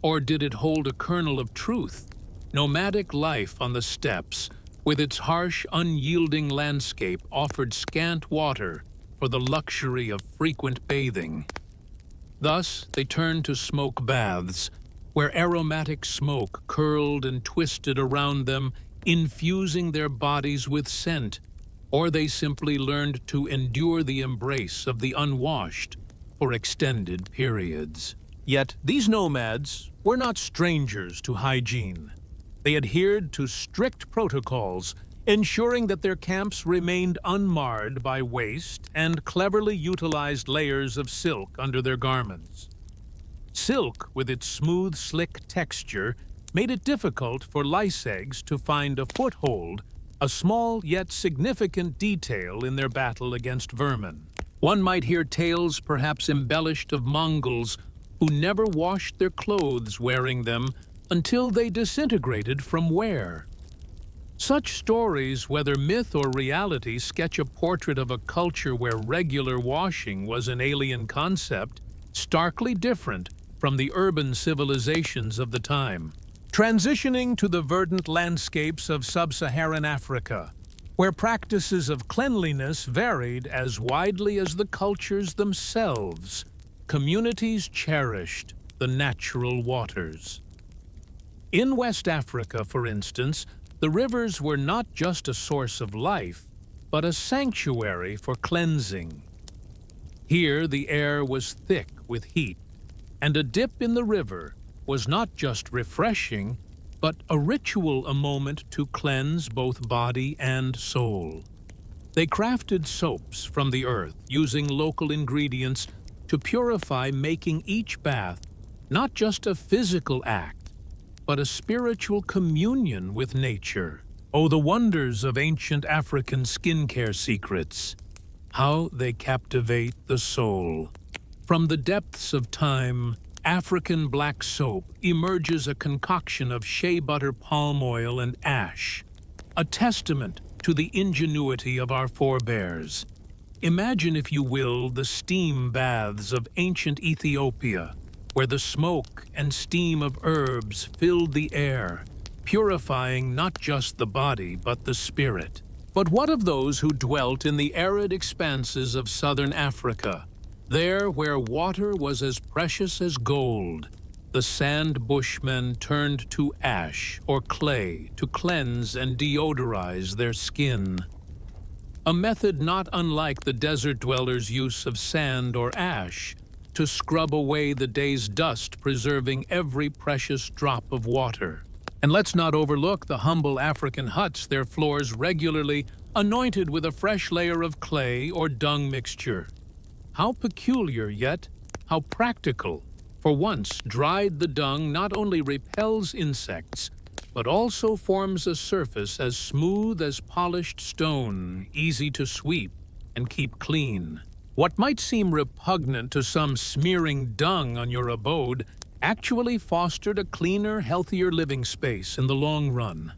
or did it hold a kernel of truth? Nomadic life on the steppes, with its harsh, unyielding landscape, offered scant water for the luxury of frequent bathing. Thus, they turned to smoke baths, where aromatic smoke curled and twisted around them, infusing their bodies with scent, or they simply learned to endure the embrace of the unwashed for extended periods. Yet these nomads were not strangers to hygiene. They adhered to strict protocols, ensuring that their camps remained unmarred by waste and cleverly utilized layers of silk under their garments. Silk, with its smooth, slick texture, made it difficult for lice eggs to find a foothold, a small yet significant detail in their battle against vermin. One might hear tales perhaps embellished of Mongols who never washed their clothes wearing them until they disintegrated from wear. Such stories, whether myth or reality, sketch a portrait of a culture where regular washing was an alien concept, starkly different from the urban civilizations of the time. Transitioning to the verdant landscapes of sub-Saharan Africa, where practices of cleanliness varied as widely as the cultures themselves, communities cherished the natural waters. In West Africa, for instance, the rivers were not just a source of life, but a sanctuary for cleansing. Here the air was thick with heat, and a dip in the river was not just refreshing, but a ritual, a moment to cleanse both body and soul. They crafted soaps from the earth, using local ingredients to purify, making each bath not just a physical act, but a spiritual communion with nature. Oh, the wonders of ancient African skincare secrets! How they captivate the soul. From the depths of time, African black soap emerges a concoction of shea butter, palm oil, and ash, a testament to the ingenuity of our forebears. Imagine, if you will, the steam baths of ancient Ethiopia, where the smoke and steam of herbs filled the air, purifying not just the body but the spirit. But what of those who dwelt in the arid expanses of southern Africa? There, where water was as precious as gold, the sand bushmen turned to ash or clay to cleanse and deodorize their skin. A method not unlike the desert dwellers' use of sand or ash to scrub away the day's dust, preserving every precious drop of water. And let's not overlook the humble African huts, their floors regularly anointed with a fresh layer of clay or dung mixture. How peculiar, yet how practical. For once, dried the dung not only repels insects, but also forms a surface as smooth as polished stone, easy to sweep and keep clean. What might seem repugnant to some smearing dung on your abode actually fostered a cleaner, healthier living space in the long run.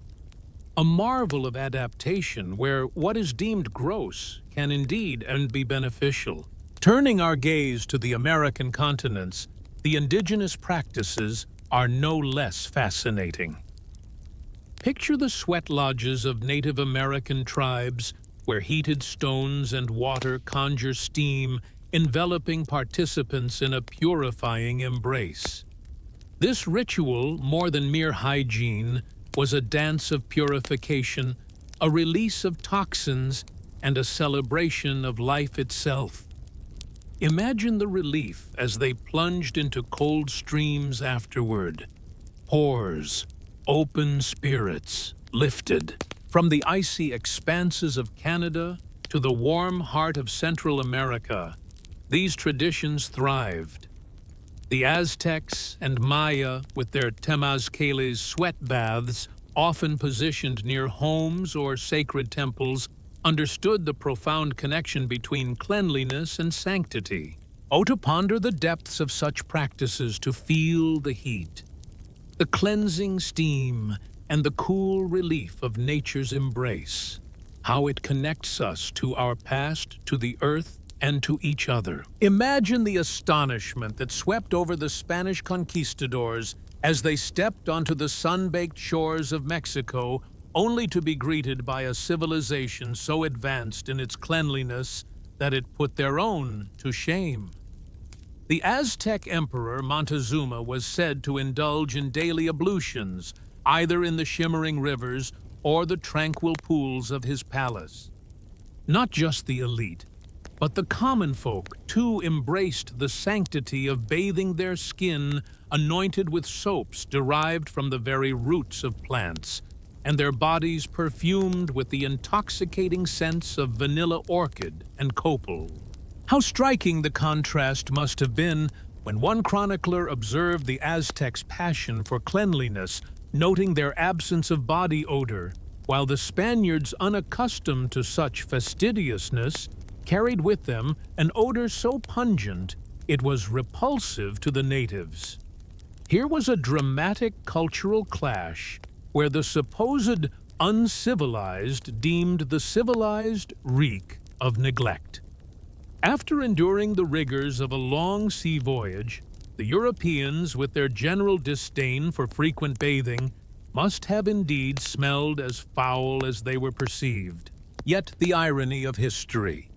A marvel of adaptation where what is deemed gross can indeed and be beneficial. Turning our gaze to the American continents, the indigenous practices are no less fascinating. Picture the sweat lodges of Native American tribes, where heated stones and water conjure steam, enveloping participants in a purifying embrace. This ritual, more than mere hygiene, was a dance of purification, a release of toxins, and a celebration of life itself. Imagine the relief as they plunged into cold streams afterward. Pores, open spirits, lifted. From the icy expanses of Canada to the warm heart of Central America, these traditions thrived. The Aztecs and Maya, with their temazcales sweat baths, often positioned near homes or sacred temples, understood the profound connection between cleanliness and sanctity. Oh, to ponder the depths of such practices, to feel the heat, the cleansing steam, and the cool relief of nature's embrace. How it connects us to our past, to the earth, and to each other. Imagine the astonishment that swept over the Spanish conquistadors as they stepped onto the sun-baked shores of Mexico, only to be greeted by a civilization so advanced in its cleanliness that it put their own to shame. The Aztec emperor Montezuma was said to indulge in daily ablutions, either in the shimmering rivers or the tranquil pools of his palace. Not just the elite, but the common folk too embraced the sanctity of bathing their skin anointed with soaps derived from the very roots of plants, and their bodies perfumed with the intoxicating scents of vanilla orchid and copal. How striking the contrast must have been when one chronicler observed the Aztecs' passion for cleanliness, noting their absence of body odor, while the Spaniards, unaccustomed to such fastidiousness, carried with them an odor so pungent it was repulsive to the natives. Here was a dramatic cultural clash where the supposed uncivilized deemed the civilized reek of neglect. After enduring the rigors of a long sea voyage, the Europeans, with their general disdain for frequent bathing, must have indeed smelled as foul as they were perceived. Yet the irony of history.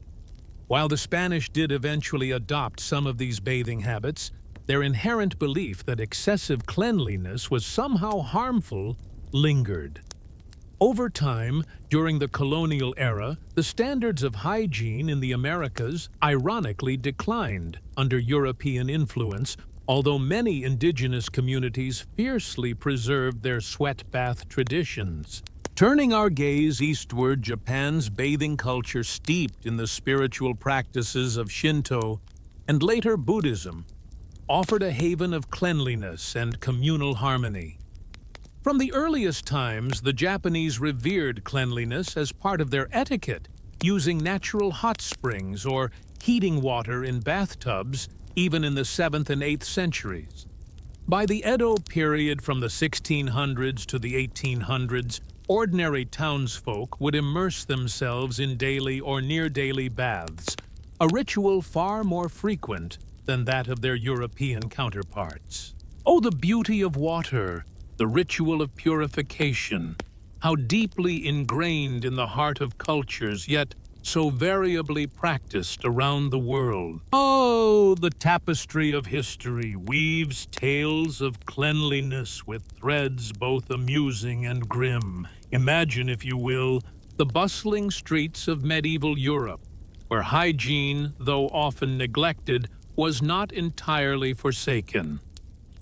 While the Spanish did eventually adopt some of these bathing habits, their inherent belief that excessive cleanliness was somehow harmful lingered. Over time, during the colonial era, the standards of hygiene in the Americas ironically declined under European influence, although many indigenous communities fiercely preserved their sweat bath traditions. Turning our gaze eastward, Japan's bathing culture, steeped in the spiritual practices of Shinto and later Buddhism, offered a haven of cleanliness and communal harmony. From the earliest times, the Japanese revered cleanliness as part of their etiquette, using natural hot springs or heating water in bathtubs even in the 7th and 8th centuries. By the Edo period from the 1600s to the 1800s, ordinary townsfolk would immerse themselves in daily or near-daily baths, a ritual far more frequent than that of their European counterparts. Oh, the beauty of water, the ritual of purification, how deeply ingrained in the heart of cultures, yet so variably practiced around the world. Oh, the tapestry of history weaves tales of cleanliness with threads both amusing and grim. Imagine, if you will, the bustling streets of medieval Europe, where hygiene, though often neglected, was not entirely forsaken.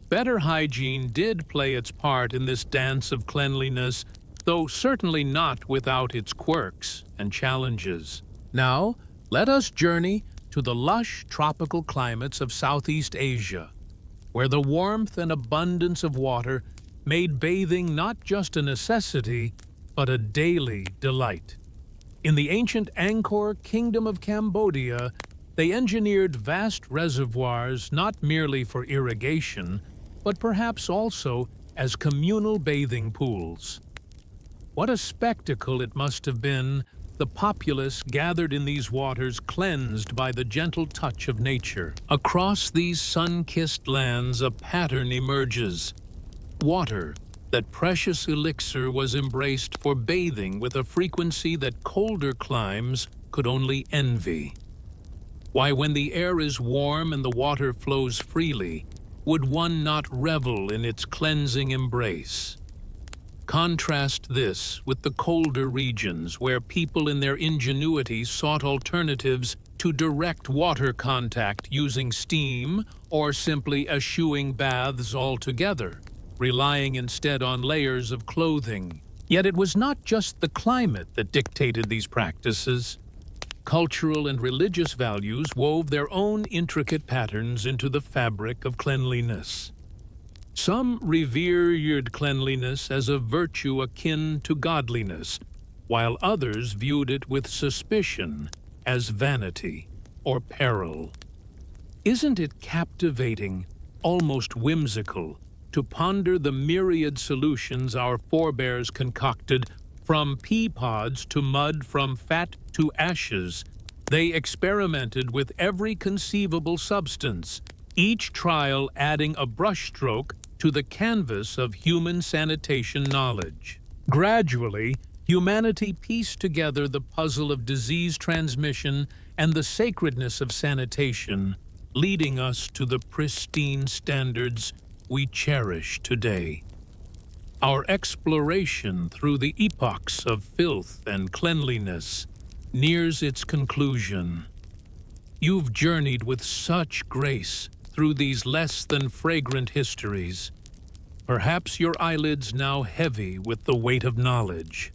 Better hygiene did play its part in this dance of cleanliness, though certainly not without its quirks and challenges. Now, let us journey to the lush tropical climates of Southeast Asia, where the warmth and abundance of water made bathing not just a necessity, but a daily delight. In the ancient Angkor Kingdom of Cambodia, they engineered vast reservoirs not merely for irrigation, but perhaps also as communal bathing pools. What a spectacle it must have been, the populace gathered in these waters, cleansed by the gentle touch of nature. Across these sun-kissed lands, a pattern emerges. Water, that precious elixir, was embraced for bathing with a frequency that colder climes could only envy. Why, when the air is warm and the water flows freely, would one not revel in its cleansing embrace? Contrast this with the colder regions, where people in their ingenuity sought alternatives to direct water contact using steam or simply eschewing baths altogether, relying instead on layers of clothing. Yet it was not just the climate that dictated these practices. Cultural and religious values wove their own intricate patterns into the fabric of cleanliness. Some revered cleanliness as a virtue akin to godliness, while others viewed it with suspicion as vanity or peril. Isn't it captivating, almost whimsical, to ponder the myriad solutions our forebears concocted? From pea pods to mud, from fat to ashes, they experimented with every conceivable substance, each trial adding a brushstroke to the canvas of human sanitation knowledge. Gradually, humanity pieced together the puzzle of disease transmission and the sacredness of sanitation, leading us to the pristine standards we cherish today. Our exploration through the epochs of filth and cleanliness nears its conclusion. You've journeyed with such grace through these less than fragrant histories. perhaps your eyelids now heavy with the weight of knowledge.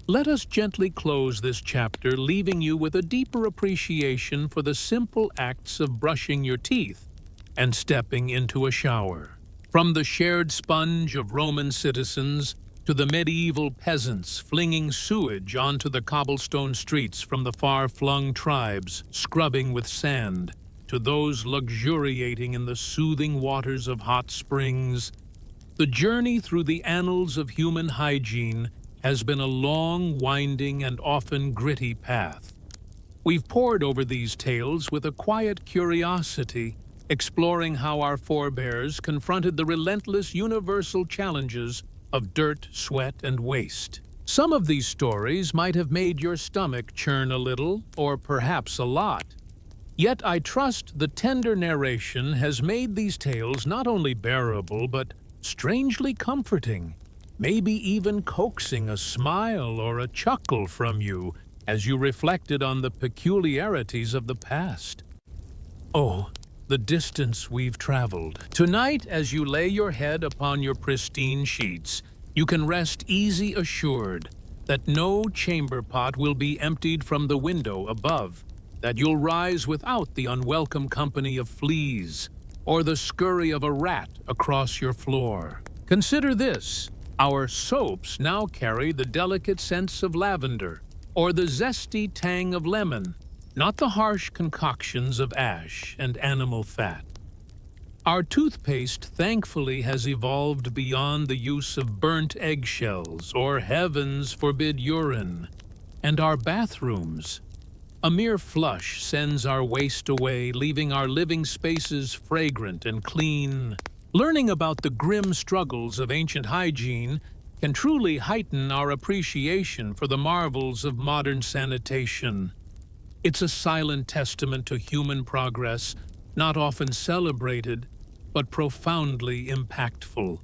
Let us gently close this chapter, leaving you with a deeper appreciation for the simple acts of brushing your teeth and stepping into a shower. From the shared sponge of Roman citizens to the medieval peasants flinging sewage onto the cobblestone streets from the far-flung tribes scrubbing with sand, to those luxuriating in the soothing waters of hot springs, the journey through the annals of human hygiene has been a long, winding, and often gritty path. We've pored over these tales with a quiet curiosity, exploring how our forebears confronted the relentless universal challenges of dirt, sweat, and waste. Some of these stories might have made your stomach churn a little, or perhaps a lot. Yet I trust the tender narration has made these tales not only bearable, but strangely comforting, maybe even coaxing a smile or a chuckle from you as you reflected on the peculiarities of the past. Oh, the distance we've traveled. Tonight, as you lay your head upon your pristine sheets, you can rest easy assured that no chamber pot will be emptied from the window above, that you'll rise without the unwelcome company of fleas or the scurry of a rat across your floor. Consider this: our soaps now carry the delicate scents of lavender or the zesty tang of lemon, not the harsh concoctions of ash and animal fat. Our toothpaste thankfully has evolved beyond the use of burnt eggshells or, heavens forbid, urine. And our bathrooms, a mere flush sends our waste away, leaving our living spaces fragrant and clean. Learning about the grim struggles of ancient hygiene can truly heighten our appreciation for the marvels of modern sanitation. It's a silent testament to human progress, not often celebrated, but profoundly impactful.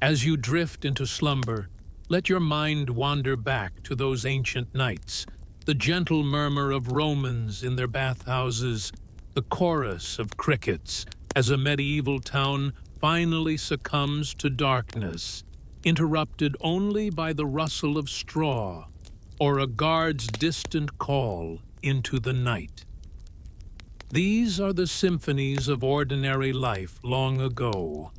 As you drift into slumber, let your mind wander back to those ancient nights, the gentle murmur of Romans in their bathhouses, the chorus of crickets as a medieval town finally succumbs to darkness, interrupted only by the rustle of straw or a guard's distant call into the night. These are the symphonies of ordinary life long ago.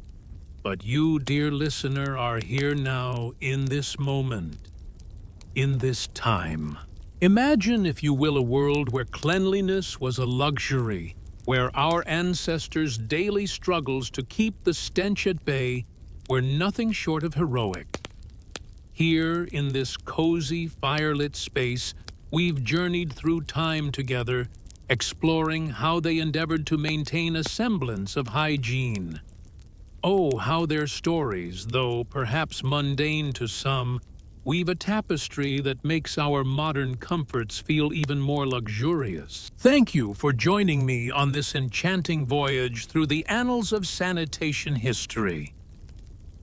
But you, dear listener, are here now in this moment, in this time. Imagine, if you will, a world where cleanliness was a luxury, where our ancestors' daily struggles to keep the stench at bay were nothing short of heroic. Here, in this cozy, firelit space, we've journeyed through time together, exploring how they endeavored to maintain a semblance of hygiene. Oh, how their stories, though perhaps mundane to some, weave a tapestry that makes our modern comforts feel even more luxurious. Thank you for joining me on this enchanting voyage through the annals of sanitation history.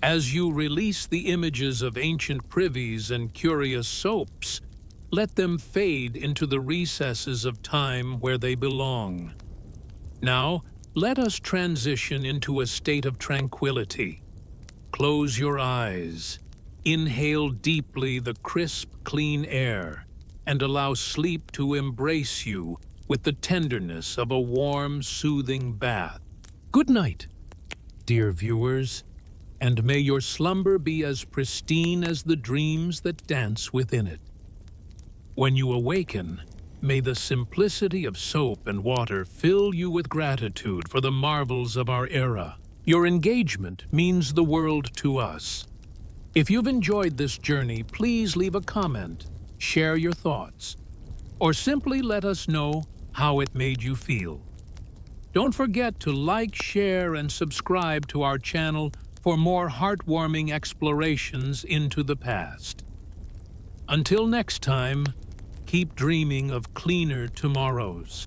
As you release the images of ancient privies and curious soaps, let them fade into the recesses of time where they belong. Now, let us transition into a state of tranquility. Close your eyes. Inhale deeply the crisp, clean air, and allow sleep to embrace you with the tenderness of a warm, soothing bath. Good night, dear viewers, and may your slumber be as pristine as the dreams that dance within it. When you awaken, may the simplicity of soap and water fill you with gratitude for the marvels of our era. Your engagement means the world to us. If you've enjoyed this journey, please leave a comment, share your thoughts, or simply let us know how it made you feel. Don't forget to like, share, and subscribe to our channel for more heartwarming explorations into the past. Until next time, keep dreaming of cleaner tomorrows.